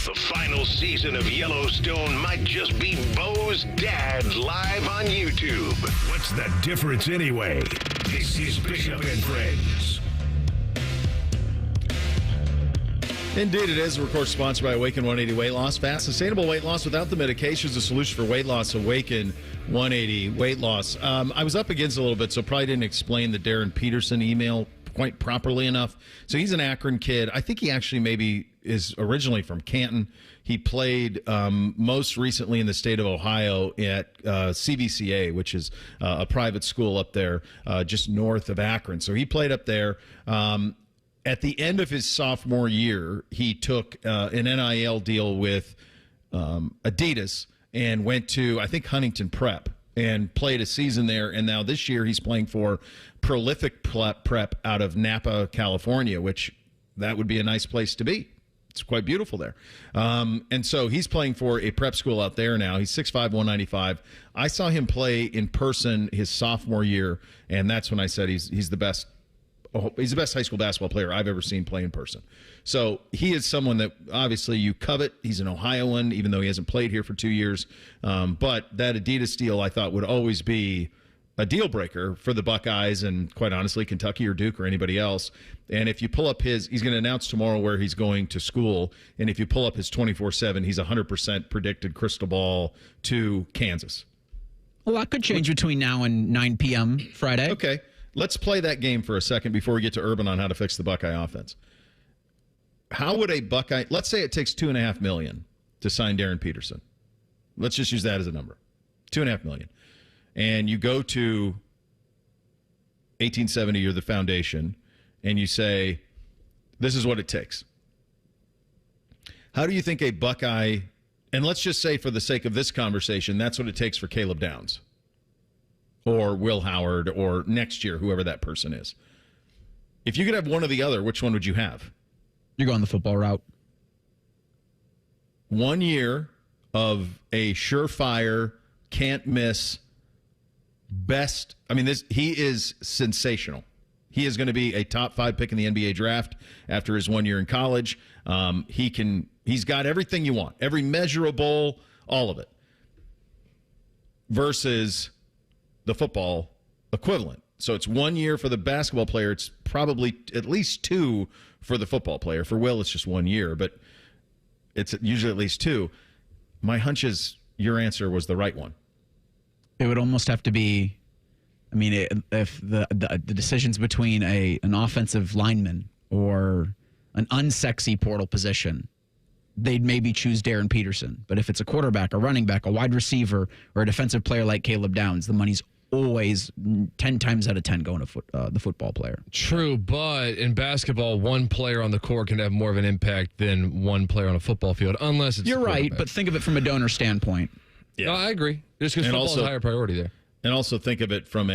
The final season of Yellowstone might just be Bo's dad live on YouTube. What's the difference anyway? This is Bishop and Friends. Indeed, it is. We're, of course, sponsored by Awaken 180 Weight Loss. Fast, sustainable weight loss without the medications. A solution for weight loss. Awaken 180 Weight Loss. I was up against it a little bit, so probably didn't explain the Darren Peterson email quite properly enough. So he's an Akron kid. I think he actually maybe is originally from Canton. He played most recently in the state of Ohio at CVCA, which is a private school up there just north of Akron. So he played up there. At the end of his sophomore year, he took an NIL deal with Adidas and went to, I think, Huntington Prep and played a season there. And now this year he's playing for Prolific Prep out of Napa, California, which that would be a nice place to be. It's quite beautiful there. And so he's playing for a prep school out there now. He's 6'5", 195. I saw him play in person his sophomore year, and that's when I said he's the best. He's the best high school basketball player I've ever seen play in person. So he is someone that obviously you covet. He's an Ohioan, even though he hasn't played here for 2 years. But that Adidas deal I thought would always be a deal breaker for the Buckeyes and, quite honestly, Kentucky or Duke or anybody else. And if you pull up he's going to announce tomorrow where he's going to school. And if you pull up his 24/7, he's 100% predicted crystal ball to Kansas. Well, that could change between now and 9 p.m. Friday. Okay. Let's play that game for a second before we get to Urban on how to fix the Buckeye offense. How would a Buckeye, let's say it takes $2.5 million to sign Darren Peterson. Let's just use that as a number. $2.5 million. And you go to 1870 or the foundation and you say, this is what it takes. How do you think a Buckeye, and let's just say for the sake of this conversation, that's what it takes for Caleb Downs or Will Howard or next year, whoever that person is. If you could have one or the other, which one would you have? You're going the football route. 1 year of a surefire, can't miss, best. I mean, he is sensational. He is going to be a top 5 pick in the NBA draft after his 1 year in college. He's got everything you want, every measurable, all of it. Versus the football equivalent. So it's 1 year for the basketball player. It's probably at least 2 for the football player. For Will, it's just 1 year, but it's usually at least 2. My hunch is your answer was the right one. It would almost have to be, I mean, if the decisions between an offensive lineman or an unsexy portal position, they'd maybe choose Darren Peterson. But if it's a quarterback, a running back, a wide receiver, or a defensive player like Caleb Downs, the money's always 10 times out of 10 going to the football player. True, but in basketball, one player on the court can have more of an impact than one player on a football field, unless it's You're right, but think of it from a donor standpoint. Yeah. No, I agree. Just because football is a higher priority there. And also think of it from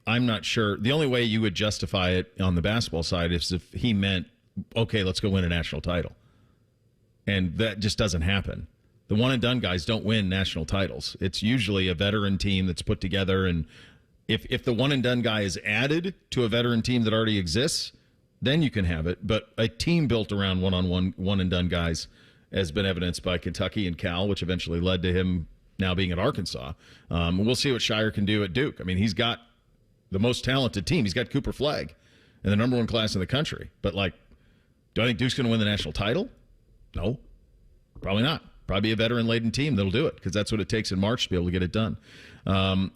I'm not sure. The only way you would justify it on the basketball side is if he meant, okay, let's go win a national title. And that just doesn't happen. The one-and-done guys don't win national titles. It's usually a veteran team that's put together, and if the one-and-done guy is added to a veteran team that already exists, then you can have it. But a team built around one-on-one, one-and-done guys has been evidenced by Kentucky and Cal, which eventually led to him now being at Arkansas. We'll see what Shire can do at Duke. I mean, he's got the most talented team. He's got Cooper Flagg and the number 1 class in the country. But, do I think Duke's going to win the national title? No, probably not. Probably a veteran-laden team that'll do it because that's what it takes in March to be able to get it done.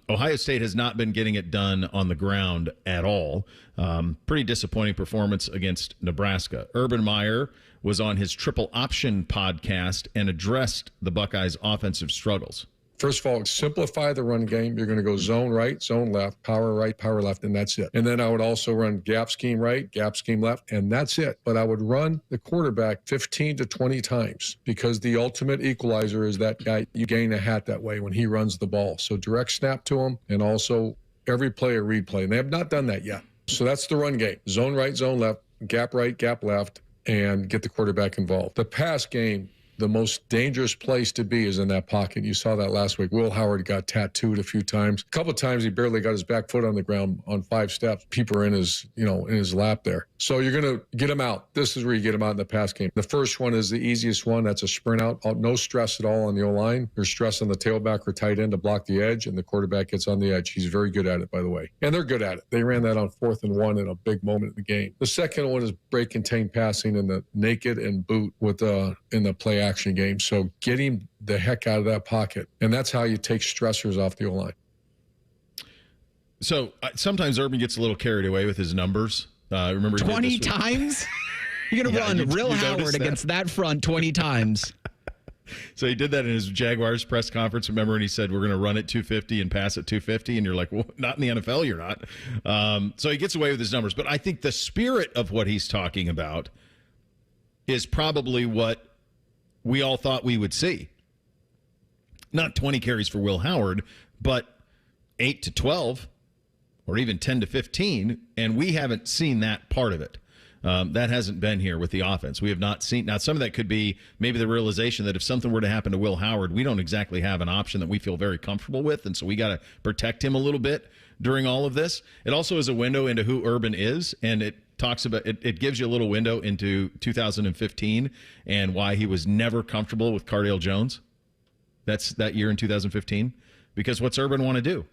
Ohio State has not been getting it done on the ground at all. Pretty disappointing performance against Nebraska. Urban Meyer was on his Triple Option podcast and addressed the Buckeyes' offensive struggles. First of all, simplify the run game. You're going to go zone right, zone left, power right, power left, and that's it. And then I would also run gap scheme right, gap scheme left, and that's it. But I would run the quarterback 15 to 20 times because the ultimate equalizer is that guy. You gain a hat that way when he runs the ball. So direct snap to him and also every play a read play. And they have not done that yet. So that's the run game. Zone right, zone left, gap right, gap left, and get the quarterback involved. The pass game, the most dangerous place to be is in that pocket. You saw that last week. Will Howard got tattooed a few times. A couple of times he barely got his back foot on the ground on 5 steps. People are in his lap there. So you're going to get him out. This is where you get him out in the pass game. The first one is the easiest one. That's a sprint out. No stress at all on the O-line. There's stress on the tailback or tight end to block the edge, and the quarterback gets on the edge. He's very good at it, by the way. And they're good at it. They ran that on 4th and 1 in a big moment of the game. The second one is break contain passing in the naked and boot in the play action game. So get him the heck out of that pocket. And that's how you take stressors off the O-line. So sometimes Urban gets a little carried away with his numbers. Remember 20 times? You're going to run Real Howard against that front 20 times. So he did that in his Jaguars press conference, remember, and he said, we're going to run at 250 and pass at 250. And you're like, well, not in the NFL, you're not. So he gets away with his numbers. But I think the spirit of what he's talking about is probably what we all thought we would see. Not 20 carries for Will Howard, but 8 to 12 or even 10 to 15. And we haven't seen that part of it. That hasn't been here with the offense. We have not seen. Now, some of that could be maybe the realization that if something were to happen to Will Howard, we don't exactly have an option that we feel very comfortable with. And so we got to protect him a little bit during all of this. It also is a window into who Urban is. And it talks about it gives you a little window into 2015 and why he was never comfortable with Cardale Jones. That's that year in 2015. Because what's Urban want to do?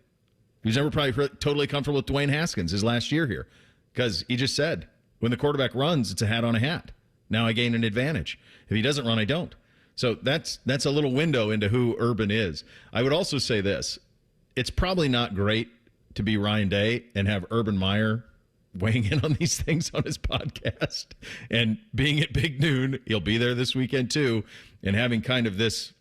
He was never probably totally comfortable with Dwayne Haskins his last year here. Because he just said, when the quarterback runs, it's a hat on a hat. Now I gain an advantage. If he doesn't run, I don't. So that's a little window into who Urban is. I would also say this. It's probably not great to be Ryan Day and have Urban Meyer weighing in on these things on his podcast. And being at Big Noon, he'll be there this weekend too, and having kind of this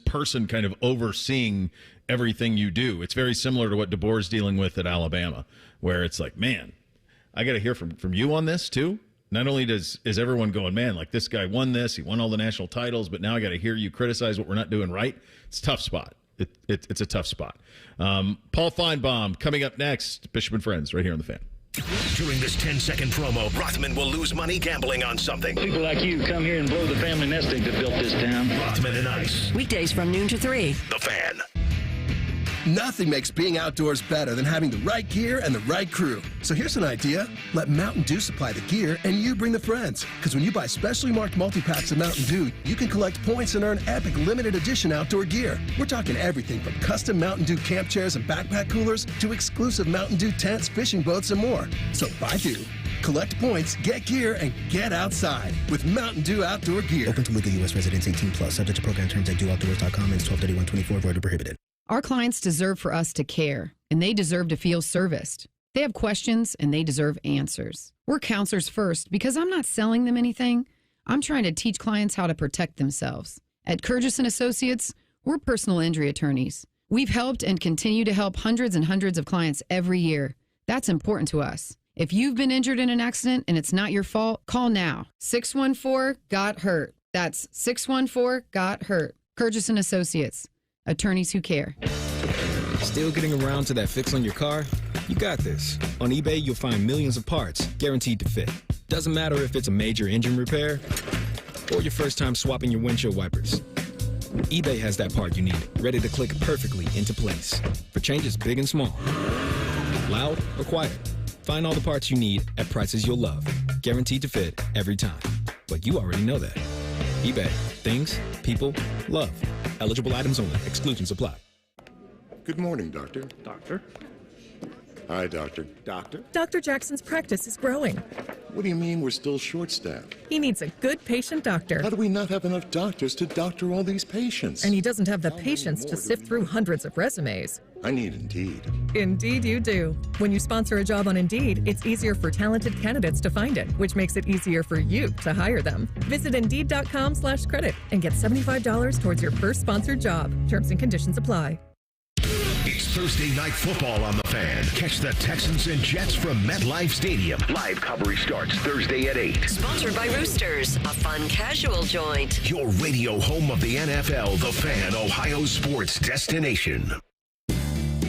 person kind of overseeing everything you do. It's very similar to what DeBoer's dealing with at Alabama, where it's like, man, I got to hear from you on this too. Not only is everyone going, man, like this guy won this, he won all the national titles, but now I got to hear you criticize what we're not doing right. It's a tough spot. It's a tough spot. Paul Finebaum coming up next. Bishop and Friends right here on The Fan. During this 10-second promo, Rothman will lose money gambling on something. People like you come here and blow the family nest egg that built this town. Rothman and Ice. Weekdays from noon to 3. The Fan. Nothing makes being outdoors better than having the right gear and the right crew. So here's an idea. Let Mountain Dew supply the gear and you bring the friends. Because when you buy specially marked multi-packs of Mountain Dew, you can collect points and earn epic limited edition outdoor gear. We're talking everything from custom Mountain Dew camp chairs and backpack coolers to exclusive Mountain Dew tents, fishing boats, and more. So buy Dew, collect points, get gear, and get outside with Mountain Dew outdoor gear. Open to legal U.S. residents 18+. Subject to program terms at dewoutdoors.com and 12/31/24. Void or prohibited. Our clients deserve for us to care, and they deserve to feel serviced. They have questions, and they deserve answers. We're counselors first because I'm not selling them anything. I'm trying to teach clients how to protect themselves. At Curtis & Associates, we're personal injury attorneys. We've helped and continue to help hundreds and hundreds of clients every year. That's important to us. If you've been injured in an accident and it's not your fault, call now. 614-GOT-HURT. That's 614-GOT-HURT. Curtis & Associates. Attorneys who care. Still getting around to that fix on your car? You got this. On eBay, you'll find millions of parts guaranteed to fit. Doesn't matter if it's a major engine repair or your first time swapping your windshield wipers. eBay has that part you need, ready to click perfectly into place for changes big and small. Loud or quiet. Find all the parts you need at prices you'll love. Guaranteed to fit every time. But you already know that. eBay. Things, people, love. Eligible items only. Exclusions apply. Good morning, Doctor. Doctor? Hi, Doctor. Doctor? Dr. Jackson's practice is growing. What do you mean we're still short-staffed? He needs a good patient doctor. How do we not have enough doctors to doctor all these patients? And he doesn't have the patience to sift through hundreds of resumes. I need Indeed. Indeed you do. When you sponsor a job on Indeed, it's easier for talented candidates to find it, which makes it easier for you to hire them. Visit Indeed.com/credit and get $75 towards your first sponsored job. Terms and conditions apply. It's Thursday Night Football on The Fan. Catch the Texans and Jets from MetLife Stadium. Live coverage starts Thursday at 8. Sponsored by Roosters, a fun casual joint. Your radio home of the NFL, The Fan, Ohio sports destination.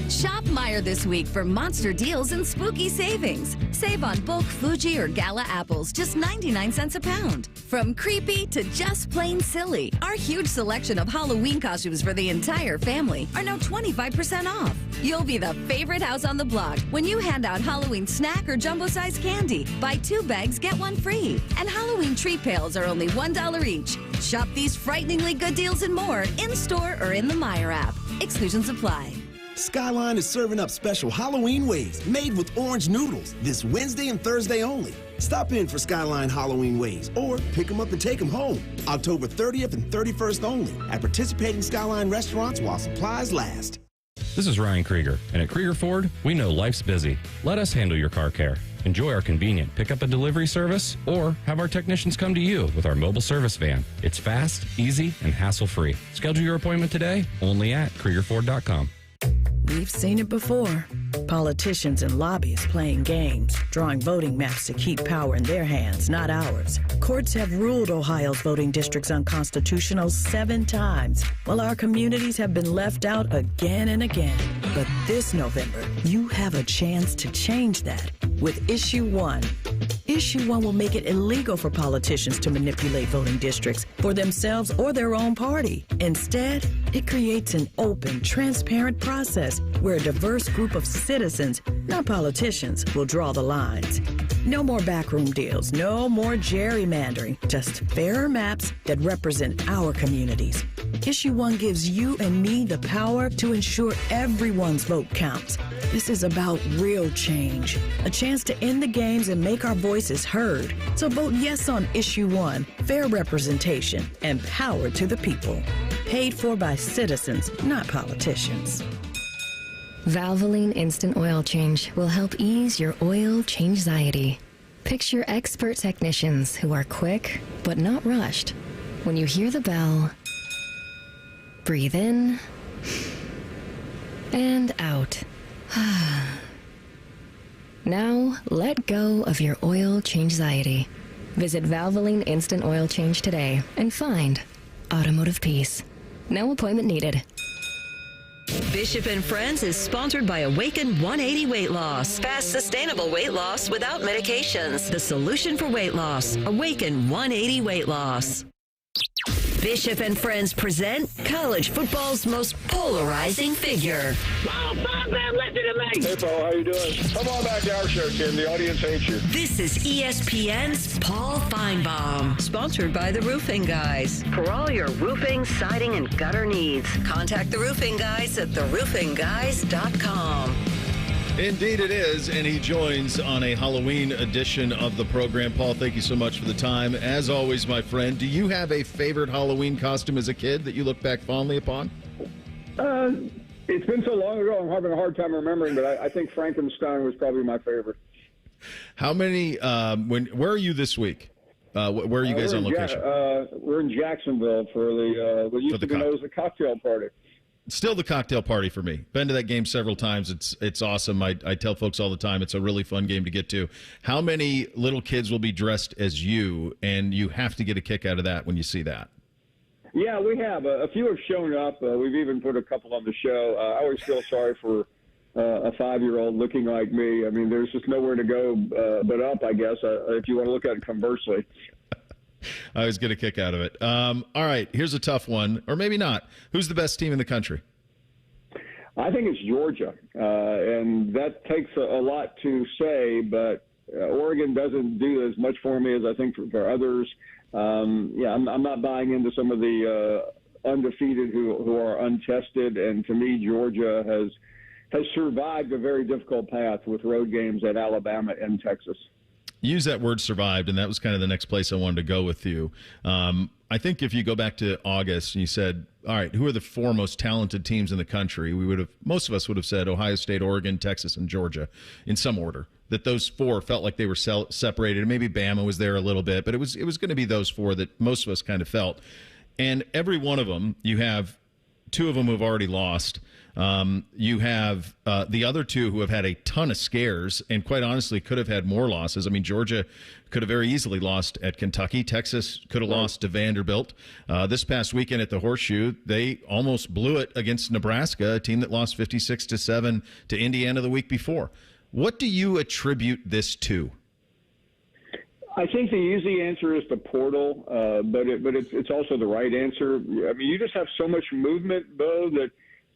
Shop Meyer this week for monster deals and spooky savings. Save on bulk Fuji or Gala apples, just 99 cents a pound. From creepy to just plain silly, our huge selection of Halloween costumes for the entire family are now 25% off. You'll be the favorite house on the block when you hand out Halloween snack or jumbo-sized candy. Buy 2 bags, get 1 free. And Halloween treat pails are only $1 each. Shop these frighteningly good deals and more in-store or in the Meyer app. Exclusions apply. Skyline is serving up special Halloween ways made with orange noodles this Wednesday and Thursday only. Stop in for Skyline Halloween ways or pick them up and take them home. October 30th and 31st only at participating Skyline restaurants while supplies last. This is Ryan Krieger, and at Krieger Ford, we know life's busy. Let us handle your car care. Enjoy our convenient pickup and delivery service, or have our technicians come to you with our mobile service van. It's fast, easy, and hassle-free. Schedule your appointment today only at KriegerFord.com. We've seen it before. Politicians and lobbyists playing games, drawing voting maps to keep power in their hands, not ours. Courts have ruled Ohio's voting districts unconstitutional 7 times, while our communities have been left out again and again. But this November, you have a chance to change that with Issue 1. Issue 1 will make it illegal for politicians to manipulate voting districts for themselves or their own party. Instead, it creates an open, transparent process where a diverse group of citizens, not politicians, will draw the lines. No more backroom deals, no more gerrymandering, just fairer maps that represent our communities. Issue 1 gives you and me the power to ensure everyone's vote counts. This is about real change, a chance to end the games and make our voices heard. So vote yes on Issue 1, fair representation, and power to the people. Paid for by citizens, not politicians. Valvoline Instant Oil Change will help ease your oil change-anxiety. Picture expert technicians who are quick but not rushed. When you hear the bell, breathe in and out. Now, let go of your oil change-anxiety. Visit Valvoline Instant Oil Change today and find automotive peace. No appointment needed. Bishop and Friends is sponsored by Awaken 180 Weight Loss. Fast, sustainable weight loss without medications. The solution for weight loss. Awaken 180 Weight Loss. Bishop and Friends present college football's most polarizing figure. Hey, Paul, how you doing? Come on back to our show, Tim. The audience hates you. This is ESPN's Paul Finebaum, sponsored by the Roofing Guys. For all your roofing, siding, and gutter needs, contact the Roofing Guys at theroofingguys.com. Indeed it is, and he joins on a Halloween edition of the program. Paul, thank you so much for the time. As always, my friend, do you have a favorite Halloween costume as a kid that you look back fondly upon? It's been so long ago, I'm having a hard time remembering, but I think Frankenstein was probably my favorite. How many, where are you this week? Where are you guys on location? We're in Jacksonville for what used to be known as the cocktail party. Still the cocktail party for me. Been to that game several times. It's awesome. I tell folks all the time it's a really fun game to get to. How many little kids will be dressed as you, and you have to get a kick out of that when you see that? Yeah, we have. A few have shown up. We've even put a couple on the show. I always feel sorry for a 5-year-old looking like me. I mean, there's just nowhere to go but up, I guess, if you want to look at it conversely. I always get a kick out of it. All right, here's a tough one, or maybe not. Who's the best team in the country? I think it's Georgia, and that takes a lot to say, but Oregon doesn't do as much for me as I think for others. I'm not buying into some of the undefeated who are untested, and to me, Georgia has survived a very difficult path with road games at Alabama and Texas. Use that word survived, and that was kind of the next place I wanted to go with you. I think if you go back to August and you said, all right, who are the 4 most talented teams in the country? Most of us would have said Ohio State, Oregon, Texas, and Georgia in some order. That those 4 felt like they were separated. And maybe Bama was there a little bit, but it was going to be those 4 that most of us kind of felt. And every one of them, you have 2 of them who have already lost. You have the other 2 who have had a ton of scares and quite honestly could have had more losses. I mean, Georgia could have very easily lost at Kentucky. Texas could have lost to Vanderbilt. This past weekend at the Horseshoe, they almost blew it against Nebraska, a team that lost 56-7 to Indiana the week before. What do you attribute this to? I think the easy answer is the portal, but it's also the right answer. I mean, you just have so much movement, Bo, that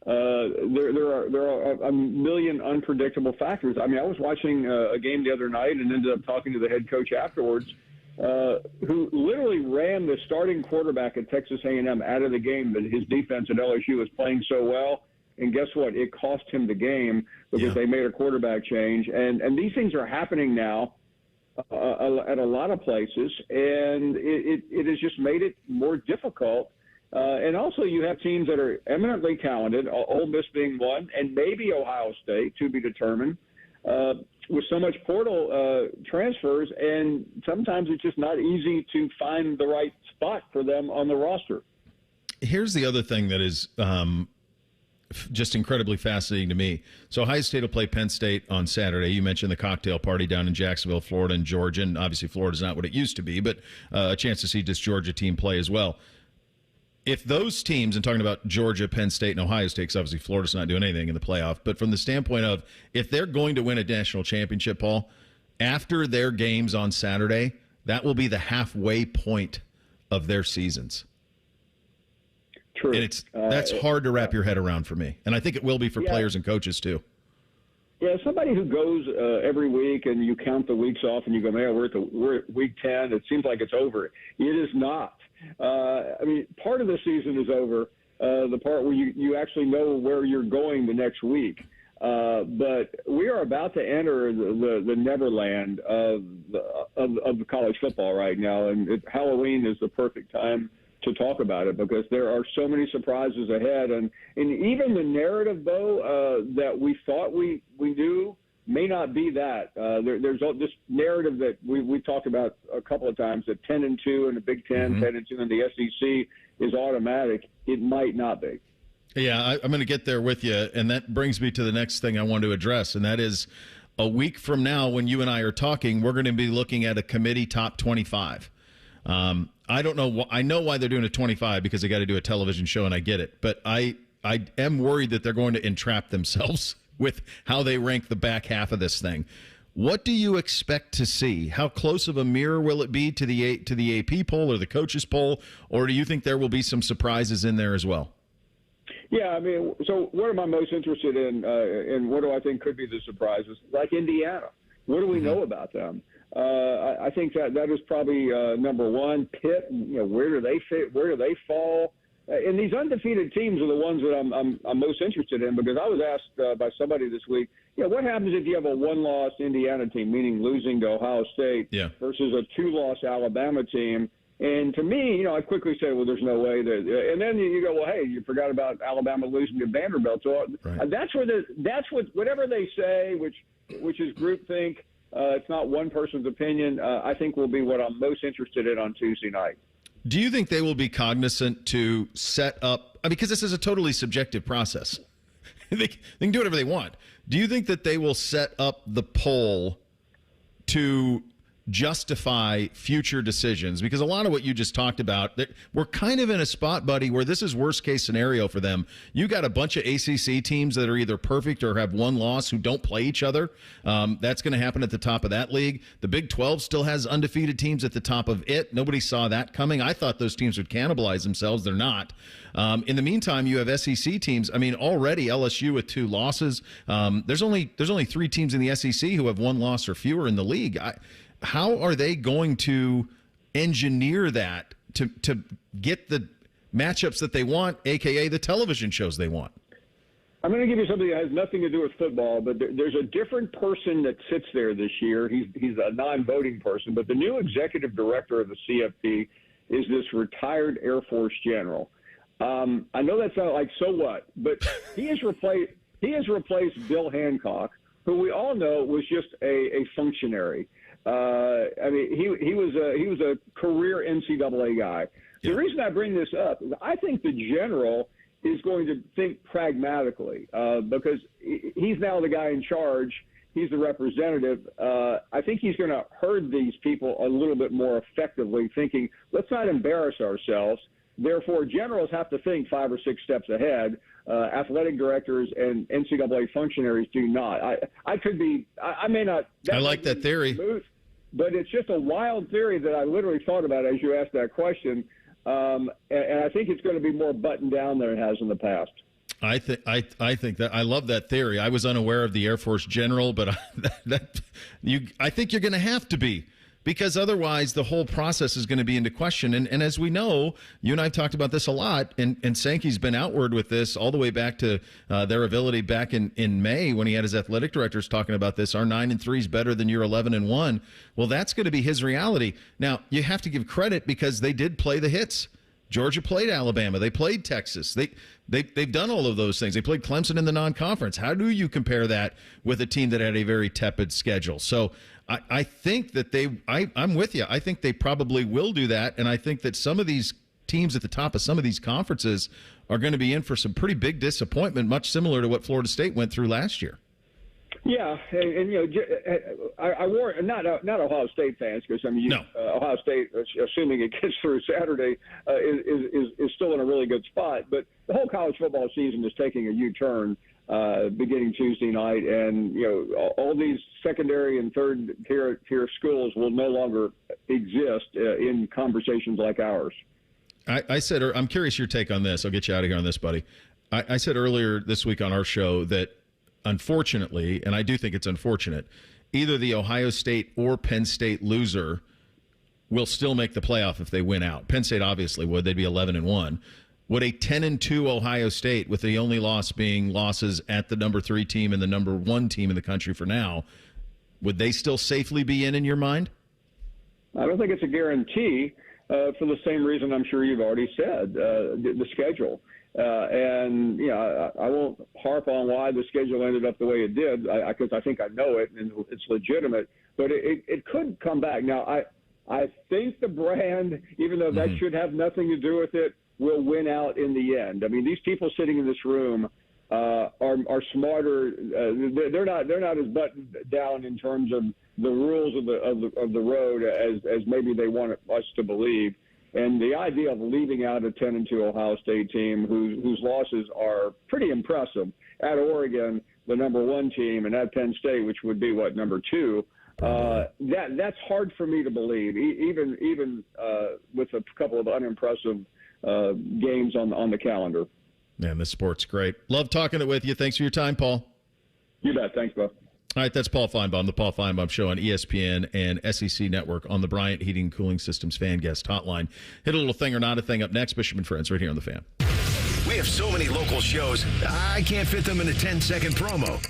there are a million unpredictable factors. I mean, I was watching a game the other night and ended up talking to the head coach afterwards, who literally ran the starting quarterback at Texas A&M out of the game. That his defense at LSU was playing so well, and guess what? It cost him the game because they made a quarterback change. And these things are happening now at a lot of places, and it has just made it more difficult. And also you have teams that are eminently talented, Ole Miss being one, and maybe Ohio State, to be determined, with so much portal transfers, and sometimes it's just not easy to find the right spot for them on the roster. Here's the other thing that is just incredibly fascinating to me. So Ohio State will play Penn State on Saturday. You mentioned the cocktail party down in Jacksonville, Florida, and Georgia. And obviously Florida's not what it used to be, but a chance to see this Georgia team play as well. If those teams, and talking about Georgia, Penn State, and Ohio State, because obviously Florida's not doing anything in the playoff, but from the standpoint of if they're going to win a national championship, Paul, after their games on Saturday, that will be the halfway point of their seasons. True. And that's hard to wrap your head around for me. And I think it will be for players and coaches too. Yeah, somebody who goes every week and you count the weeks off and you go, man, we're at week 10. It seems like it's over. It is not. I mean, part of the season is over, the part where you actually know where you're going the next week. But we are about to enter the neverland of the college football right now. And Halloween is the perfect time to talk about it because there are so many surprises ahead. And even the narrative, Bo, that we thought we knew may not be that. There's this narrative that we talked about a couple of times, that 10-2 in the Big Ten, 10-2 in the SEC is automatic. It might not be. Yeah, I'm going to get there with you. And that brings me to the next thing I want to address, and that is a week from now when you and I are talking, we're going to be looking at a committee top 25. I don't know. I know why they're doing a 25 because they got to do a television show, and I get it. But I am worried that they're going to entrap themselves with how they rank the back half of this thing. What do you expect to see? How close of a mirror will it be to the AP poll or the coaches poll, or do you think there will be some surprises in there as well? Yeah, I mean, so what am I most interested in, and what do I think could be the surprises? Like Indiana, what do we know about them? I think that is probably number one. Pitt, where do they fit? Where do they fall? And these undefeated teams are the ones that I'm most interested in, because I was asked by somebody this week, what happens if you have a one-loss Indiana team, meaning losing to Ohio State, versus a two-loss Alabama team? And to me, I quickly say, well, there's no way that. And then you go, well, hey, you forgot about Alabama losing to Vanderbilt. So that's what whatever they say, which is groupthink. It's not one person's opinion. I think will be what I'm most interested in on Tuesday night. Do you think they will be cognizant to set up, because this is a totally subjective process. They can do whatever they want. Do you think that they will set up the poll to justify future decisions? Because a lot of what you just talked about, we're kind of in a spot, buddy, where this is worst case scenario for them. You got a bunch of ACC teams that are either perfect or have one loss who don't play each other. That's going to happen at the top of that league. The Big 12 still has undefeated teams at the top of it. Nobody saw that coming. I thought those teams would cannibalize themselves. They're not. In the meantime, you have SEC teams. I mean, already LSU with 2 losses. There's only 3 teams in the SEC who have 1 loss or fewer in the league. How are they going to engineer that to get the matchups that they want, a.k.a. the television shows they want? I'm going to give you something that has nothing to do with football, but there's a different person that sits there this year. He's a non-voting person, but the new executive director of the CFP is this retired Air Force general. I know that sounds like so what, but he has replaced Bill Hancock, who we all know was just a functionary. I mean, he was a career NCAA guy. The reason I bring this up is I think the general is going to think pragmatically because he's now the guy in charge. He's the representative. I think he's going to herd these people a little bit more effectively, thinking, let's not embarrass ourselves. Therefore, generals have to think 5 or 6 steps ahead. Athletic directors and NCAA functionaries do not. I may not. I like that theory. But it's just a wild theory that I literally thought about as you asked that question. And I think it's going to be more buttoned down than it has in the past. I think that I love that theory. I was unaware of the Air Force general, but I think you're going to have to be, because otherwise the whole process is going to be into question. And as we know, you and I have talked about this a lot, and Sankey's been outward with this all the way back to their ability back in May when he had his athletic directors talking about this. Our 9-3 is better than your 11-1. Well, that's going to be his reality. Now, you have to give credit because they did play the hits. Georgia played Alabama. They played Texas. They've done all of those things. They played Clemson in the non-conference. How do you compare that with a team that had a very tepid schedule? So I think that I'm with you. I think they probably will do that, and I think that some of these teams at the top of some of these conferences are going to be in for some pretty big disappointment, much similar to what Florida State went through last year. Yeah, and I warn not Ohio State fans, because Ohio State, assuming it gets through Saturday, is still in a really good spot. But the whole college football season is taking a U-turn beginning Tuesday night, and all these secondary and third tier schools will no longer exist in conversations like ours. I said, I'm curious your take on this. I'll get you out of here on this, buddy. I said earlier this week on our show that, unfortunately, and I do think it's unfortunate, either the Ohio State or Penn State loser will still make the playoff if they win out. Penn State obviously would. They'd be 11-1. Would a 10-2 Ohio State, with the only loss being losses at the number 3 team and the number 1 team in the country for now, would they still safely be in your mind? I don't think it's a guarantee for the same reason I'm sure you've already said, the schedule. And I won't harp on why the schedule ended up the way it did, because I think I know it and it's legitimate. But it could come back. Now, I think the brand, even though that should have nothing to do with it, will win out in the end. I mean, these people sitting in this room are smarter. They're not as buttoned down in terms of the rules of the road as maybe they want us to believe. And the idea of leaving out a 10-2 Ohio State team whose losses are pretty impressive at Oregon, the number 1 team, and at Penn State, which would be number 2, that's hard for me to believe, even with a couple of unimpressive games on the calendar. Man, this sport's great. Love talking it with you. Thanks for your time, Paul. You bet. Thanks, Bo. All right, that's Paul Finebaum, the Paul Finebaum Show on ESPN and SEC Network on the Bryant Heating and Cooling Systems Fan Guest Hotline. Hit a little thing or not a thing up next. Bishop and Friends right here on The Fan. We have so many local shows, I can't fit them in a 10-second promo.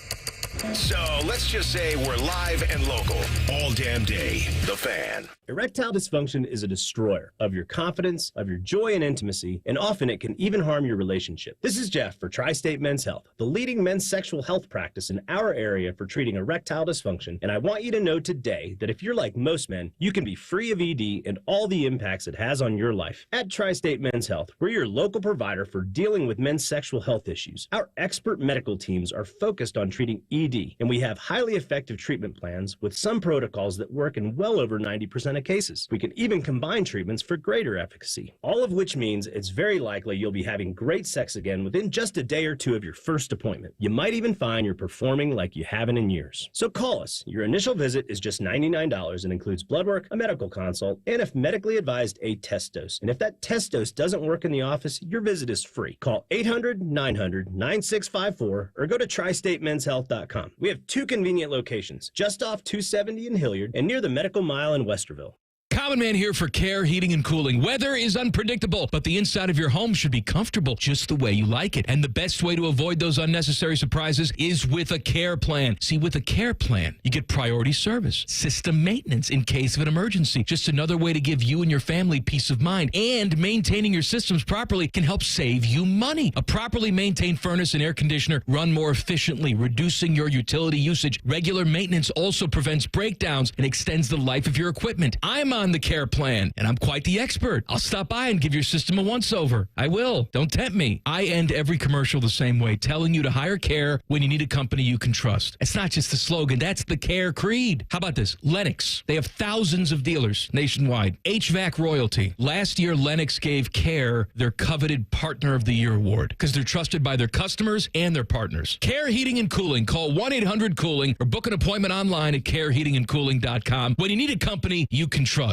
So let's just say we're live and local all damn day. The Fan. Erectile dysfunction is a destroyer of your confidence, of your joy and intimacy, and often it can even harm your relationship. This is Jeff for Tri-State Men's Health, the leading men's sexual health practice in our area for treating erectile dysfunction. And I want you to know today that if you're like most men, you can be free of ED and all the impacts it has on your life. At Tri-State Men's Health, we're your local provider for dealing with men's sexual health issues. Our expert medical teams are focused on treating ED, and we have highly effective treatment plans with some protocols that work in well over 90% of cases. We can even combine treatments for greater efficacy, all of which means it's very likely you'll be having great sex again within just a day or two of your first appointment. You might even find you're performing like you haven't in years. So call us. Your initial visit is just $99 and includes blood work, a medical consult, and if medically advised, a test dose. And if that test dose doesn't work in the office, your visit is free. Call 800-900-9654 or go to tristatemenshealth.com. We have 2 convenient locations, just off 270 in Hilliard and near the Medical Mile in Westerville. Common Man here for Care Heating and Cooling. Weather is unpredictable, but the inside of your home should be comfortable just the way you like it. And the best way to avoid those unnecessary surprises is with a care plan. See, with a care plan, you get priority service, system maintenance in case of an emergency. Just another way to give you and your family peace of mind. And maintaining your systems properly can help save you money. A properly maintained furnace and air conditioner run more efficiently, reducing your utility usage. Regular maintenance also prevents breakdowns and extends the life of your equipment. I'm on the care plan, and I'm quite the expert. I'll stop by and give your system a once-over. I will. Don't tempt me. I end every commercial the same way, telling you to hire Care when you need a company you can trust. It's not just the slogan. That's the Care creed. How about this? Lennox. They have thousands of dealers nationwide. HVAC royalty. Last year, Lennox gave Care their coveted Partner of the Year award because they're trusted by their customers and their partners. Care Heating and Cooling. Call 1-800-COOLING or book an appointment online at careheatingandcooling.com. When you need a company you can trust.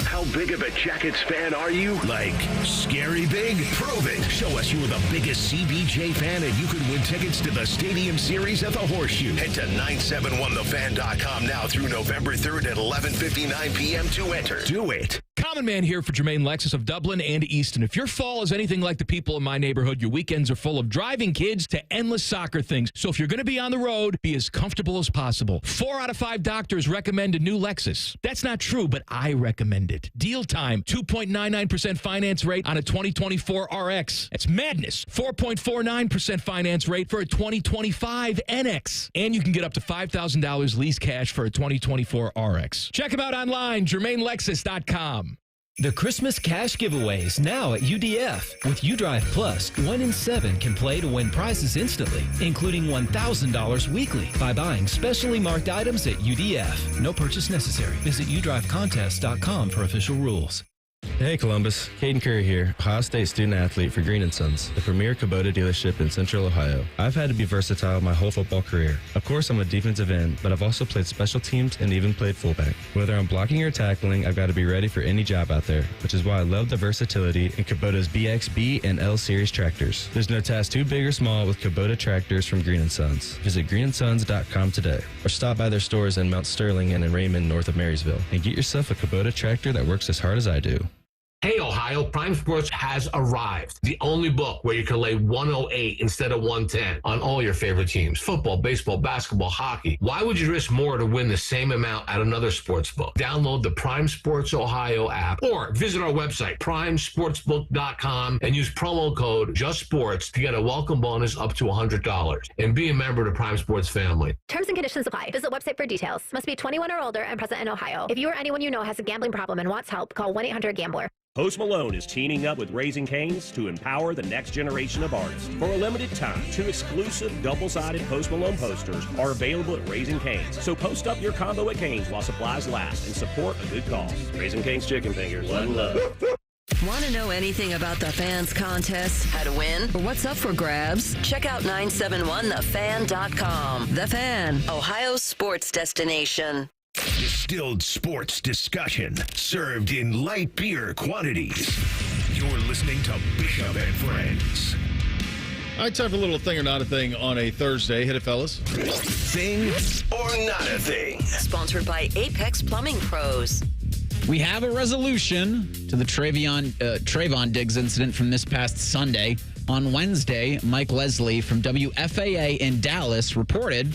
How big of a Jackets fan are you? Like, scary big? Prove it. Show us you were the biggest CBJ fan and you could win tickets to the Stadium Series at the Horseshoe. Head to 971thefan.com now through November 3rd at 11:59 p.m. to enter. Do it. Common Common Man here for Jermaine Lexus of Dublin and Easton. If your fall is anything like the people in my neighborhood, your weekends are full of driving kids to endless soccer things. So if you're going to be on the road, be as comfortable as possible. 4 out of 5 doctors recommend a new Lexus. That's not true, but I recommend it. Deal time, 2.99% finance rate on a 2024 RX. That's madness. 4.49% finance rate for a 2025 NX. And you can get up to $5,000 lease cash for a 2024 RX. Check them out online, JermaineLexus.com. The Christmas cash giveaways now at UDF. With UDrive Plus, 1 in 7 can play to win prizes instantly, including $1,000 weekly by buying specially marked items at UDF. No purchase necessary. Visit udrivecontest.com for official rules. Hey Columbus, Caden Curry here, Ohio State student-athlete for Green & Sons, the premier Kubota dealership in Central Ohio. I've had to be versatile my whole football career. Of course, I'm a defensive end, but I've also played special teams and even played fullback. Whether I'm blocking or tackling, I've got to be ready for any job out there, which is why I love the versatility in Kubota's BXB and L Series tractors. There's no task too big or small with Kubota tractors from Green & Sons. Visit greenandsons.com today, or stop by their stores in Mount Sterling and in Raymond, north of Marysville, and get yourself a Kubota tractor that works as hard as I do. Hey, Ohio, Prime Sports has arrived. The only book where you can lay 108 instead of 110 on all your favorite teams. Football, baseball, basketball, hockey. Why would you risk more to win the same amount at another sports book? Download the Prime Sports Ohio app or visit our website, primesportsbook.com, and use promo code JUSTSPORTS to get a welcome bonus up to $100. And be a member of the Prime Sports family. Terms and conditions apply. Visit website for details. Must be 21 or older and present in Ohio. If you or anyone you know has a gambling problem and wants help, call 1-800-GAMBLER. Post Malone is teaming up with Raising Cane's to empower the next generation of artists. For a limited time, 2 exclusive double-sided Post Malone posters are available at Raising Cane's. So post up your combo at Cane's while supplies last and support a good cause. Raising Cane's Chicken Fingers. One love. Want to know anything about the fans contest, how to win, or what's up for grabs? Check out 971thefan.com. The Fan, Ohio's sports destination. Distilled sports discussion served in light beer quantities. You're listening to Bishop and Friends. All right, time for a little thing or not a thing on a Thursday. Hit it, fellas. Thing or not a thing. Sponsored by Apex Plumbing Pros. We have a resolution to the Trayvon Diggs incident from this past Sunday. On Wednesday, Mike Leslie from WFAA in Dallas reported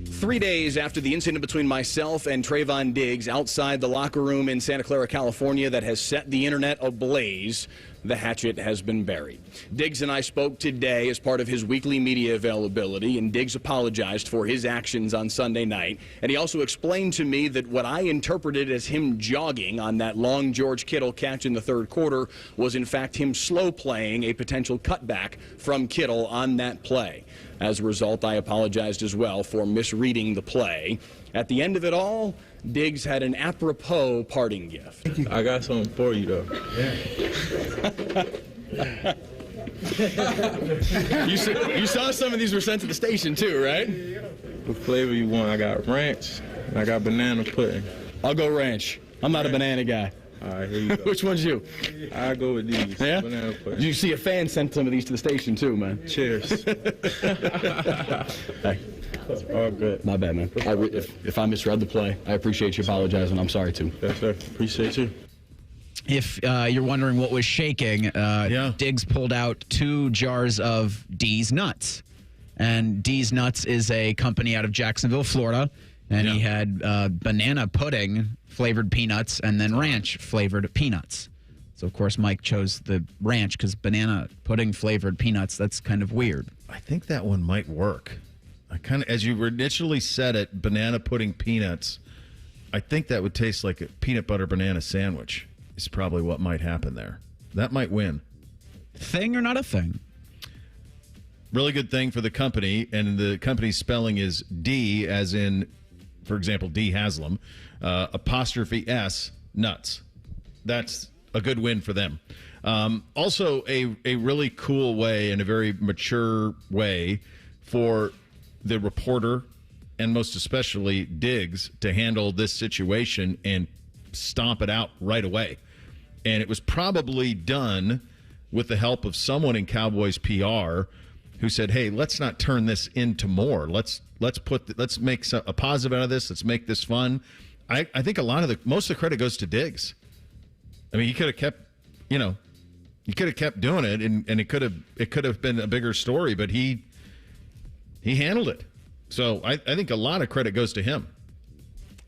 3 days after the incident between myself and Trayvon Diggs outside the locker room in Santa Clara, California that has set the internet ablaze, the hatchet has been buried. Diggs and I spoke today as part of his weekly media availability, and Diggs apologized for his actions on Sunday night. And he also explained to me that what I interpreted as him jogging on that long George Kittle catch in the third quarter was in fact him slow playing a potential cutback from Kittle on that play. As a result, I apologized as well for misreading the play. At the end of it all, Diggs had an apropos parting gift. I got something for you, though. You saw some of these were sent to the station, too, right? What flavor you want? I got ranch, and I got banana pudding. I'll go ranch. I'm not a banana guy. All right, here you go. Which one's you? I'll go with these. Yeah? Banana pudding. You see a fan sent some of these to the station, too, man. Cheers. Hey. All good. My bad, man. If I misread the play, I appreciate you apologizing. I'm sorry, too. Yes, sir. Appreciate you. If you're wondering what was shaking, Diggs pulled out 2 jars of D's Nuts. And D's Nuts is a company out of Jacksonville, Florida. And he had banana pudding flavored peanuts and then ranch flavored peanuts. So, of course, Mike chose the ranch because banana pudding flavored peanuts, that's kind of weird. I think that one might work. I kind of, as you initially said it, banana pudding peanuts, I think that would taste like a peanut butter banana sandwich is probably what might happen there. That might win. Thing or not a thing? Really good thing for the company, and the company's spelling is D, as in, for example, D. Haslam, apostrophe S, nuts. That's a good win for them. Also, a really cool way and a very mature way for the reporter and most especially Diggs to handle this situation and stomp it out right away. And it was probably done with the help of someone in Cowboys PR who said, hey, let's not turn this into more. Let's make a positive out of this. Let's make this fun. I think most of the credit goes to Diggs. I mean, he could have kept, he could have kept doing it, and it could have been a bigger story, but he handled it. So I think a lot of credit goes to him.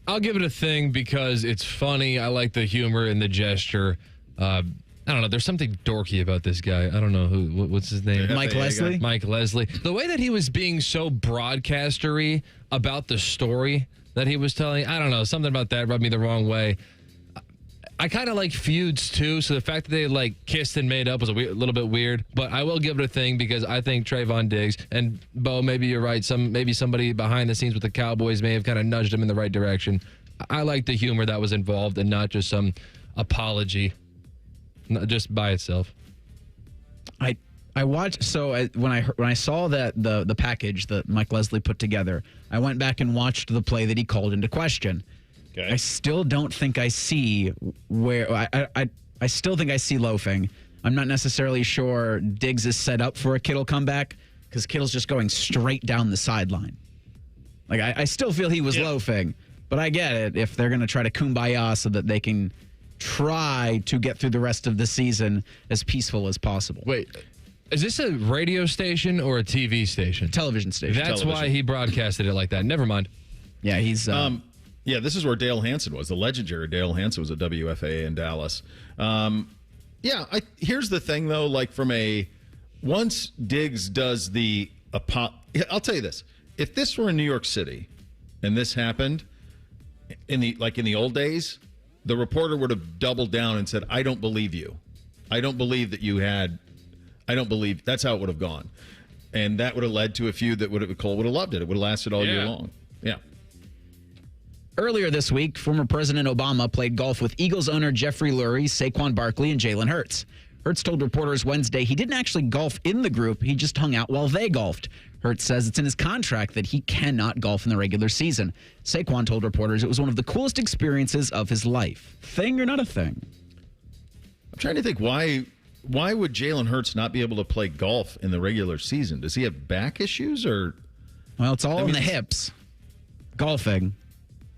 I'll give it a thing because it's funny. I like the humor and the gesture. I don't know. There's something dorky about this guy. I don't know what's his name. Mike Leslie. Mike Leslie. The way that he was being so broadcastery about the story that he was telling, I don't know. Something about that rubbed me the wrong way. I kind of like feuds too, so the fact that they kissed and made up was a little bit weird. But I will give it a thing because I think Trayvon Diggs and Bo, maybe you're right. Maybe somebody behind the scenes with the Cowboys may have kind of nudged him in the right direction. I like the humor that was involved and not just some apology, just by itself. I watched. So when I saw that the package that Mike Leslie put together, I went back and watched the play that he called into question. Okay. I still don't think I see where I still think I see loafing. I'm not necessarily sure Diggs is set up for a Kittle comeback because Kittle's just going straight down the sideline. I still feel he was loafing, but I get it if they're going to try to kumbaya so that they can try to get through the rest of the season as peaceful as possible. Wait, is this a radio station or a TV station? Television station. That's why he broadcasted it like that. Never mind. Yeah, he's... Yeah, this is where Dale Hansen was. The legendary Dale Hansen was at WFAA in Dallas. Here's the thing, though. Once Diggs does I'll tell you this. If this were in New York City and this happened in the old days, the reporter would have doubled down and said, I don't believe you. I don't believe that you had... I don't believe... That's how it would have gone. And that would have led to a feud that Cole would have loved it. It would have lasted all year long. Yeah. Earlier this week, former President Obama played golf with Eagles owner Jeffrey Lurie, Saquon Barkley, and Jalen Hurts. Hurts told reporters Wednesday he didn't actually golf in the group. He just hung out while they golfed. Hurts says it's in his contract that he cannot golf in the regular season. Saquon told reporters it was one of the coolest experiences of his life. Thing or not a thing? I'm trying to think why would Jalen Hurts not be able to play golf in the regular season? Does he have back issues or? Well, it's all in the hips. Golfing.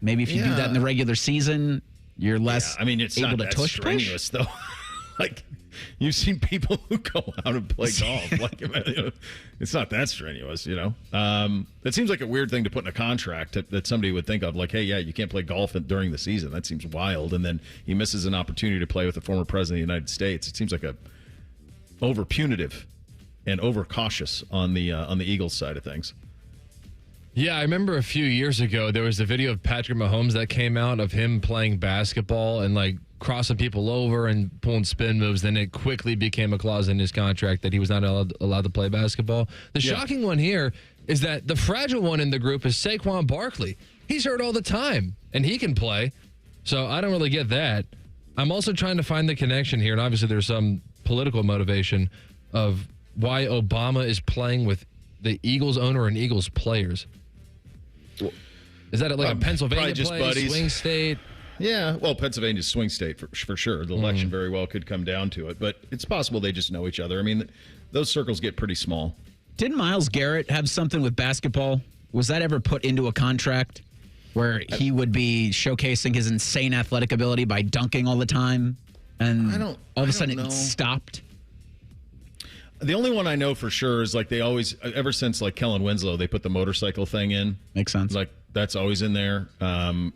Maybe if you do that in the regular season, you're less it's able not to that tush strenuous, though. You've seen people who go out and play golf. It's not that strenuous, It seems like a weird thing to put in a contract that somebody would think of, hey, you can't play golf during the season. That seems wild. And then he misses an opportunity to play with the former president of the United States. It seems like a over punitive and over cautious on the Eagles side of things. Yeah, I remember a few years ago, there was a video of Patrick Mahomes that came out of him playing basketball and crossing people over and pulling spin moves. Then it quickly became a clause in his contract that he was not allowed to play basketball. The shocking one here is that the fragile one in the group is Saquon Barkley. He's hurt all the time, and he can play. So I don't really get that. I'm also trying to find the connection here, and obviously there's some political motivation of why Obama is playing with the Eagles owner and Eagles players. Is that a Pennsylvania just play, buddies. swing state? Yeah, well, Pennsylvania's swing state for sure. The election very well could come down to it, but it's possible they just know each other. I mean, those circles get pretty small. Didn't Myles Garrett have something with basketball? Was that ever put into a contract where he would be showcasing his insane athletic ability by dunking all the time, and all of a sudden it stopped? The only one I know for sure is they always, ever since Kellen Winslow, they put the motorcycle thing in. Makes sense. That's always in there. And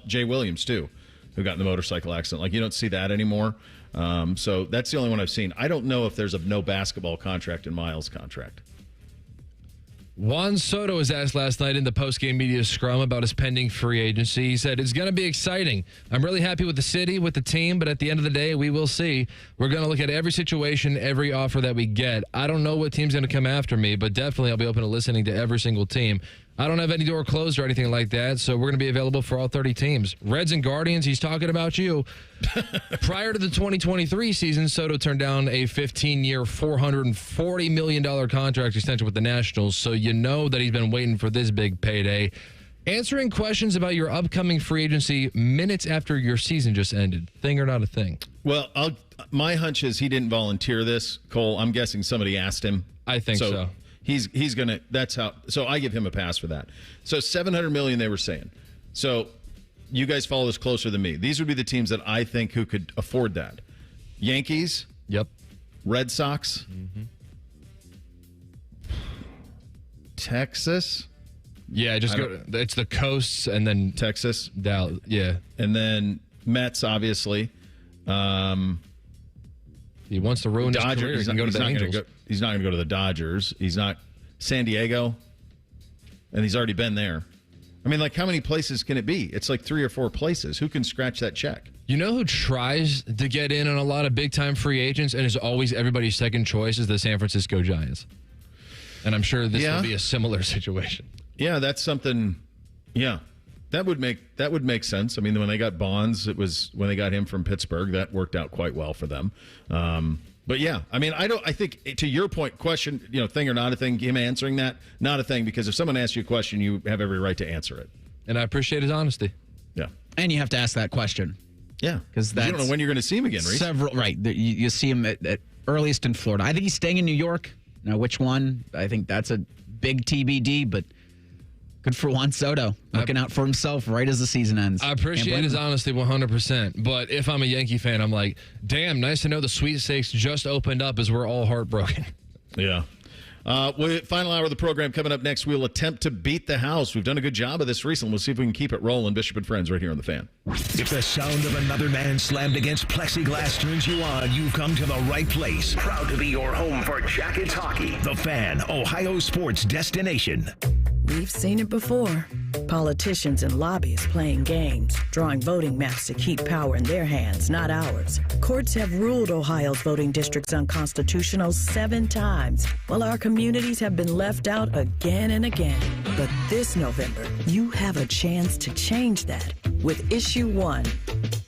Jay Williams, too, who got in the motorcycle accident. You don't see that anymore. So that's the only one I've seen. I don't know if there's a no basketball contract in Myles' contract. Juan Soto was asked last night in the post-game media scrum about his pending free agency. He said, it's going to be exciting. I'm really happy with the city, with the team, but at the end of the day, we will see. We're going to look at every situation, every offer that we get. I don't know what team's going to come after me, but definitely I'll be open to listening to every single team. I don't have any door closed or anything like that, so we're going to be available for all 30 teams. Reds and Guardians, he's talking about you. Prior to the 2023 season, Soto turned down a 15-year, $440 million contract extension with the Nationals, so you know that he's been waiting for this big payday. Answering questions about your upcoming free agency minutes after your season just ended. Thing or not a thing? Well, my hunch is he didn't volunteer this, Cole. I'm guessing somebody asked him. I think so. He's gonna. That's how. So I give him a pass for that. So $700 million they were saying. So you guys follow this closer than me. These would be the teams that I think who could afford that. Yankees. Yep. Red Sox. Texas. Yeah, just go. It's the coasts and then Texas. Dallas. Yeah. And then Mets, obviously. He wants to ruin his career. He can go to the Angels. He's not going to go to the Dodgers. He's not San Diego. And he's already been there. I mean, like, how many places can it be? It's like 3 or 4 places. Who can scratch that check? You know who tries to get in on a lot of big-time free agents and is always everybody's second choice is the San Francisco Giants. And I'm sure this will be a similar situation. Yeah, that's something. Yeah, that would make sense. I mean, when they got Bonds, it was when they got him from Pittsburgh. That worked out quite well for them. But yeah, I mean, I think to your point, question, thing or not a thing, him answering that, not a thing, because if someone asks you a question, you have every right to answer it. And I appreciate his honesty. Yeah. And you have to ask that question. Yeah. Because you don't know when you're going to see him again, Reese. Right. You see him at earliest in Florida. I think he's staying in New York. Now, which one? I think that's a big TBD, but good for Juan Soto, looking out for himself right as the season ends. I appreciate his honesty 100%. But if I'm a Yankee fan, I'm like, damn, nice to know the sweepstakes just opened up as we're all heartbroken. Yeah. Final hour of the program coming up next. We'll attempt to beat the house. We've done a good job of this recently. We'll see if we can keep it rolling. Bishop and Friends right here on The Fan. If the sound of another man slammed against plexiglass turns you on, you've come to the right place. Proud to be your home for Jackets hockey. The Fan, Ohio sports destination. We've seen it before. Politicians and lobbyists playing games, drawing voting maps to keep power in their hands, not ours. Courts have ruled Ohio's voting districts unconstitutional 7 times, while our communities have been left out again and again. But this November, you have a chance to change that with Issue 1.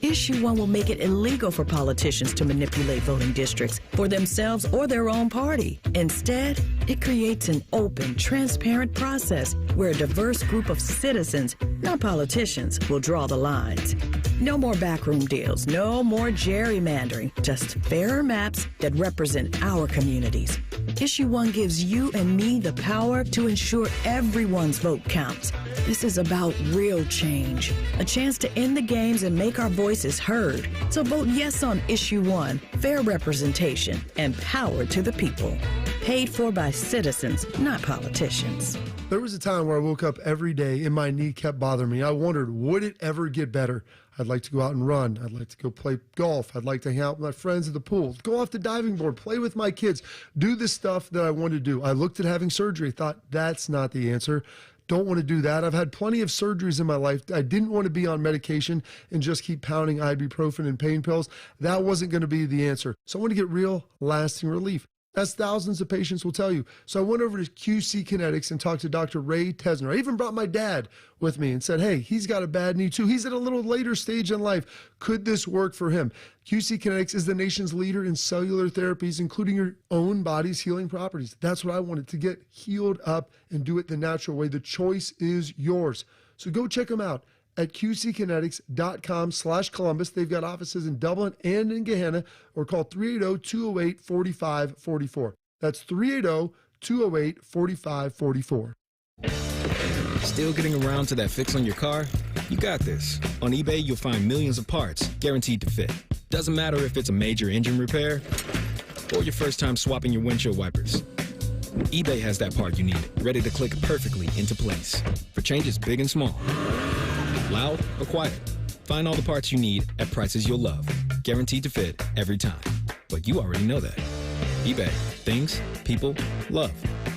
Issue 1 will make it illegal for politicians to manipulate voting districts for themselves or their own party. Instead, it creates an open, transparent process where a diverse group of citizens, not politicians, will draw the lines. No more backroom deals, no more gerrymandering, just fairer maps that represent our communities. Issue 1 gives you and me the power to ensure everyone's vote counts. This is about real change, a chance to end the games and make our voices heard. So vote yes on Issue 1, fair representation, and power to the people. Paid for by citizens, not politicians. There was a time where I woke up every day and my knee kept bothering me. I wondered, would it ever get better? I'd like to go out and run. I'd like to go play golf. I'd like to hang out with my friends at the pool, go off the diving board, play with my kids, do the stuff that I wanted to do. I looked at having surgery, thought that's not the answer. Don't want to do that. I've had plenty of surgeries in my life. I didn't want to be on medication and just keep pounding ibuprofen and pain pills. That wasn't going to be the answer. So I want to get real, lasting relief. As thousands of patients will tell you. So I went over to QC Kinetics and talked to Dr. Ray Tesner. I even brought my dad with me and said, hey, he's got a bad knee too. He's at a little later stage in life. Could this work for him? QC Kinetics is the nation's leader in cellular therapies, including your own body's healing properties. That's what I wanted, to get healed up and do it the natural way. The choice is yours. So go check them out at qckinetics.com/Columbus. They've got offices in Dublin and in Gehenna, or call 380-208-4544. That's 380-208-4544. Still getting around to that fix on your car? You got this. On eBay, you'll find millions of parts guaranteed to fit. Doesn't matter if it's a major engine repair or your first time swapping your windshield wipers. eBay has that part you need, ready to click perfectly into place for changes big and small. Loud or quiet, find all the parts you need at prices you'll love. Guaranteed to fit every time. But you already know that. eBay. Things, people, love.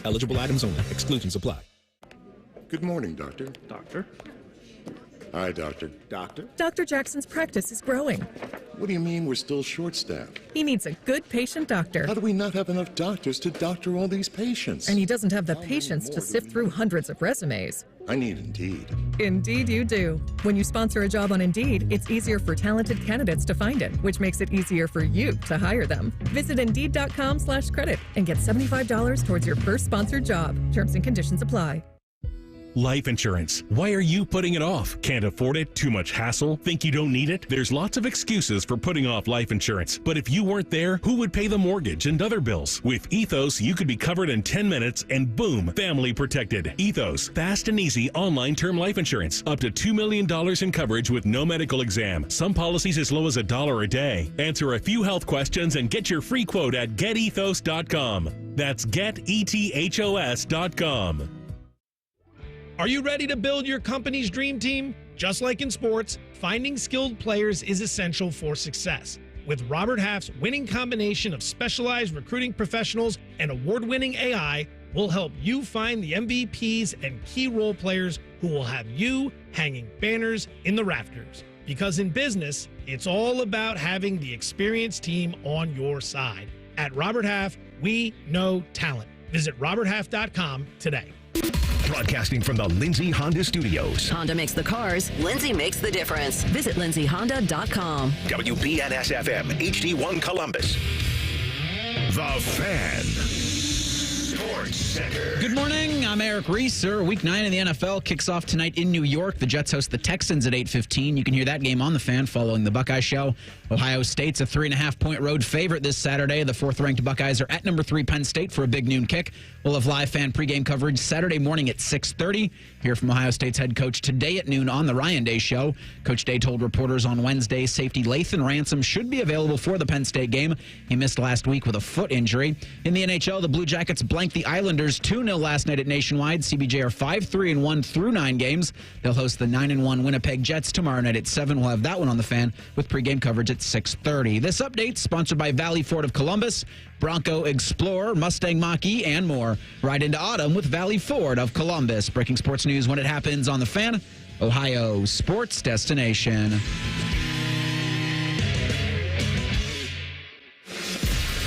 Eligible items only. Exclusions apply. Good morning, Doctor. Doctor? Hi, Doctor. Doctor? Dr. Jackson's practice is growing. What do you mean we're still short-staffed? He needs a good patient doctor. How do we not have enough doctors to doctor all these patients? And he doesn't have the patience to sift through hundreds of resumes. I need Indeed. Indeed you do. When you sponsor a job on Indeed, it's easier for talented candidates to find it, which makes it easier for you to hire them. Visit Indeed.com/credit and get $75 towards your first sponsored job. Terms and conditions apply. Life insurance. Why are you putting it off? Can't afford it? Too much hassle? Think you don't need it? There's lots of excuses for putting off life insurance. But if you weren't there, who would pay the mortgage and other bills? With Ethos, you could be covered in 10 minutes and boom, family protected. Ethos, fast and easy online term life insurance. Up to $2 million in coverage with no medical exam. Some policies as low as $1 a day. Answer a few health questions and get your free quote at getethos.com. That's getethos.com. Are you ready to build your company's dream team? Just like in sports, finding skilled players is essential for success. With Robert Half's winning combination of specialized recruiting professionals and award-winning AI, we'll help you find the MVPs and key role players who will have you hanging banners in the rafters. Because in business, it's all about having the experienced team on your side. At Robert Half, we know talent. Visit roberthalf.com today. Broadcasting from the Lindsay Honda Studios. Honda makes the cars. Lindsay makes the difference. Visit lindsayhonda.com. WBNS-FM, HD1 Columbus. The Fan. Sports Center. Good morning. I'm Eric Reeser. Week 9 in the NFL kicks off tonight in New York. The Jets host the Texans at 8:15. You can hear that game on the Fan following the Buckeye Show. Ohio State's a 3.5-point road favorite this Saturday. The 4th-ranked Buckeyes are at number 3 Penn State for a big noon kick. We'll have live Fan pregame coverage Saturday morning at 6:30. Hear from Ohio State's head coach today at noon on the Ryan Day Show. Coach Day told reporters on Wednesday safety Lathan Ransom should be available for the Penn State game. He missed last week with a foot injury. In the NHL, the Blue Jackets blanked the Islanders 2-0 last night at Nationwide. CBJ are 5-3-1 through 9 games. They'll host the 9-1 Winnipeg Jets tomorrow night at 7. We'll have that one on the Fan with pregame coverage at 6:30. This update sponsored by Valley Ford of Columbus, Bronco Explorer, Mustang Mach-E, and more. Ride into autumn with Valley Ford of Columbus. Breaking sports news when it happens on the Fan, Ohio sports destination.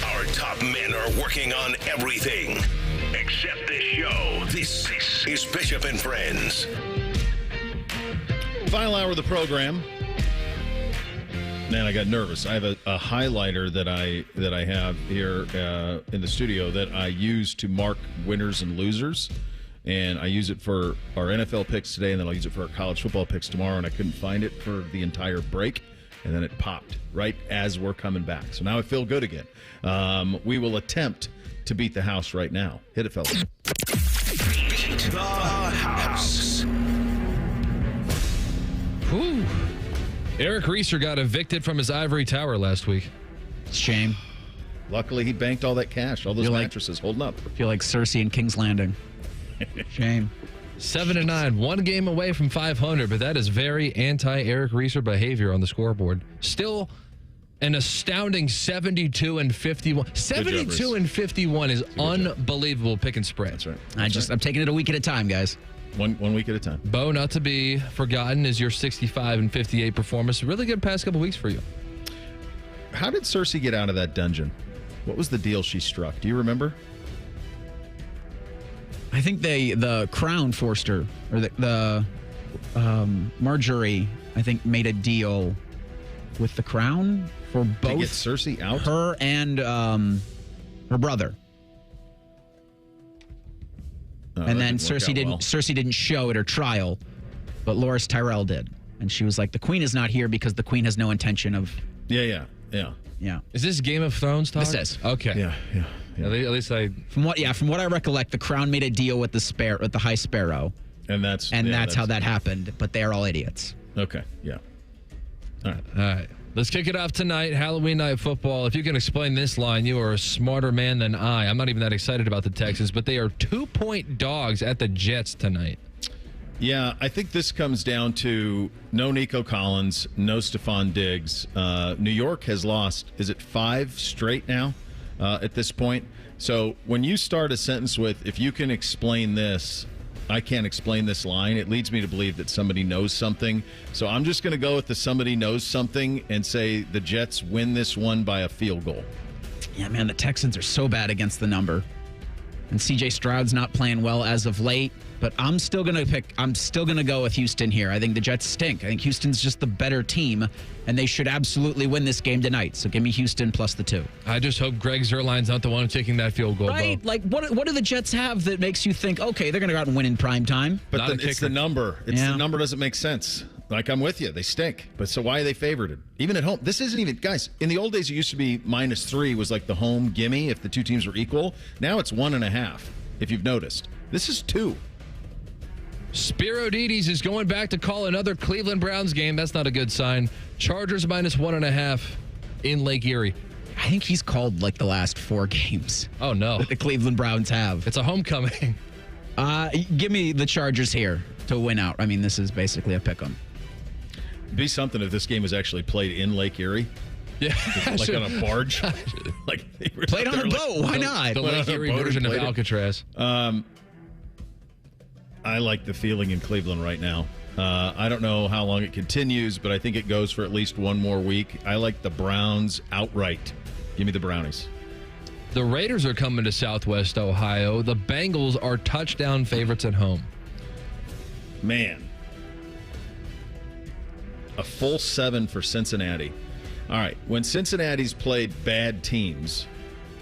Our top men are working on everything except this show. This is Bishop and Friends. Final hour of the program. Man, I got nervous. I have a highlighter that I have here in the studio that I use to mark winners and losers, and I use it for our NFL picks today, and then I'll use it for our college football picks tomorrow. And I couldn't find it for the entire break, and then it popped right as we're coming back. So now I feel good again. We will attempt to beat the house right now. Hit it, fellas. Beat the house. Whew. Eric Reeser got evicted from his ivory tower last week. Shame. Luckily, he banked all that cash, all those mattresses holding up. I feel like Cersei in King's Landing. Shame. 7-9, one game away from 500, but that is very anti-Eric Reeser behavior on the scoreboard. Still an astounding 72-51. 72-51 is unbelievable pick and spread. That's right. I'm taking it a week at a time, guys. One week at a time. Bo, not to be forgotten, is your 65-58 performance. Really good past couple weeks for you. How did Cersei get out of that dungeon? What was the deal she struck? Do you remember? I think the Crown forced her, or the Marjorie, I think, made a deal with the Crown for both to get Cersei out, her and her brother. And then Cersei didn't show at her trial, but Loras Tyrell did, and she was like, "The Queen is not here because the Queen has no intention of." Yeah. Is this Game of Thrones talk? This is. Okay. Yeah. At least from what I recollect, the Crown made a deal with the High Sparrow, and that's how that happened. But they are all idiots. Okay. Yeah. All right. Let's kick it off tonight. Halloween Night Football. If you can explain this line, you are a smarter man than I. I'm not even that excited about the Texans, but they are 2-point dogs at the Jets tonight. Yeah, I think this comes down to no Nico Collins, no Stephon Diggs. New York has lost, is it 5 straight now at this point? So when you start a sentence with, if you can explain this, I can't explain this line, it leads me to believe that somebody knows something. So I'm just going to go with the somebody knows something and say the Jets win this one by a field goal. Yeah, man, the Texans are so bad against the number. And C.J. Stroud's not playing well as of late. But I'm still going to go with Houston here. I think the Jets stink. I think Houston's just the better team, and they should absolutely win this game tonight. So give me Houston plus the 2. I just hope Greg Zuerlein's not the one taking that field goal. Right? Bo. Like, what do the Jets have that makes you think, okay, they're going to go out and win in prime time? But it's the number. The number doesn't make sense. Like, I'm with you. They stink. But so why are they favored? Even at home. This isn't even, guys, in the old days, it used to be -3 was like the home gimme if the two teams were equal. Now it's 1.5, if you've noticed. This is 2. Spiro Dides is going back to call another Cleveland Browns game. That's not a good sign. Chargers -1.5 in Lake Erie. I think he's called like the last 4 games. Oh, no. That the Cleveland Browns have. It's a homecoming. Give me the Chargers here to win out. I mean, this is basically a pick 'em. It'd be something if this game was actually played in Lake Erie. Yeah. Like on a barge. Like played on a boat. Why not? The Lake Erie version of Alcatraz. I like the feeling in Cleveland right now. I don't know how long it continues, but I think it goes for at least one more week. I like the Browns outright. Give me the Brownies. The Raiders are coming to Southwest Ohio. The Bengals are touchdown favorites at home. Man. A full 7 for Cincinnati. All right. When Cincinnati's played bad teams,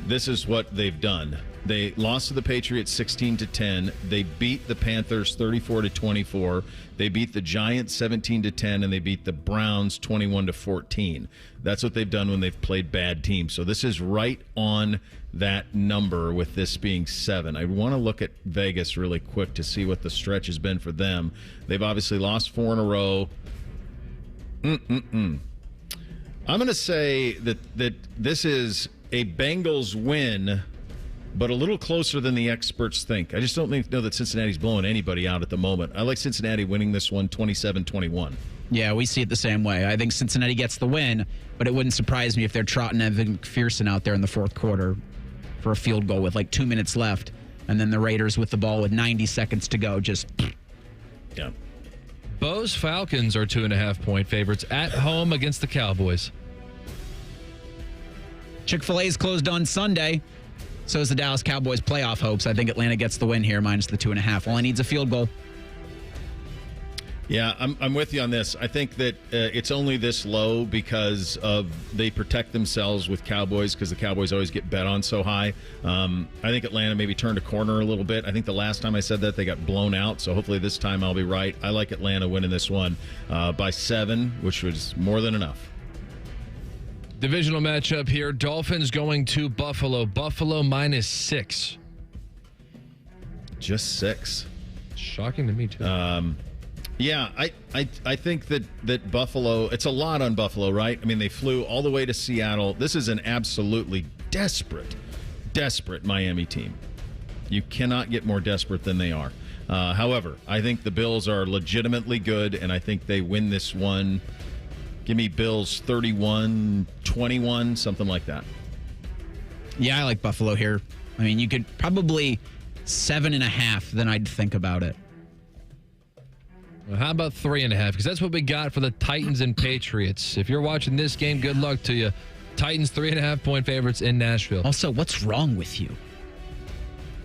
this is what they've done. They lost to the Patriots 16-10. They beat the Panthers 34-24. They beat the Giants 17-10, and they beat the Browns 21-14. That's what they've done when they've played bad teams. So this is right on that number with this being 7. I want to look at Vegas really quick to see what the stretch has been for them. They've obviously lost 4 in a row. I'm going to say that this is a Bengals win, but a little closer than the experts think. I just don't know that Cincinnati's blowing anybody out at the moment. I like Cincinnati winning this one 27-21. Yeah, we see it the same way. I think Cincinnati gets the win, but it wouldn't surprise me if they're trotting Evan McPherson out there in the fourth quarter for a field goal with like 2 minutes left, and then the Raiders with the ball with 90 seconds to go just... Yeah. Bo's Falcons are 2.5-point favorites at home against the Cowboys. Chick-fil-A's closed on Sunday. So is the Dallas Cowboys playoff hopes. I think Atlanta gets the win here, minus the 2.5. All I need is a field goal. Yeah, I'm with you on this. I think that it's only this low because they protect themselves with Cowboys because the Cowboys always get bet on so high. I think Atlanta maybe turned a corner a little bit. I think the last time I said that, they got blown out. So hopefully this time I'll be right. I like Atlanta winning this one by 7, which was more than enough. Divisional matchup here. Dolphins going to Buffalo. Buffalo -6. Just 6. Shocking to me, too. Yeah, I think that Buffalo, it's a lot on Buffalo, right? I mean, they flew all the way to Seattle. This is an absolutely desperate Miami team. You cannot get more desperate than they are. However, I think the Bills are legitimately good, and I think they win this one. Give me Bills 31-21, something like that. Yeah, I like Buffalo here. I mean, you could probably 7.5, then I'd think about it. Well, how about 3.5? Because that's what we got for the Titans and Patriots. If you're watching this game, good luck to you. Titans 3.5-point favorites in Nashville. Also, what's wrong with you?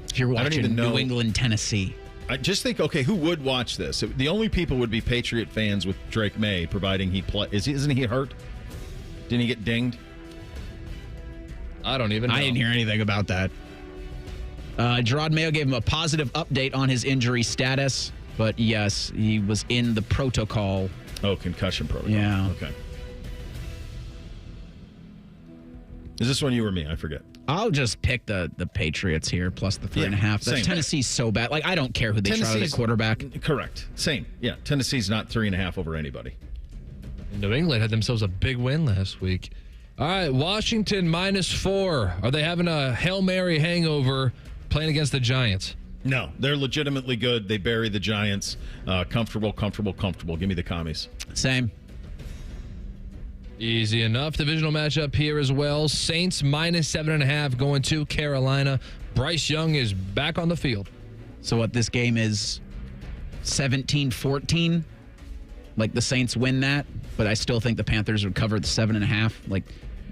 If you're watching New England, Tennessee. I just think, okay, who would watch this? The only people would be Patriot fans with Drake May, providing he play. Isn't he hurt? Didn't he get dinged? I don't even know. I didn't hear anything about that. Gerard Mayo gave him a positive update on his injury status, but yes, he was in the protocol. Oh, concussion protocol. Yeah. Okay. Is this one you or me? I forget. I'll just pick the Patriots here, plus the 3.5. Tennessee's so bad. Like, I don't care who they try to the quarterback. Correct. Same. Yeah, Tennessee's not 3.5 over anybody. New England had themselves a big win last week. All right, Washington -4. Are they having a Hail Mary hangover playing against the Giants? No, they're legitimately good. They bury the Giants. Comfortable. Give me the Commies. Same. Easy enough. Divisional matchup here as well. Saints -7.5 going to Carolina. Bryce Young is back on the field. So what, this game is 17-14? Like, the Saints win that, but I still think the Panthers would cover the 7.5. Like,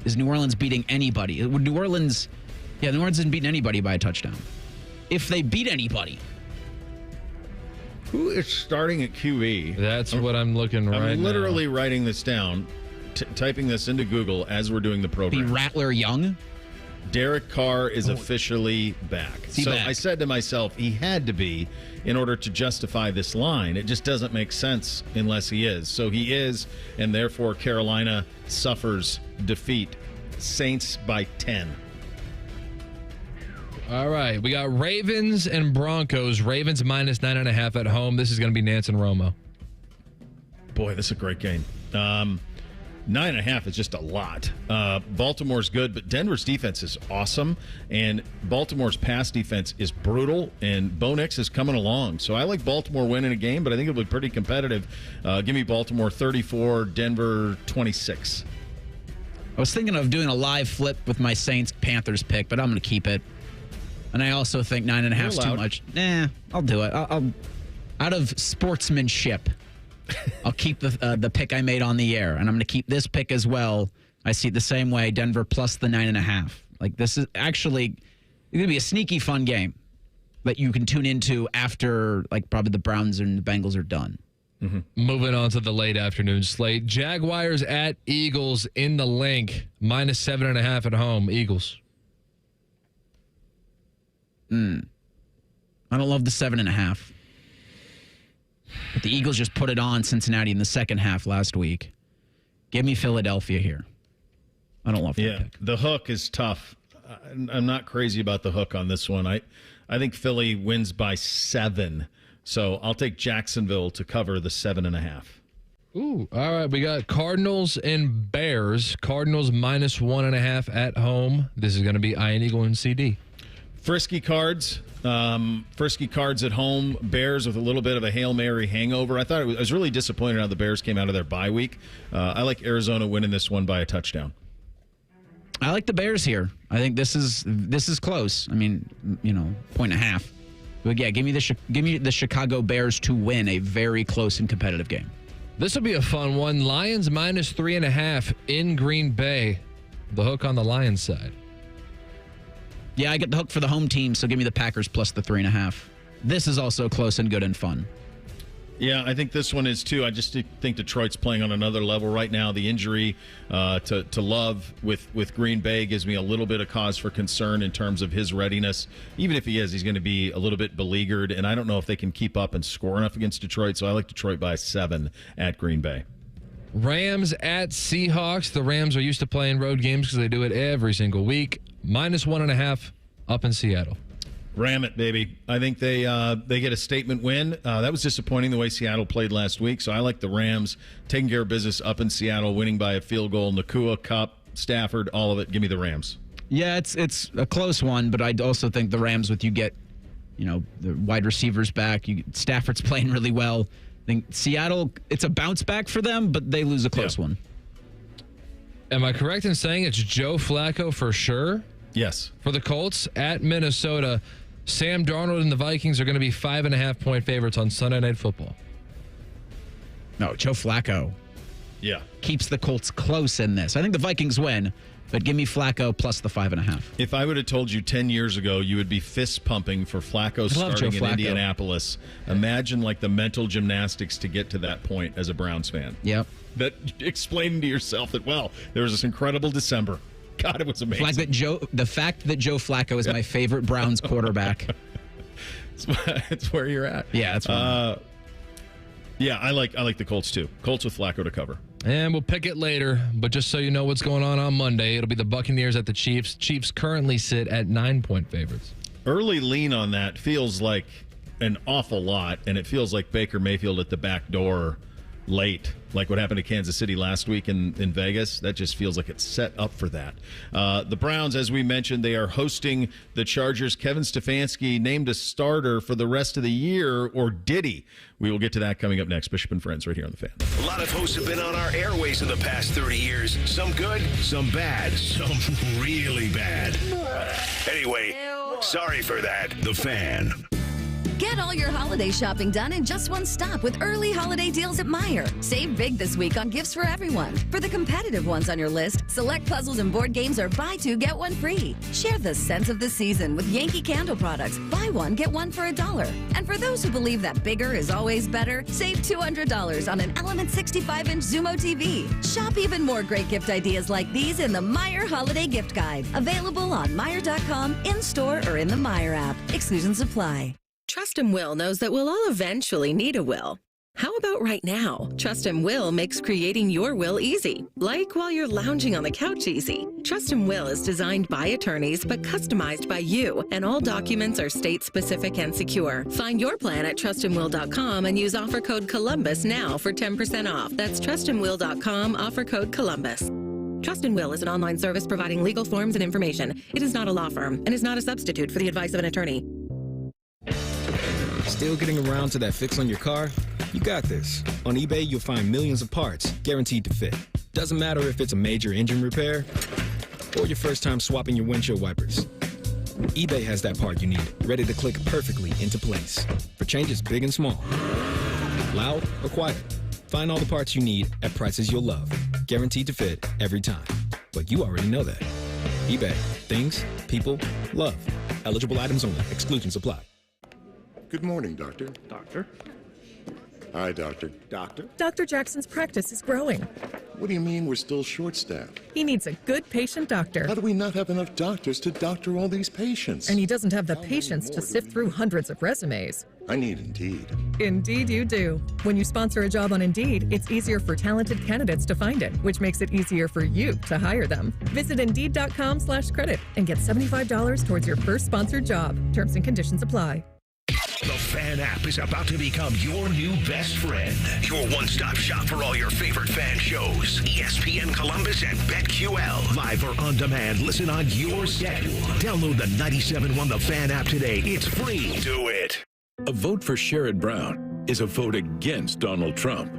is New Orleans beating anybody? New Orleans isn't beating anybody by a touchdown. if they beat anybody. Who is starting at QB? That's what I'm looking right now. I'm literally writing this down, typing this into Google as we're doing the program. Be Rattler Young? Derek Carr is officially back. Back? I said to myself, he had to be in order to justify this line. It just doesn't make sense unless he is. So he is, and therefore Carolina suffers defeat. Saints by 10. All right, we got Ravens and Broncos. Ravens minus 9.5 at home. This is going to be Nance and Romo. Boy, this is a great game. 9.5 is just a lot. Baltimore's good, but Denver's defense is awesome, and Baltimore's pass defense is brutal, and Bo Nix is coming along. So I like Baltimore winning a game, but I think it'll be pretty competitive. Give me Baltimore 34, Denver 26. I was thinking of doing a live flip with my Saints-Panthers pick, but I'm going to keep it. And I also think 9.5 is too much. I'll do it. I'll out of sportsmanship, I'll keep the pick I made on the air, and I'm going to keep this pick as well. I see it the same way. Denver plus the 9.5. Like, this is actually going to be a sneaky fun game that you can tune into after, like, probably the Browns and the Bengals are done. Mm-hmm. Moving on to the late afternoon slate. Jaguars at Eagles in the link. Minus 7.5 at home. Eagles. I don't love the 7.5. But the Eagles just put it on Cincinnati in the second half last week. Give me Philadelphia here. I don't love that pick. The hook is tough. I'm not crazy about the hook on this one. I think Philly wins by 7. So I'll take Jacksonville to cover the 7.5. Ooh, all right. We got Cardinals and Bears. Cardinals minus 1.5 at home. This is going to be Ian Eagle and CD. Frisky Cards at home. Bears with a little bit of a Hail Mary hangover. I was really disappointed how the Bears came out of their bye week. I like Arizona winning this one by a touchdown. I like the Bears here. I think this is close. I mean, 1.5. But yeah, give me the Chicago Bears to win a very close and competitive game. This will be a fun one. Lions minus 3.5 in Green Bay. The hook on the Lions side. Yeah, I get the hook for the home team, so give me the Packers plus the 3.5. This is also close and good and fun. Yeah, I think this one is too. I just think Detroit's playing on another level right now. The injury to Love with Green Bay gives me a little bit of cause for concern in terms of his readiness. Even if he is, he's going to be a little bit beleaguered, and I don't know if they can keep up and score enough against Detroit, so I like Detroit by 7 at Green Bay. Rams at Seahawks. The Rams are used to playing road games because they do it every single week. Minus 1.5 up in Seattle. Ram it, baby. I think they get a statement win. That was disappointing the way Seattle played last week, so I like the Rams taking care of business up in Seattle, winning by a field goal. Nakua, Cup, Stafford, all of it. Give me the Rams. Yeah, it's a close one, but I also think the Rams, with you get, the wide receivers back. Stafford's playing really well. I think Seattle, it's a bounce back for them, but they lose a close one. Am I correct in saying it's Joe Flacco for sure? Yes. For the Colts at Minnesota, Sam Darnold and the Vikings are going to be 5.5-point favorites on Sunday Night Football. No, Joe Flacco. Yeah. Keeps the Colts close in this. I think the Vikings win, but give me Flacco plus the 5.5. If I would have told you 10 years ago you would be fist pumping for Flacco starting in Indianapolis, imagine like the mental gymnastics to get to that point as a Browns fan. Yep. That explaining to yourself that, there was this incredible December. God, it was amazing. The fact that Joe Flacco is my favorite Browns quarterback. It's where you're at. Yeah, that's right. Yeah, I like the Colts too. Colts with Flacco to cover. And we'll pick it later, but just so you know what's going on Monday, it'll be the Buccaneers at the Chiefs. Chiefs currently sit at 9-point favorites. Early lean on that feels like an awful lot, and it feels like Baker Mayfield at the back door late, like what happened to Kansas City last week in Vegas. That just feels like it's set up for that. The Browns, as we mentioned, they are hosting the Chargers. Kevin Stefanski named a starter for the rest of the year, or did he? We will get to that coming up next. Bishop and Friends right here on The Fan. A lot of hosts have been on our airways in the past 30 years. Some good, some bad, some really bad. Anyway, sorry for that. The Fan. Get all your holiday shopping done in just one stop with early holiday deals at Meyer. Save big this week on gifts for everyone. For the competitive ones on your list, select puzzles and board games are buy two, get one free. Share the sense of the season with Yankee Candle products. Buy one, get one for $1. And for those who believe that bigger is always better, save $200 on an Element 65-inch Zumo TV. Shop even more great gift ideas like these in the Meyer Holiday Gift Guide. Available on Meyer.com, in-store, or in the Meyer app. Exclusions apply. Trust and Will knows that we'll all eventually need a will. How about right now? Trust and Will makes creating your will easy, like while you're lounging on the couch easy. Trust and Will is designed by attorneys but customized by you, and all documents are state-specific and secure. Find your plan at trustandwill.com and use offer code Columbus now for 10% off. That's trustandwill.com, offer code Columbus. Trust and Will is an online service providing legal forms and information. It is not a law firm and is not a substitute for the advice of an attorney. Still getting around to that fix on your car? You got this. On eBay, you'll find millions of parts, guaranteed to fit. Doesn't matter if it's a major engine repair or your first time swapping your windshield wipers. eBay has that part you need, ready to click perfectly into place for changes big and small. Loud or quiet. Find all the parts you need at prices you'll love. Guaranteed to fit every time. But you already know that. eBay. Things, people, love. Eligible items only. Exclusions apply. Good morning, Doctor. Doctor? Hi, Doctor. Doctor? Dr. Jackson's practice is growing. What do you mean we're still short-staffed? He needs a good patient doctor. How do we not have enough doctors to doctor all these patients? And he doesn't have the patience to sift through hundreds of resumes. I need Indeed. Indeed you do. When you sponsor a job on Indeed, it's easier for talented candidates to find it, which makes it easier for you to hire them. Visit Indeed.com/credit and get $75 towards your first sponsored job. Terms and conditions apply. The Fan app is about to become your new best friend. Your one-stop shop for all your favorite fan shows. ESPN Columbus and BetQL. Live or on demand, listen on your schedule. Download the 97.1 The Fan app today. It's free. Do it. A vote for Sherrod Brown is a vote against Donald Trump.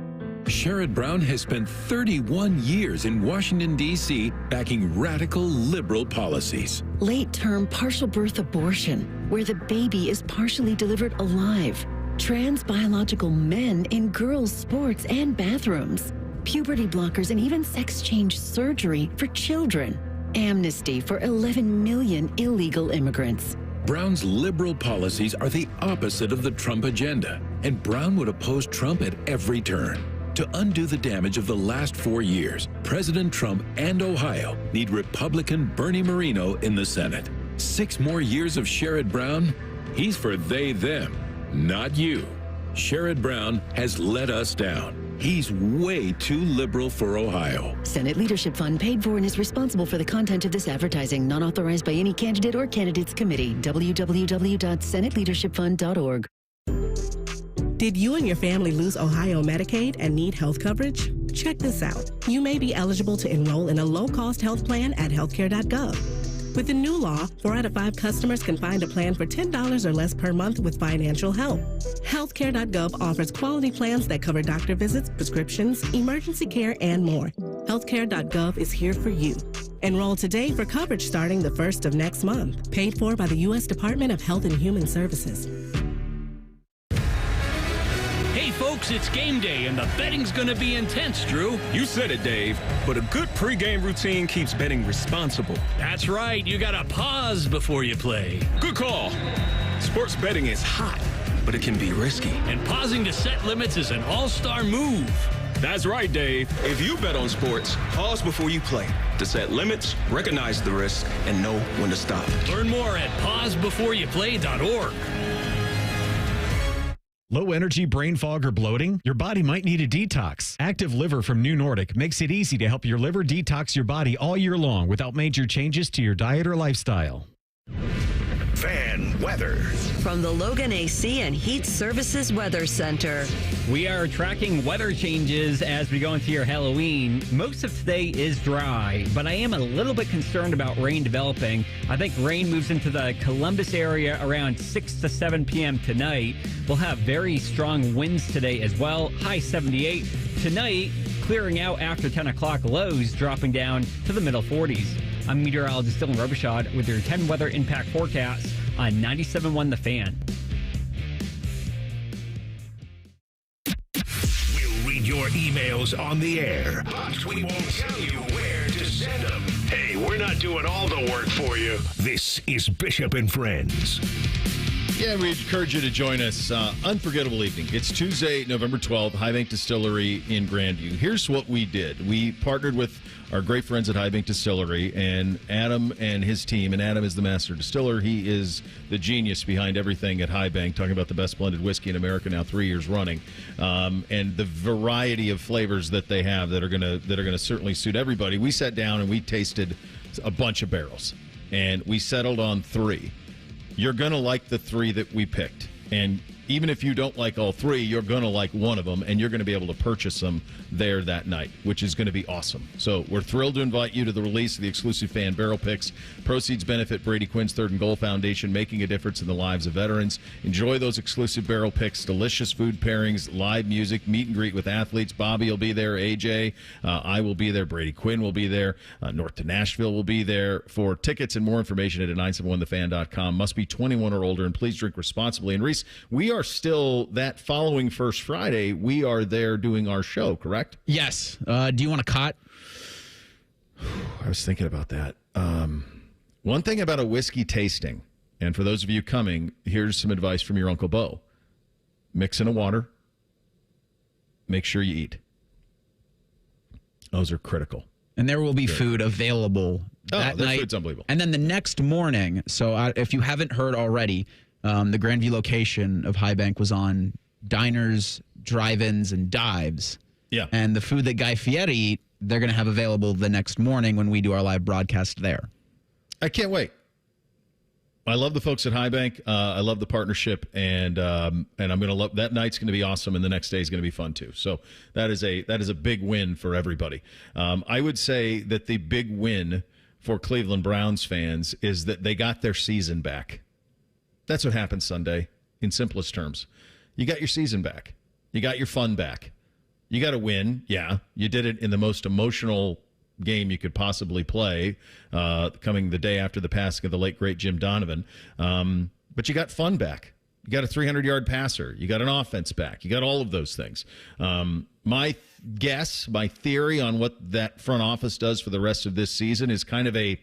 Sherrod Brown has spent 31 years in Washington, D.C., backing radical liberal policies. Late-term partial birth abortion, where the baby is partially delivered alive. Trans biological men in girls' sports and bathrooms. Puberty blockers and even sex change surgery for children. Amnesty for 11 million illegal immigrants. Brown's liberal policies are the opposite of the Trump agenda, and Brown would oppose Trump at every turn. To undo the damage of the last 4 years, President Trump and Ohio need Republican Bernie Moreno in the Senate. 6 more years of Sherrod Brown? He's for they, them, not you. Sherrod Brown has let us down. He's way too liberal for Ohio. Senate Leadership Fund paid for and is responsible for the content of this advertising, not authorized by any candidate or candidates committee. www.senateleadershipfund.org. Did you and your family lose Ohio Medicaid and need health coverage? Check this out. You may be eligible to enroll in a low-cost health plan at healthcare.gov. With the new law, 4 out of 5 customers can find a plan for $10 or less per month with financial help. Healthcare.gov offers quality plans that cover doctor visits, prescriptions, emergency care, and more. Healthcare.gov is here for you. Enroll today for coverage starting the 1st of next month. Paid for by the U.S. Department of Health and Human Services. Hey folks, it's game day and the betting's gonna be intense, Drew. You said it, Dave, but a good pregame routine keeps betting responsible. That's right, you gotta pause before you play. Good call. Sports betting is hot, but it can be risky. And pausing to set limits is an all-star move. That's right, Dave. If you bet on sports, pause before you play to set limits, recognize the risk, and know when to stop. Learn more at pausebeforeyouplay.org. Low energy, brain fog, or bloating? Your body might need a detox. Active Liver from New Nordic makes it easy to help your liver detox your body all year long without major changes to your diet or lifestyle. Fan weather. From the Logan AC and Heat Services Weather Center. We are tracking weather changes as we go into your Halloween. Most of today is dry, but I am a little bit concerned about rain developing. I think rain moves into the Columbus area around 6 to 7 p.m. tonight. We'll have very strong winds today as well. High 78. Tonight, clearing out after 10 o'clock, lows dropping down to the middle 40s. I'm meteorologist Dylan Robichaud with your 10 weather impact forecast on 97.1 The Fan. your emails on the air, but we won't tell you where to send them. Hey, we're not doing all the work for you. This is Bishop and Friends. Yeah, we encourage you to join us. Unforgettable evening. It's Tuesday, November 12th, High Bank Distillery in Grandview. Here's what we did. We partnered with our great friends at High Bank Distillery, and Adam and his team, and Adam is the master distiller. He is the genius behind everything at High Bank, talking about the best blended whiskey in America now 3 years running, and the variety of flavors that they have that are gonna certainly suit everybody. We sat down and we tasted a bunch of barrels, and we settled on 3. You're going to like the 3 that we picked. And even if you don't like all 3, you're going to like one of them, and you're going to be able to purchase them there that night, which is going to be awesome. So we're thrilled to invite you to the release of the exclusive fan barrel picks. Proceeds benefit Brady Quinn's Third and Goal Foundation, making a difference in the lives of veterans. Enjoy those exclusive barrel picks, delicious food pairings, live music, meet and greet with athletes. Bobby will be there, AJ, I will be there, Brady Quinn will be there, North to Nashville will be there. For tickets and more information, at 971thefan.com. Must be 21 or older, and please drink responsibly. And Reese, we are still, that following First Friday, we are there doing our show, correct? Yes. Do you want a cot? I was thinking about that. One thing about a whiskey tasting, and for those of you coming, here's some advice from your Uncle Bo. Mix in a water. Make sure you eat. Those are critical. And there will be food available that night. Food's unbelievable. And then the next morning, so if you haven't heard already, the Grandview location of High Bank was on diners, drive-ins, and dives. Yeah. And the food that Guy Fieri eat, they're going to have available the next morning when we do our live broadcast there. I can't wait. I love the folks at High Bank. I love the partnership, and I'm going to love that night's going to be awesome, and the next day is going to be fun too. So that is a big win for everybody. I would say that the big win for Cleveland Browns fans is that they got their season back. That's what happened Sunday, in simplest terms. You got your season back. You got your fun back. You got to win. Yeah, you did it in the most emotional game you could possibly play, coming the day after the passing of the late, great Jim Donovan. But you got fun back. You got a 300-yard passer. You got an offense back. You got all of those things. My guess, my theory on what that front office does for the rest of this season is kind of a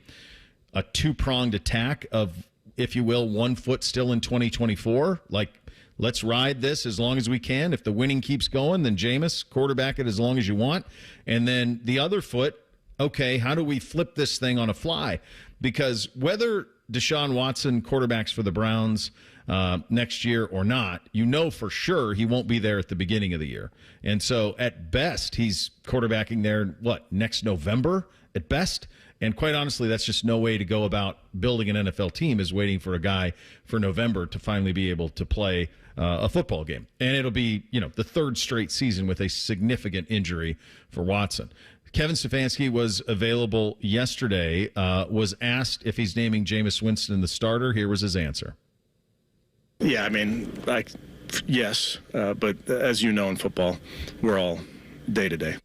two-pronged attack of, if you will, one foot still in 2024. Like, let's ride this as long as we can. If the winning keeps going, then Jameis, quarterback it as long as you want. And then the other foot, okay, how do we flip this thing on a fly? Because whether Deshaun Watson quarterbacks for the Browns next year or not, you know for sure he won't be there at the beginning of the year. And so at best, he's quarterbacking there, next November at best? And quite honestly, that's just no way to go about building an NFL team, is waiting for a guy for November to finally be able to play a football game. And it'll be, the third straight season with a significant injury for Watson. Kevin Stefanski was available yesterday, was asked if he's naming Jameis Winston the starter. Here was his answer. Yeah, yes. But as you know, in football, we're all day to day.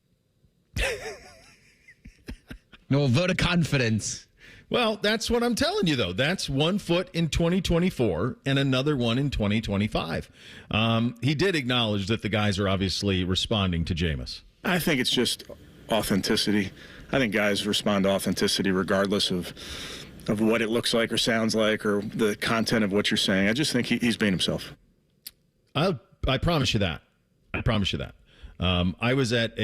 No vote of confidence. Well, that's what I'm telling you, though. That's one foot in 2024 and another one in 2025. He did acknowledge that the guys are obviously responding to Jameis. I think it's just authenticity. I think guys respond to authenticity regardless of what it looks like or sounds like or the content of what you're saying. I just think he's being himself. I promise you that. I promise you that. I was at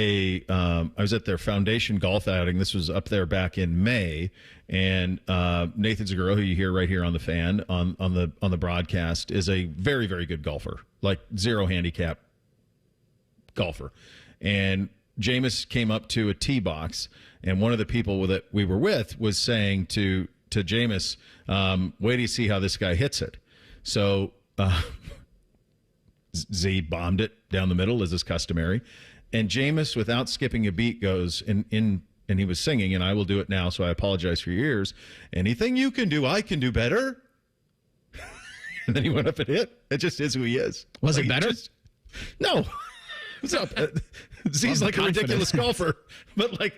their foundation golf outing. This was up there back in May, and Nathan Zaguro, who you hear right here on the fan on the broadcast, is a very, very good golfer, like zero handicap golfer. And Jameis came up to a tee box, and one of the people that we were with was saying to Jameis, "Wait till you see how this guy hits it." So Z bombed it down the middle, as is customary. And Jameis, without skipping a beat, goes and he was singing, and I will do it now, so I apologize for your ears. "Anything you can do, I can do better." And then he went up and hit. It just is who he is. Was it better? No. What's up? Z's like a ridiculous golfer, but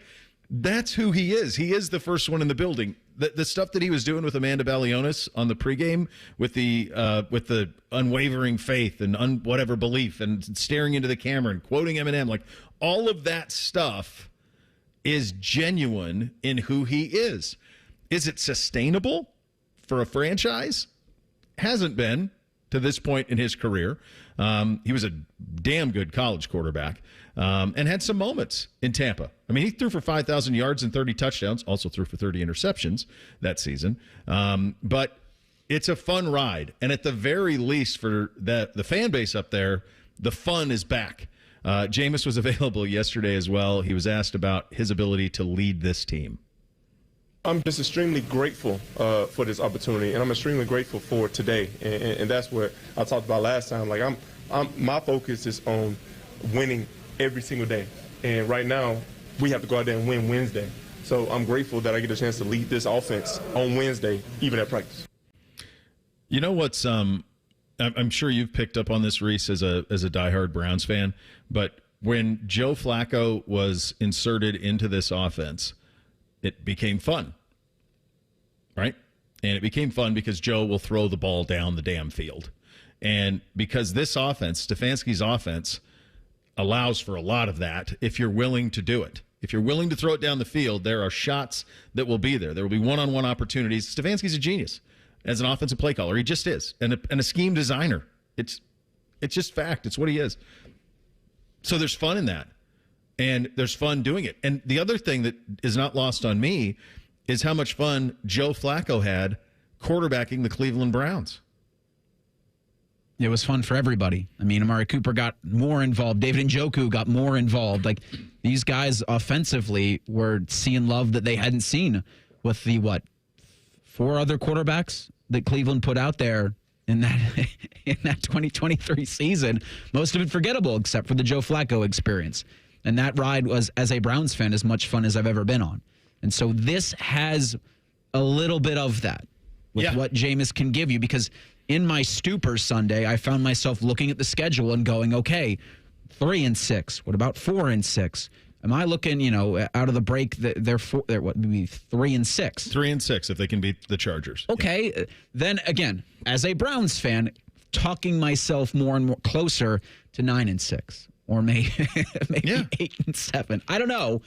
that's who he is. He is the first one in the building. the stuff that he was doing with Amanda Balionis on the pregame with the unwavering faith and whatever belief and staring into the camera and quoting Eminem, like all of that stuff is genuine in who he is. Is it sustainable for a franchise? Hasn't been to this point in his career. He was a damn good college quarterback and had some moments in Tampa. I mean, he threw for 5,000 yards and 30 touchdowns, also threw for 30 interceptions that season. But it's a fun ride. And at the very least for the fan base up there, the fun is back. Jameis was available yesterday as well. He was asked about his ability to lead this team. I'm just extremely grateful for this opportunity, and I'm extremely grateful for today. And that's what I talked about last time. Like my focus is on winning every single day. And right now, we have to go out there and win Wednesday. So I'm grateful that I get a chance to lead this offense on Wednesday, even at practice. You know what's I'm sure you've picked up on this, Reese, as a diehard Browns fan, but when Joe Flacco was inserted into this offense, it became fun, right? And it became fun because Joe will throw the ball down the damn field. And because this offense, Stefanski's offense, allows for a lot of that if you're willing to do it. If you're willing to throw it down the field, there are shots that will be there. There will be one-on-one opportunities. Stefanski's a genius as an offensive play caller. He just is. And a scheme designer. It's just fact. It's what he is. So there's fun in that. And there's fun doing it. And the other thing that is not lost on me is how much fun Joe Flacco had quarterbacking the Cleveland Browns. It was fun for everybody. I mean, Amari Cooper got more involved. David Njoku got more involved. Like, these guys offensively were seeing love that they hadn't seen with the, 4 other quarterbacks that Cleveland put out there in that 2023 season. Most of it forgettable, except for the Joe Flacco experience. And that ride was, as a Browns fan, as much fun as I've ever been on. And so this has a little bit of that with what Jameis can give you, because in my stupor Sunday, I found myself looking at the schedule and going, okay, 3-6. What about 4-6? Am I looking, out of the break, they're 3-6? 3-6 if they can beat the Chargers. Okay. Yeah. Then again, as a Browns fan, talking myself more and more closer to 9-6. Or maybe 8-7. I don't know.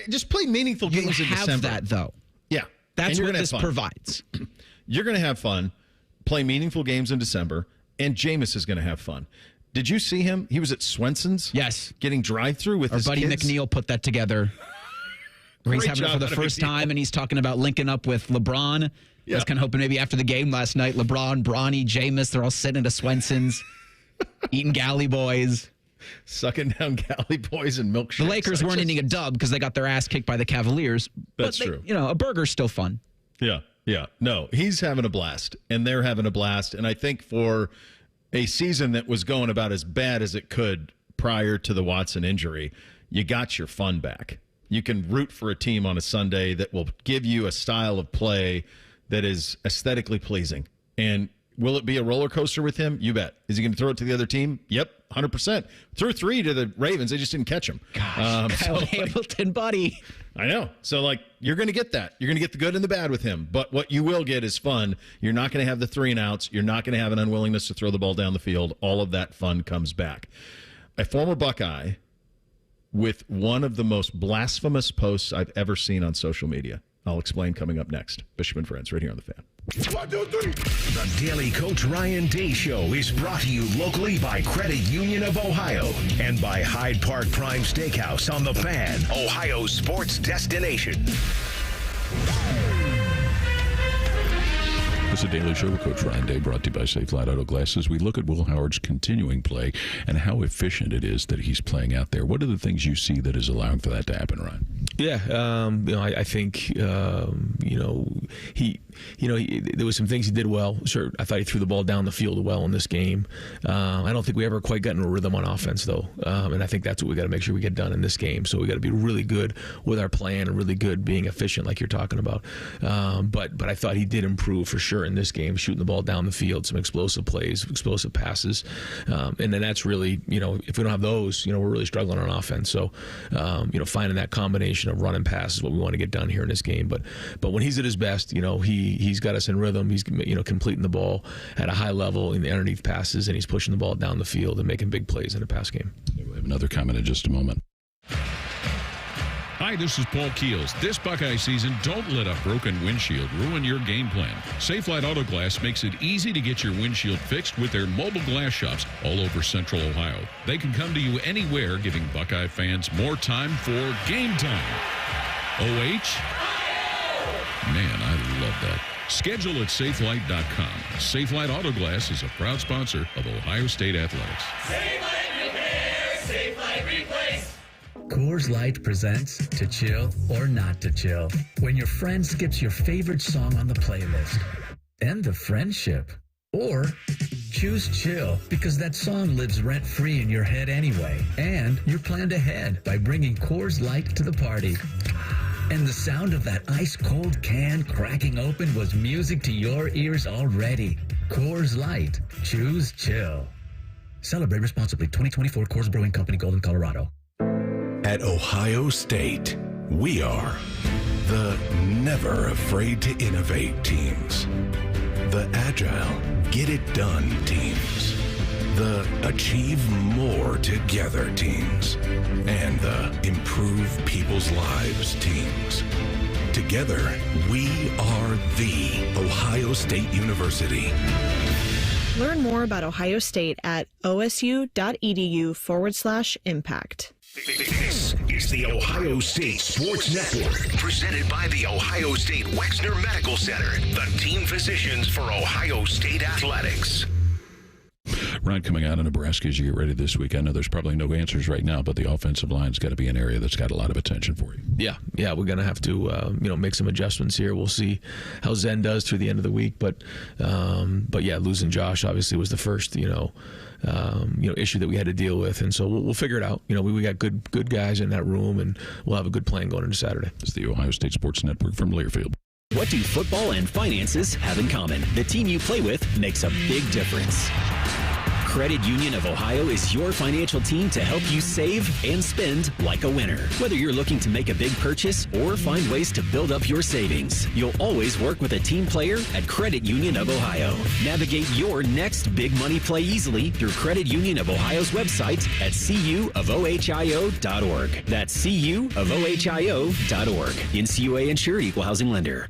Just play meaningful games in December. You have that, though. Yeah. That's what this provides. You're going to have fun, play meaningful games in December, and Jameis is going to have fun. Did you see him? He was at Swenson's. Yes. Getting drive-through with his buddy kids. McNeil put that together. Where he's having it for the first time, and he's talking about linking up with LeBron. I was kind of hoping maybe after the game last night, LeBron, Bronny, Jameis, they're all sitting at a Swenson's, eating Galley Boys. Sucking down Galley Boys and milkshakes. The Lakers weren't eating a dub because they got their ass kicked by the Cavaliers. That's true. A burger's still fun. Yeah. No, he's having a blast, and they're having a blast. And I think for a season that was going about as bad as it could prior to the Watson injury, you got your fun back. You can root for a team on a Sunday that will give you a style of play that is aesthetically pleasing. And will it be a roller coaster with him? You bet. Is he going to throw it to the other team? Yep, 100%. Threw 3 to the Ravens. They just didn't catch him. Gosh, Kyle Hamilton, buddy. I know. So, you're going to get that. You're going to get the good and the bad with him. But what you will get is fun. You're not going to have the 3 and outs. You're not going to have an unwillingness to throw the ball down the field. All of that fun comes back. A former Buckeye with one of the most blasphemous posts I've ever seen on social media. I'll explain coming up next. Bishop and Friends, right here on The Fan. 1, 2, 3. The Daily Coach Ryan Day Show is brought to you locally by Credit Union of Ohio and by Hyde Park Prime Steakhouse on The Fan, Ohio's sports destination. It's a Daily Show with Coach Ryan Day, brought to you by Safe Flat Auto Glasses. We look at Will Howard's continuing play and how efficient it is that he's playing out there. What are the things you see that is allowing for that to happen, Ryan? Yeah, I think there was some things he did well. Sure, I thought he threw the ball down the field well in this game. I don't think we ever quite got in a rhythm on offense, though, and I think that's what we got to make sure we get done in this game. So we got to be really good with our plan and really good being efficient, like you're talking about. But I thought he did improve for sure in this game, shooting the ball down the field, some explosive plays, explosive passes, and then that's really, if we don't have those, we're really struggling on offense. So, finding that combination combination of run and pass is what we want to get done here in this game. But when he's at his best, he's got us in rhythm. He's completing the ball at a high level in the underneath passes, and he's pushing the ball down the field and making big plays in the pass game. We'll have another comment in just a moment. Hi, this is Paul Keels. This Buckeye season, don't let a broken windshield ruin your game plan. Safelite Auto Glass makes it easy to get your windshield fixed with their mobile glass shops all over Central Ohio. They can come to you anywhere, giving Buckeye fans more time for game time. OH? Man, I love that. Schedule at safelite.com. Safelite Auto Glass is a proud sponsor of Ohio State Athletics. Safelite Repair, Safelite Replace. Coors Light presents To Chill or Not to Chill. When your friend skips your favorite song on the playlist. End the friendship. Or choose chill because that song lives rent-free in your head anyway. And you're planned ahead by bringing Coors Light to the party. And the sound of that ice-cold can cracking open was music to your ears already. Coors Light. Choose chill. Celebrate responsibly. 2024 Coors Brewing Company, Golden, Colorado. At Ohio State, we are the never afraid to innovate teams, the agile, get it done teams, the achieve more together teams, and the improve people's lives teams. Together, we are the Ohio State University. Learn more about Ohio State at osu.edu/impact. This is the Ohio State Sports Network, presented by the Ohio State Wexner Medical Center, the team physicians for Ohio State Athletics. Ron, coming out of Nebraska as you get ready this week, I know there's probably no answers right now, but the offensive line's got to be an area that's got a lot of attention for you. Yeah, we're going to have to make some adjustments here. We'll see how Zen does through the end of the week, but yeah, losing Josh obviously was the first issue that we had to deal with, and so we'll figure it out. We got good guys in that room, and we'll have a good plan going into Saturday. It's the Ohio State Sports Network from Learfield. What do football and finances have in common? The team you play with makes a big difference. Credit Union of Ohio is your financial team to help you save and spend like a winner. Whether you're looking to make a big purchase or find ways to build up your savings, you'll always work with a team player at Credit Union of Ohio. Navigate your next big money play easily through Credit Union of Ohio's website at cuofohio.org. That's cuofohio.org. NCUA insured, equal housing lender.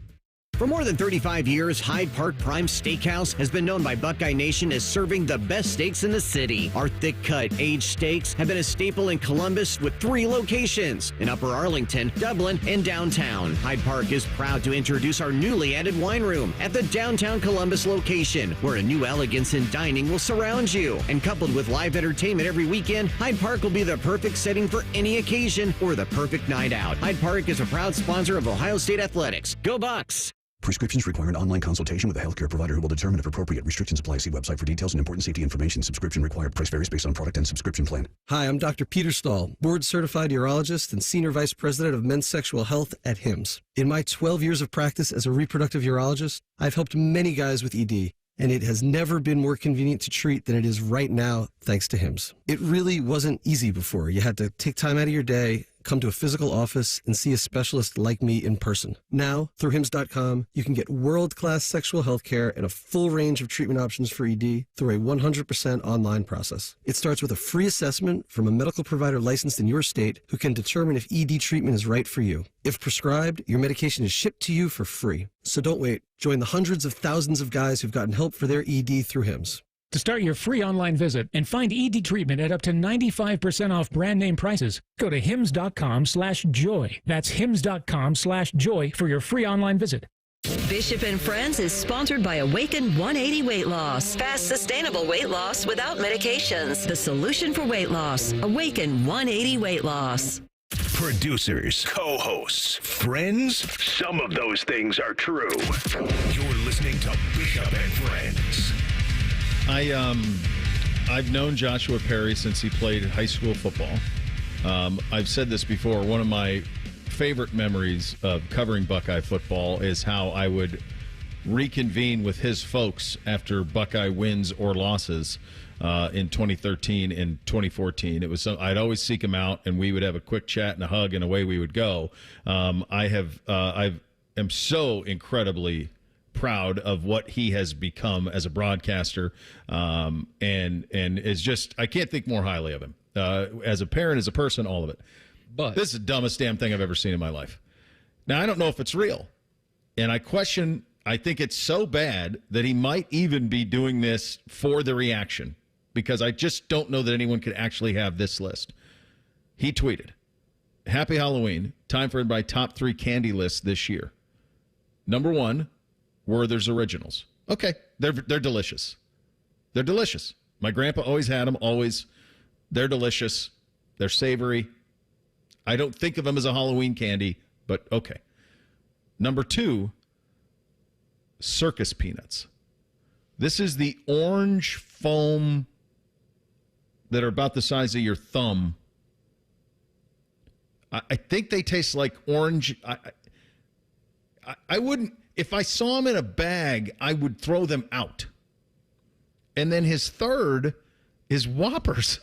For more than 35 years, Hyde Park Prime Steakhouse has been known by Buckeye Nation as serving the best steaks in the city. Our thick-cut, aged steaks have been a staple in Columbus with 3 locations, in Upper Arlington, Dublin, and downtown. Hyde Park is proud to introduce our newly added wine room at the downtown Columbus location, where a new elegance in dining will surround you. And coupled with live entertainment every weekend, Hyde Park will be the perfect setting for any occasion or the perfect night out. Hyde Park is a proud sponsor of Ohio State Athletics. Go Bucks! Prescriptions require an online consultation with a healthcare provider who will determine if appropriate. Restrictions apply. See website for details and important safety information. Subscription required. Price varies based on product and subscription plan. Hi, I'm Dr. Peter Stahl, board-certified urologist and senior vice president of men's sexual health at HIMSS. In my 12 years of practice as a reproductive urologist, I've helped many guys with ED, and it has never been more convenient to treat than it is right now, thanks to HIMSS. It really wasn't easy before. You had to take time out of your day, come to a physical office, and see a specialist like me in person. Now, through HIMSS.com, you can get world-class sexual health care and a full range of treatment options for ED through a 100% online process. It starts with a free assessment from a medical provider licensed in your state who can determine if ED treatment is right for you. If prescribed, your medication is shipped to you for free. So don't wait. Join the hundreds of thousands of guys who've gotten help for their ED through HIMSS. To start your free online visit and find ED treatment at up to 95% off brand name prices, go to hims.com/joy. That's hims.com/joy for your free online visit. Bishop and Friends is sponsored by Awaken 180 Weight Loss. Fast, sustainable weight loss without medications. The solution for weight loss. Awaken 180 Weight Loss. Producers, co-hosts, friends, some of those things are true. You're listening to Bishop and Friends. I've known Joshua Perry since he played high school football. I've said this before. One of my favorite memories of covering Buckeye football is how I would reconvene with his folks after Buckeye wins or losses in 2013 and 2014. It was I'd always seek him out, and we would have a quick chat and a hug, and away we would go. I am so incredibly proud of what he has become as a broadcaster, and is just, I can't think more highly of him as a parent, as a person, all of it. But this is the dumbest damn thing I've ever seen in my life. Now, I don't know if it's real, and I think it's so bad that he might even be doing this for the reaction, because I just don't know that anyone could actually have this list. He tweeted, "Happy Halloween. Time for my top 3 candy list this year. Number 1, Werther's Originals. Okay, they're delicious. They're delicious. My grandpa always had them, always. They're delicious. They're savory. I don't think of them as a Halloween candy, but okay. Number 2, Circus Peanuts. This is the orange foam that are about the size of your thumb. I think they taste like orange. I wouldn't, if I saw them in a bag, I would throw them out. And then his third is Whoppers.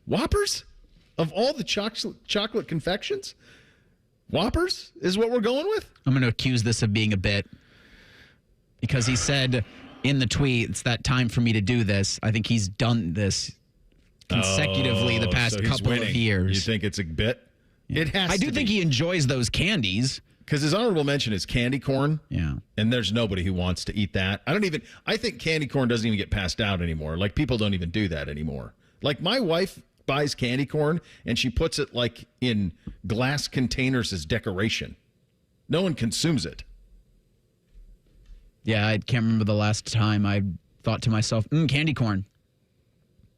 Whoppers? Of all the chocolate confections? Whoppers is what we're going with? I'm going to accuse this of being a bit, because he said in the tweet, it's that time for me to do this. I think he's done this consecutively the past couple of years. You think it's a bit? Yeah. It has. I do think he enjoys those candies. Because his honorable mention is candy corn. Yeah. And there's nobody who wants to eat that. I think candy corn doesn't even get passed out anymore. Like, people don't even do that anymore. Like, my wife buys candy corn and she puts it like in glass containers as decoration. No one consumes it. Yeah, I can't remember the last time I thought to myself, candy corn.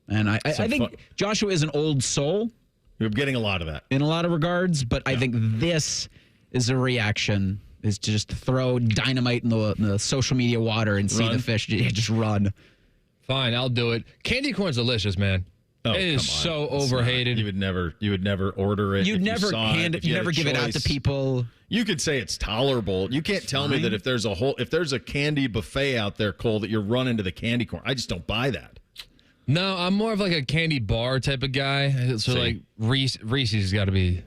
And I think Joshua is an old soul. You're getting a lot of that. In a lot of regards, but yeah. I think this is a reaction, is to just throw dynamite in the social media water and see the fish just run. Fine, I'll do it. Candy corn's delicious, man. Oh, it is so overhated. You would never order it. You'd never give it out to people. You could say it's tolerable. You can't tell me that if there's a candy buffet out there, Cole, that you're running to the candy corn. I just don't buy that. No, I'm more of like a candy bar type of guy. So like Reese's has got to be.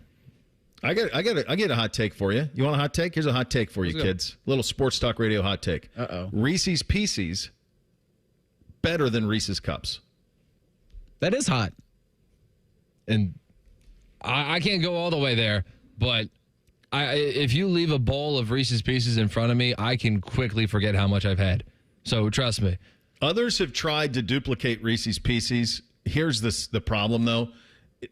I get a hot take for you. You want a hot take? Here's a hot take for you, kids. Little Sports Talk Radio hot take. Reese's Pieces better than Reese's Cups. That is hot. And I can't go all the way there, but if you leave a bowl of Reese's Pieces in front of me, I can quickly forget how much I've had. So trust me. Others have tried to duplicate Reese's Pieces. Here's the problem, though.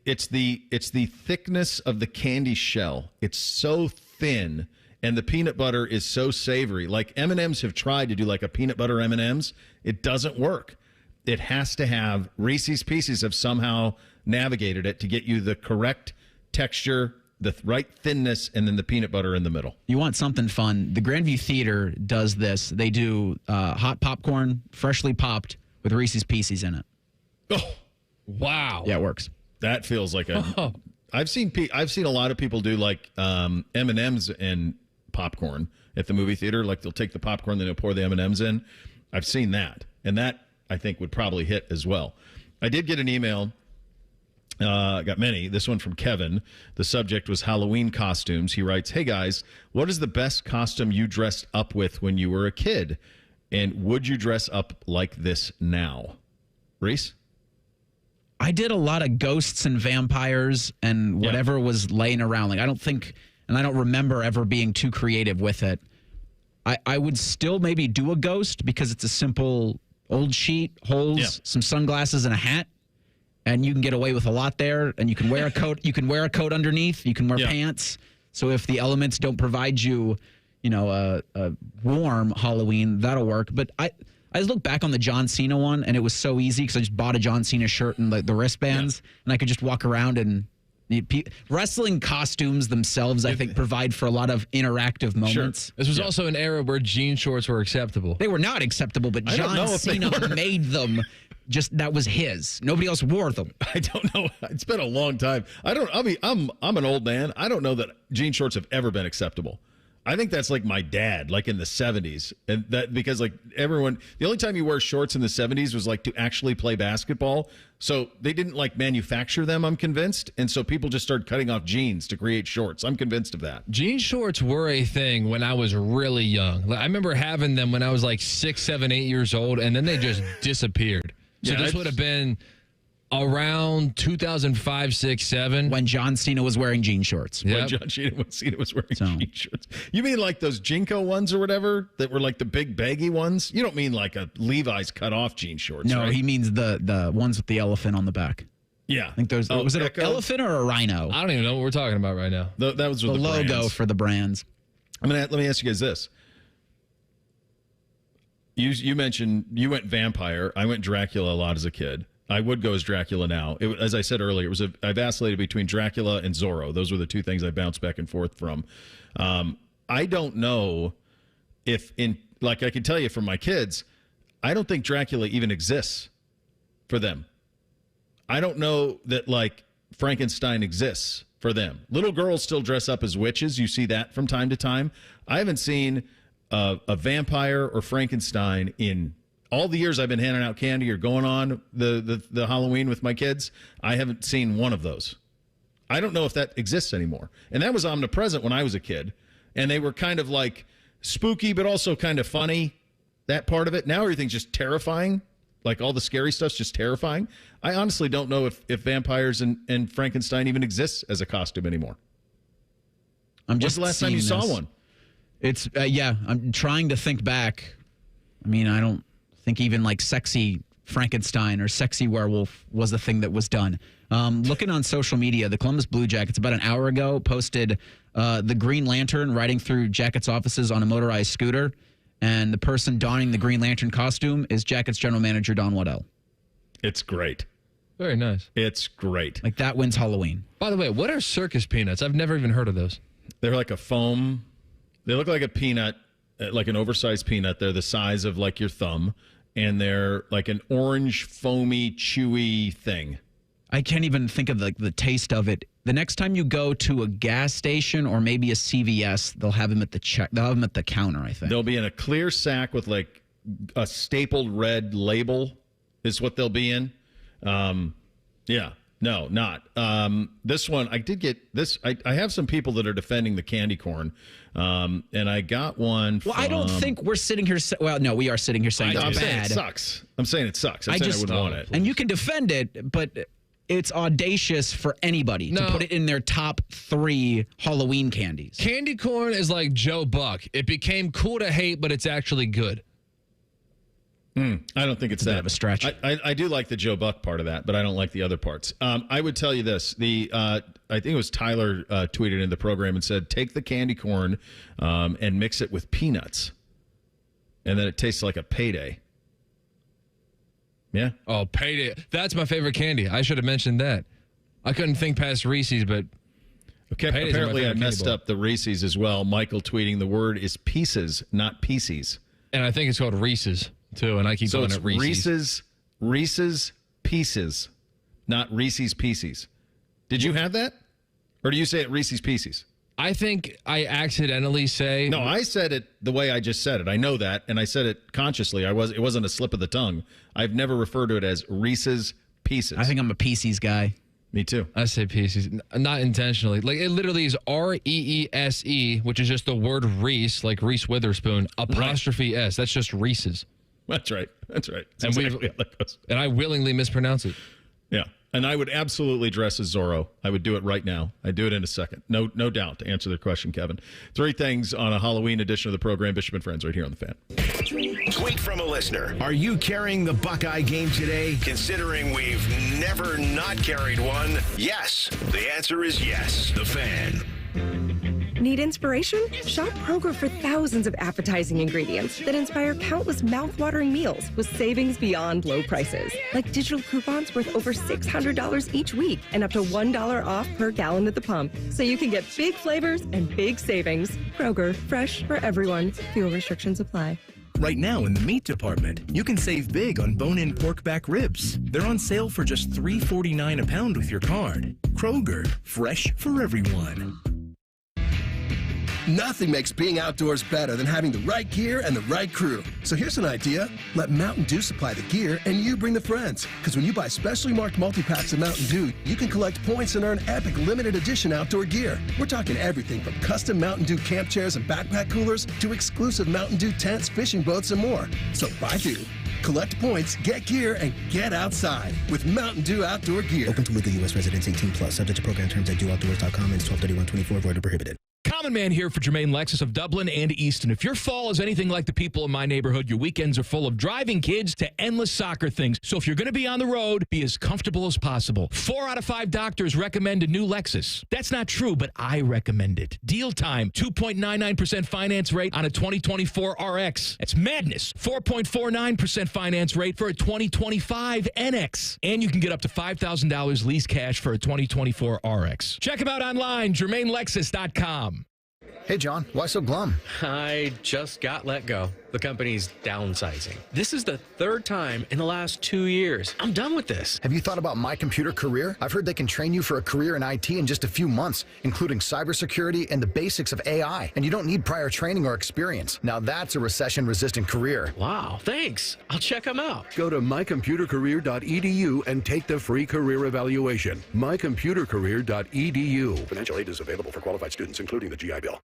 It's the thickness of the candy shell. It's so thin, and the peanut butter is so savory. Like, M&M's have tried to do like a peanut butter M&M's. It doesn't work. It has to have, Reese's Pieces have somehow navigated it to get you the correct texture, the right thinness, and then the peanut butter in the middle. You want something fun? The Grandview Theater does this. They do hot popcorn, freshly popped, with Reese's Pieces in it. Oh, wow! Yeah, it works. That feels like a. I've seen a lot of people do like M&Ms and popcorn at the movie theater. Like, they'll take the popcorn, then they'll pour the M&Ms in. I've seen that, and that I think would probably hit as well. I did get an email. Got many. This one from Kevin. The subject was Halloween costumes. He writes, "Hey guys, what is the best costume you dressed up with when you were a kid? And would you dress up like this now?" Reese? I did a lot of ghosts and vampires and whatever was laying around. Like, I don't remember ever being too creative with it. I would still maybe do a ghost because it's a simple old sheet, holes, some sunglasses, and a hat. And you can get away with a lot there, and you can wear a coat. You can wear a coat underneath. You can wear pants. So if the elements don't provide you, a warm Halloween, that'll work. But I just look back on the John Cena one, and it was so easy because I just bought a John Cena shirt and the wristbands, and I could just walk around and. Wrestling costumes themselves, I think, provide for a lot of interactive moments. Sure. This was also an era where jean shorts were acceptable. They were not acceptable, but John Cena made them. Just that was his. Nobody else wore them. I don't know. It's been a long time. I'm an old man. I don't know that jean shorts have ever been acceptable. I think that's like my dad, like in the 70s. And that because like everyone, the only time you wear shorts in the 70s was like to actually play basketball. So they didn't like manufacture them, I'm convinced. And so people just started cutting off jeans to create shorts. I'm convinced of that. Jean shorts were a thing when I was really young. Like, I remember having them when I was like 6, 7, 8 years old, and then they just disappeared. So this would have been around 2005, 6, 7. When John Cena was wearing jean shorts. When John Cena was wearing jean shorts. You mean like those Jinko ones or whatever that were like the big baggy ones? You don't mean like a Levi's cut off jean shorts, No, right? he means the ones with the elephant on the back. Yeah. I think those. Was it an elephant or a rhino? I don't even know what we're talking about right now. That was with the logo brands. for the brands. Let me ask you guys this. You mentioned you went vampire. I went Dracula a lot as a kid. I would go as Dracula now. As I said earlier, I vacillated between Dracula and Zorro. Those were the two things I bounced back and forth from. I don't know if I can tell you from my kids, I don't think Dracula even exists for them. I don't know that like Frankenstein exists for them. Little girls still dress up as witches. You see that from time to time. I haven't seen a vampire or Frankenstein in all the years I've been handing out candy or going on the Halloween with my kids. I haven't seen one of those. I don't know if that exists anymore. And that was omnipresent when I was a kid. And they were kind of like spooky, but also kind of funny, that part of it. Now everything's just terrifying. Like all the scary stuff's just terrifying. I honestly don't know if vampires and Frankenstein even exists as a costume anymore. When's the last time you saw one? It's, I'm trying to think back. I mean, I don't think even like sexy Frankenstein or sexy werewolf was the thing that was done. Looking on social media, the Columbus Blue Jackets about an hour ago posted the Green Lantern riding through Jackets offices on a motorized scooter, and the person donning the Green Lantern costume is Jackets general manager Don Waddell. It's great. Very nice. It's great. Like that wins Halloween. By the way, what are circus peanuts? I've never even heard of those. They're like a foam. They look like a peanut, like an oversized peanut. They're the size of like your thumb, and they're like an orange, foamy, chewy thing. I can't even think of the taste of it. The next time you go to a gas station or maybe a CVS, they'll have them at the They'll have them at the counter, I think. They'll be in a clear sack with like a stapled red label is what they'll be in. Yeah. No, not. This one, I did get this. I have some people that are defending the candy corn, and I got one Well, I don't think we're sitting here. Well, no, we are sitting here saying it's I'm saying bad. it sucks. I'm saying it sucks. I'm saying I wouldn't want it. And you can defend it, but it's audacious for anybody to put it in their top 3 Halloween candies. Candy corn is like Joe Buck. It became cool to hate, but it's actually good. I don't think it's that of a stretch. I do like the Joe Buck part of that, but I don't like the other parts. I would tell you this: I think it was Tyler tweeted in the program and said, "Take the candy corn and mix it with peanuts, and then it tastes like a payday." Yeah. Oh, payday! That's my favorite candy. I should have mentioned that. I couldn't think past Reese's, but okay. Apparently, I messed up the Reese's as well. Michael tweeting the word is pieces, not pieces, and I think it's called Reese's too. And I keep calling it Reese's. Reese's Pieces, not Reese's Pieces. Did you have that, or do you say it Reese's Pieces? I think I accidentally say. No, I said it the way I just said it. I know that, and I said it consciously. It wasn't a slip of the tongue. I've never referred to it as Reese's Pieces. I think I'm a Pieces guy. Me too. I say Pieces, not intentionally. Like, it literally is Reese, which is just the word Reese, like Reese Witherspoon, apostrophe S. That's just Reese's. That's right. That's right. That's exactly how that goes. And I willingly mispronounce it. Yeah. And I would absolutely dress as Zorro. I would do it right now. I'd do it in a second. No doubt, to answer the question, Kevin. 3 things on a Halloween edition of the program. Bishop and Friends right here on The Fan. Tweet from a listener. Are you carrying the Buckeye game today? Considering we've never not carried one, yes. The answer is yes. The Fan. Need inspiration? Shop Kroger for thousands of appetizing ingredients that inspire countless mouth-watering meals with savings beyond low prices. Like digital coupons worth over $600 each week and up to $1 off per gallon at the pump. So you can get big flavors and big savings. Kroger, fresh for everyone. Fuel restrictions apply. Right now in the meat department, you can save big on bone-in pork back ribs. They're on sale for just $3.49 a pound with your card. Kroger, fresh for everyone. Nothing makes being outdoors better than having the right gear and the right crew. So here's an idea. Let Mountain Dew supply the gear and you bring the friends. Because when you buy specially marked multi-packs of Mountain Dew, you can collect points and earn epic limited edition outdoor gear. We're talking everything from custom Mountain Dew camp chairs and backpack coolers to exclusive Mountain Dew tents, fishing boats, and more. So buy Dew, collect points, get gear, and get outside with Mountain Dew outdoor gear. Open to legal U.S. residents 18+. Subject to program terms at dewoutdoors.com. Ends 12/31/24. Void or prohibited. Common Man here for Jermaine Lexus of Dublin and Easton. If your fall is anything like the people in my neighborhood, your weekends are full of driving kids to endless soccer things. So if you're going to be on the road, be as comfortable as possible. 4 out of 5 doctors recommend a new Lexus. That's not true, but I recommend it. Deal time, 2.99% finance rate on a 2024 RX. That's madness. 4.49% finance rate for a 2025 NX. And you can get up to $5,000 lease cash for a 2024 RX. Check them out online, JermaineLexus.com. Hey, John, why so glum? I just got let go. The company's downsizing. This is the 3rd time in the last 2 years. I'm done with this. Have you thought about My Computer Career? I've heard they can train you for a career in IT in just a few months, including cybersecurity and the basics of AI. And you don't need prior training or experience. Now that's a recession-resistant career. Wow, thanks. I'll check them out. Go to mycomputercareer.edu and take the free career evaluation. mycomputercareer.edu. Financial aid is available for qualified students, including the GI Bill.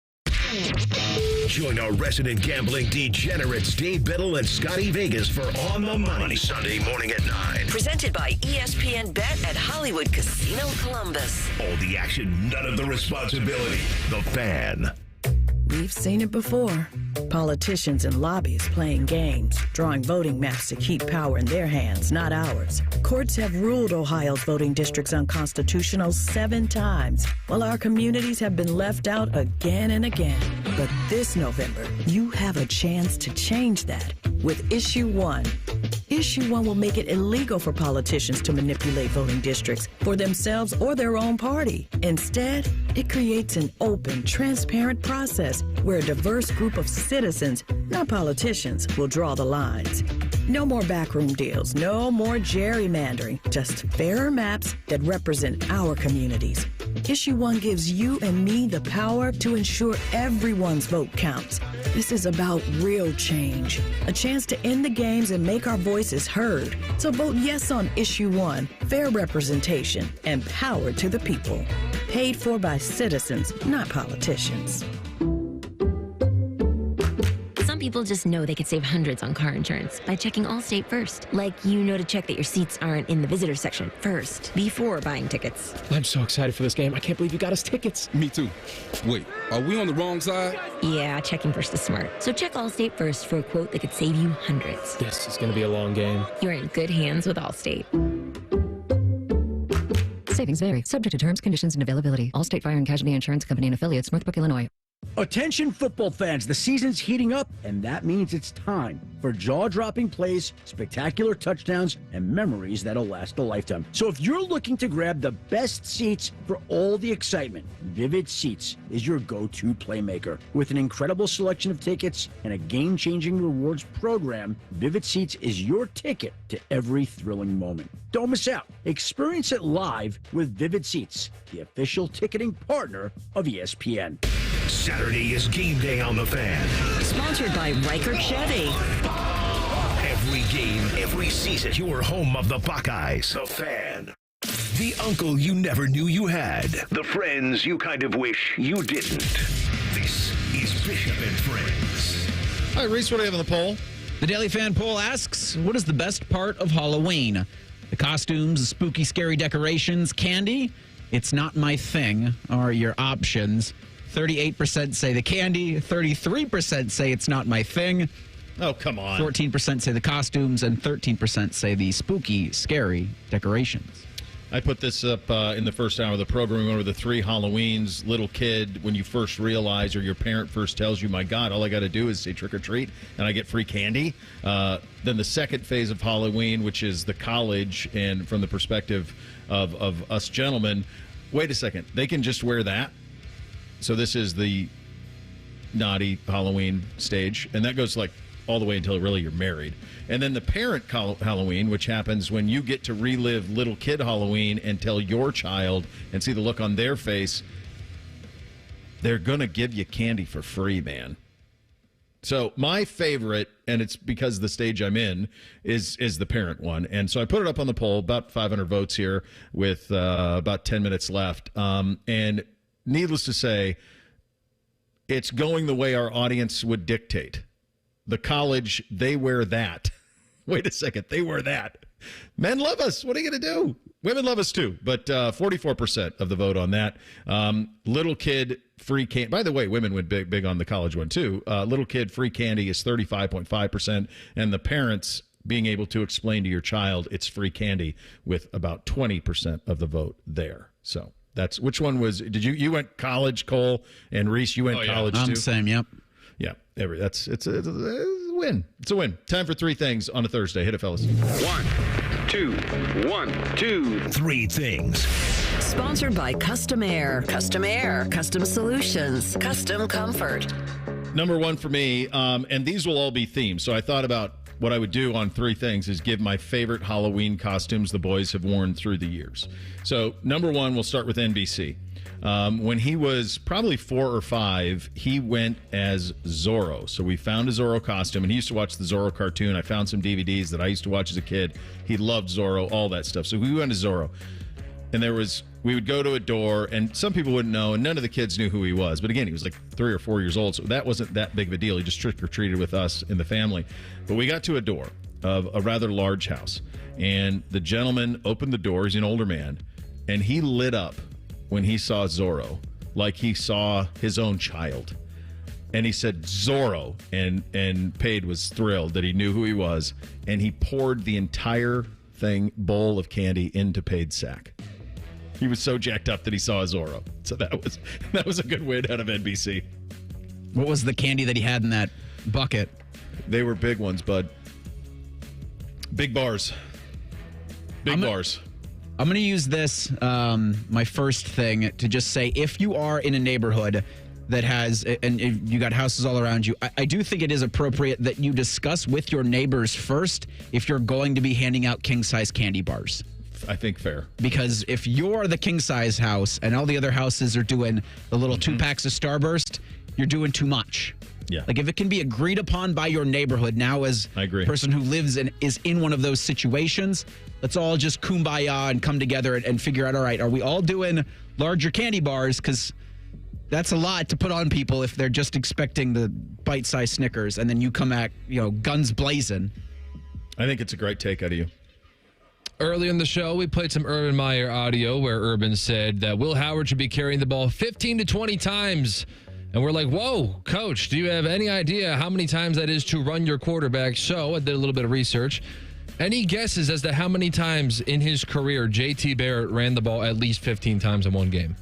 Join our resident gambling degenerates Dave Biddle and Scotty Vegas for On the Money Sunday morning at 9. Presented by ESPN Bet at Hollywood Casino Columbus. All the action, none of the responsibility. The Fan. We've seen it before. Politicians and lobbyists playing games, drawing voting maps to keep power in their hands, not ours. Courts have ruled Ohio's voting districts unconstitutional 7 times, while our communities have been left out again and again. But this November, you have a chance to change that with Issue 1. Issue 1 will make it illegal for politicians to manipulate voting districts for themselves or their own party. Instead, it creates an open, transparent process where a diverse group of citizens, not politicians, will draw the lines. No more backroom deals, no more gerrymandering, just fairer maps that represent our communities. Issue 1 gives you and me the power to ensure everyone's vote counts. This is about real change, a chance to end the games and make our voices heard. So vote yes on Issue 1, fair representation, and power to the people. Paid for by citizens, not politicians. Some people just know they could save hundreds on car insurance by checking Allstate first. Like, you know to check that your seats aren't in the visitor section first, before buying tickets. I'm so excited for this game. I can't believe you got us tickets. Me too. Wait, are we on the wrong side? Yeah, checking first is smart. So check Allstate first for a quote that could save you hundreds. This is going to be a long game. You're in good hands with Allstate. Savings vary. Subject to terms, conditions, and availability. Allstate Fire and Casualty Insurance Company and affiliates, Northbrook, Illinois. Attention football fans, the season's heating up, and that means it's time for jaw-dropping plays, spectacular touchdowns, and memories that'll last a lifetime. So if you're looking to grab the best seats for all the excitement, Vivid Seats is your go-to playmaker. With an incredible selection of tickets and a game-changing rewards program, Vivid Seats is your ticket to every thrilling moment. Don't miss out. Experience it live with Vivid Seats, the official ticketing partner of ESPN. Saturday is game day on The Fan. Sponsored by Riker Chevy. Every game, every season, your home of the Buckeyes. The Fan. The uncle you never knew you had. The friends you kind of wish you didn't. This is Bishop and Friends. All right, Reese, what do you have on the poll? The Daily Fan poll asks, what is the best part of Halloween? The costumes, the spooky, scary decorations, candy? It's not my thing are your options. 38% say the candy, 33% say it's not my thing. Oh, come on. 14% say the costumes, and 13% say the spooky, scary decorations. I put this up in the first hour of the program. We went over the 3 Halloweens. Little kid, when you first realize or your parent first tells you, my God, all I got to do is say trick or treat and I get free candy. Then the second phase of Halloween, which is the college, and from the perspective of us gentlemen, wait a second, they can just wear that? So this is the naughty Halloween stage, and that goes like all the way until really you're married. And then the parent Halloween, which happens when you get to relive little kid Halloween and tell your child and see the look on their face, they're going to give you candy for free, man. So my favorite, and it's because the stage I'm in, is the parent one. And so I put it up on the poll, about 500 votes here with about 10 minutes left. And needless to say, it's going the way our audience would dictate. The college, they wear that. Wait a second, they wear that. Men love us. What are you going to do? Women love us too, but 44% of the vote on that. Little kid free candy. By the way, women went big on the college one too. Little kid free candy is 35.5%, and the parents being able to explain to your child it's free candy with about 20% of the vote there. So that's which one was? Did you went college, Cole, and Reese? You went college too. I'm the same. Yep. Yeah. It's a win. It's a win. Time for three things on a Thursday. Hit it, fellas. 1, 2, 1, 2, 3 things. Sponsored by Custom Air. Custom Air. Custom Solutions. Custom Comfort. Number one for me, and these will all be themed. So I thought about what I would do on three things is give my favorite Halloween costumes the boys have worn through the years. So number one, we'll start with NBC. When he was probably 4 or 5, he went as Zorro. So we found a Zorro costume, and he used to watch the Zorro cartoon. I found some DVDs that I used to watch as a kid. He loved Zorro, all that stuff. So we went as Zorro. And we would go to a door, and some people wouldn't know, and none of the kids knew who he was. But again, he was like 3 or 4 years old, so that wasn't that big of a deal. He just trick-or-treated with us in the family. But we got to a door of a rather large house, and the gentleman opened the door. He's an older man, and he lit up when he saw Zorro, like he saw his own child. And he said, Zorro. And Pade was thrilled that he knew who he was. And he poured the entire bowl of candy into Pade's sack. He was so jacked up that he saw a Zorro. So that was a good win out of NBC. What was the candy that he had in that bucket? They were big ones, bud. Big bars. Bars. I'm going to use this, my first thing, to just say, if you are in a neighborhood that has, and if you got houses all around you, I do think it is appropriate that you discuss with your neighbors first if you're going to be handing out king-size candy bars. I think fair. Because if you're the king-size house and all the other houses are doing the little 2 packs of Starburst, you're doing too much. Yeah. Like if it can be agreed upon by your neighborhood now as a person who lives and is in one of those situations, let's all just kumbaya and come together and figure out, all right, are we all doing larger candy bars? Because that's a lot to put on people if they're just expecting the bite-sized Snickers and then you come at, guns blazing. I think it's a great take out of you. Earlier in the show, we played some Urban Meyer audio where Urban said that Will Howard should be carrying the ball 15 to 20 times. And we're like, whoa, coach, do you have any idea how many times that is to run your quarterback? So I did a little bit of research. Any guesses as to how many times in his career JT Barrett ran the ball at least 15 times in one game?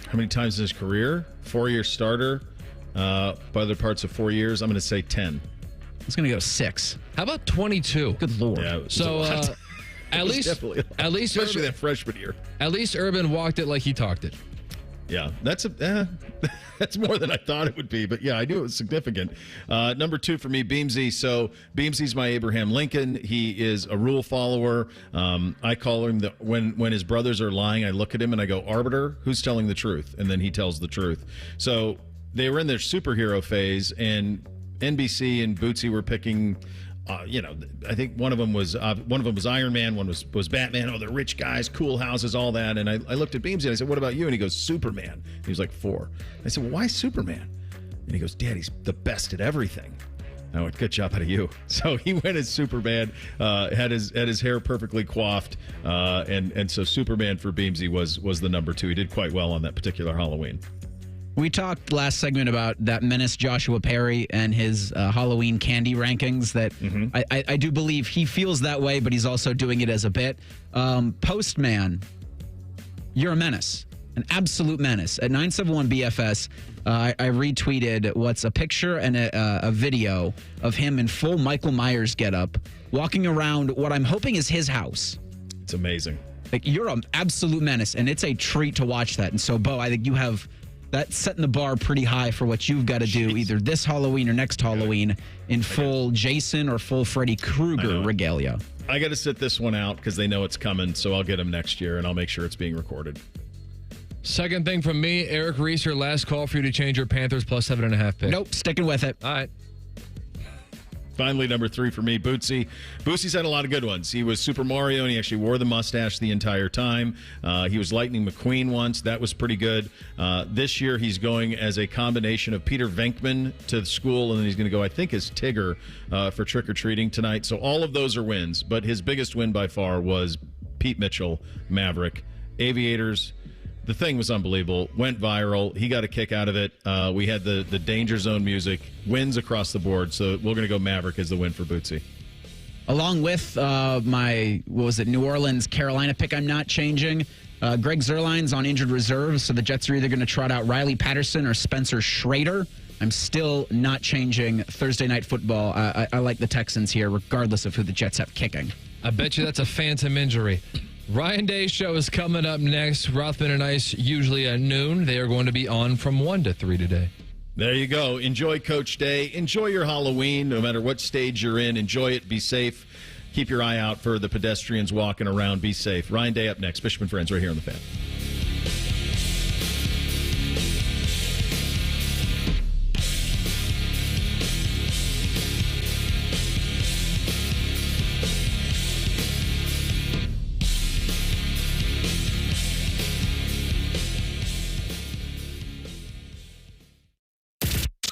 How many times in his career? 4-year starter. By other parts of 4 years, I'm going to say 10. It's going to go 6. How about 22? Good Lord. Yeah, so at least especially that freshman year. At least Urban walked it like he talked it. Yeah, that's more than I thought it would be. But yeah, I knew it was significant. Number 2 for me, Beamsy. So Beamsy's my Abraham Lincoln. He is a rule follower. I call him when his brothers are lying, I look at him and I go, Arbiter, who's telling the truth? And then he tells the truth. So they were in their superhero phase, and NBC and Bootsy were picking. I think one of them was Iron Man, one was Batman. Oh, they're rich guys, cool houses, all that. And I looked at Beamsy and I said, "What about you?" And he goes, "Superman." He was like 4. I said, "Well, why Superman?" And he goes, "Dad, he's the best at everything." I went, "Good job out of you." So he went as Superman, had his hair perfectly coiffed, and so Superman for Beamsy was the number 2. He did quite well on that particular Halloween. We talked last segment about that menace Joshua Perry and his Halloween candy rankings that I do believe he feels that way, but he's also doing it as a bit. Postman, you're a menace, an absolute menace. At 971 BFS, I retweeted what's a picture and a video of him in full Michael Myers getup walking around what I'm hoping is his house. It's amazing. Like, you're an absolute menace, and it's a treat to watch that. And so, Bo, I think you have... That's setting the bar pretty high for what you've got to do either this Halloween or next Halloween in full Jason or full Freddy Krueger regalia. I got to sit this one out because they know it's coming, so I'll get them next year, and I'll make sure it's being recorded. Second thing from me, Eric Reeser, last call for you to change your Panthers plus 7.5 pick. Nope, sticking with it. All right. Finally, number 3 for me, Bootsy. Bootsy's had a lot of good ones. He was Super Mario, and he actually wore the mustache the entire time. He was Lightning McQueen once. That was pretty good. This year, he's going as a combination of Peter Venkman to school, and then he's going to go, I think, as Tigger for trick-or-treating tonight. So all of those are wins, but his biggest win by far was Pete Mitchell, Maverick. Aviators. The thing was unbelievable. Went viral. He got a kick out of it. We had the Danger Zone music. Wins across the board. So we're going to go Maverick as the win for Bootsy. Along with New Orleans, Carolina pick I'm not changing. Greg Zuerlein's on injured reserve, so the Jets are either going to trot out Riley Patterson or Spencer Schrader. I'm still not changing Thursday Night Football. I like the Texans here, regardless of who the Jets have kicking. I bet you that's a phantom injury. Ryan Day's show is coming up next. Rothman and Ice usually at noon. They are going to be on from 1 to 3 today. There you go. Enjoy Coach Day. Enjoy your Halloween, no matter what stage you're in. Enjoy it. Be safe. Keep your eye out for the pedestrians walking around. Be safe. Ryan Day up next. Bishop and Friends right here on The Fan.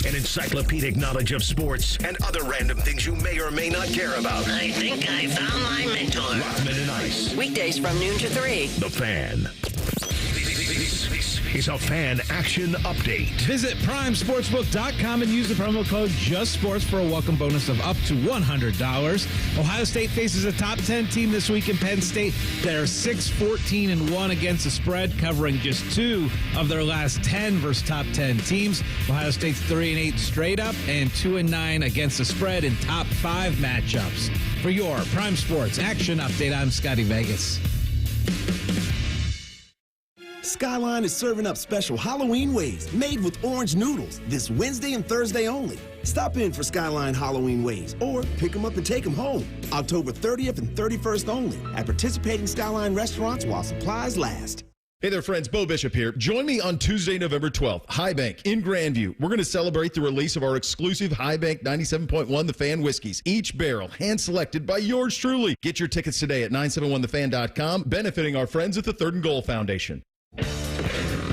An encyclopedic knowledge of sports and other random things you may or may not care about. I think I found my mentor. Rothman and Ice. Weekdays from noon to 3. The Fan. This is a Fan Action Update. Visit primesportsbook.com and use the promo code JUSTSPORTS for a welcome bonus of up to $100. Ohio State faces a top 10 team this week in Penn State. They're 6-14-1 against the spread, covering just 2 of their last 10 versus top 10 teams. Ohio State's 3-8 straight up and 2-9 against the spread in top 5 matchups. For your Prime Sports Action Update, I'm Scotty Vegas. Skyline is serving up special Halloween ways made with orange noodles this Wednesday and Thursday only. Stop in for Skyline Halloween ways or pick them up and take them home. October 30th and 31st only at participating Skyline restaurants while supplies last. Hey there, friends. Bo Bishop here. Join me on Tuesday, November 12th, High Bank in Grandview. We're going to celebrate the release of our exclusive High Bank 97.1 The Fan whiskeys. Each barrel hand-selected by yours truly. Get your tickets today at 971thefan.com, benefiting our friends at the Third and Goal Foundation.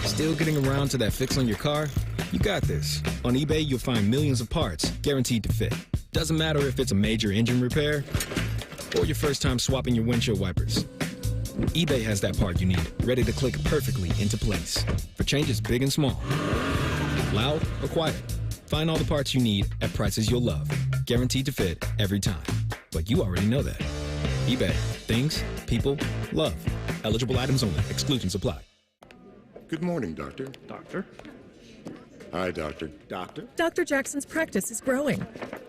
Still getting around to that fix on your car? You got this. On eBay, you'll find millions of parts guaranteed to fit. Doesn't matter if it's a major engine repair or your first time swapping your windshield wipers. eBay has that part you need, ready to click perfectly into place for changes big and small. Loud or quiet, find all the parts you need at prices you'll love. Guaranteed to fit every time. But you already know that. eBay. Things, people, love. Eligible items only. Exclusions apply. Good morning, Doctor. Doctor? Hi, Doctor. Doctor? Dr. Jackson's practice is growing.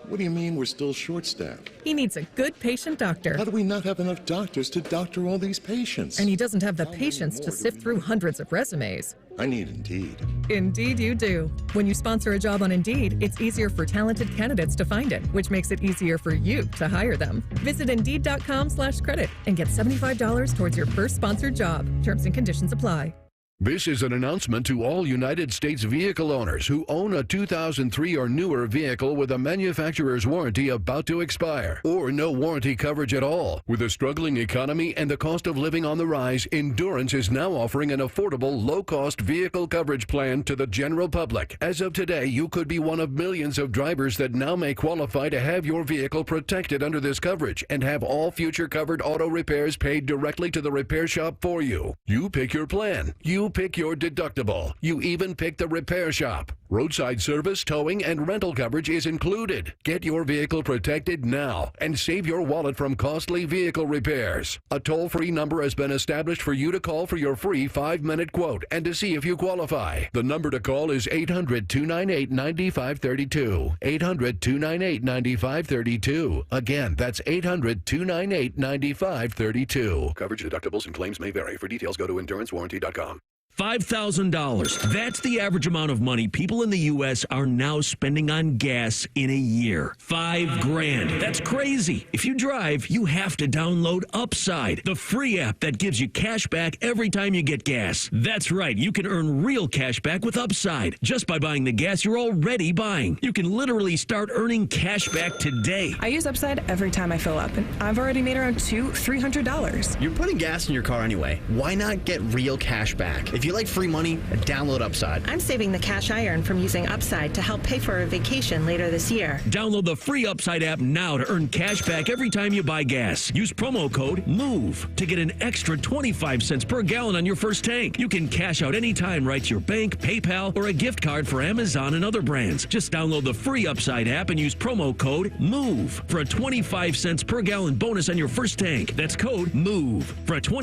What do you mean we're still short-staffed? He needs a good patient doctor. How do we not have enough doctors to doctor all these patients? And he doesn't have the patience to sift through hundreds of resumes. I need Indeed. Indeed you do. When you sponsor a job on Indeed, it's easier for talented candidates to find it, which makes it easier for you to hire them. Visit Indeed.com/credit and get $75 towards your first sponsored job. Terms and conditions apply. This is an announcement to all United States vehicle owners who own a 2003 or newer vehicle with a manufacturer's warranty about to expire or no warranty coverage at all. With a struggling economy and the cost of living on the rise, Endurance is now offering an affordable, low-cost vehicle coverage plan to the general public. As of today, you could be one of millions of drivers that now may qualify to have your vehicle protected under this coverage and have all future covered auto repairs paid directly to the repair shop for you. You pick your plan. You pick your deductible. You even pick the repair shop. Roadside service, towing, and rental coverage is included. Get your vehicle protected now and save your wallet from costly vehicle repairs. A toll-free number has been established for you to call for your free 5-minute quote and to see if you qualify. The number to call is 800-298-9532. 800-298-9532. Again, that's 800-298-9532. Coverage, deductibles, and claims may vary. For details, go to endurancewarranty.com. $5,000. That's the average amount of money people in the U.S. are now spending on gas in a year. $5,000. That's crazy. If you drive, you have to download Upside, the free app that gives you cash back every time you get gas. That's right. You can earn real cash back with Upside just by buying the gas you're already buying. You can literally start earning cash back today. I use Upside every time I fill up, and I've already made around $300. You're putting gas in your car anyway. Why not get real cash back? If you like free money, download Upside. I'm saving the cash I earn from using Upside to help pay for a vacation later this year. Download the free Upside app now to earn cash back every time you buy gas. Use promo code MOVE to get an extra 25 cents per gallon on your first tank. You can cash out anytime right to your bank, PayPal, or a gift card for Amazon and other brands. Just download the free Upside app and use promo code MOVE for a 25 cents per gallon bonus on your first tank. That's code MOVE for a 20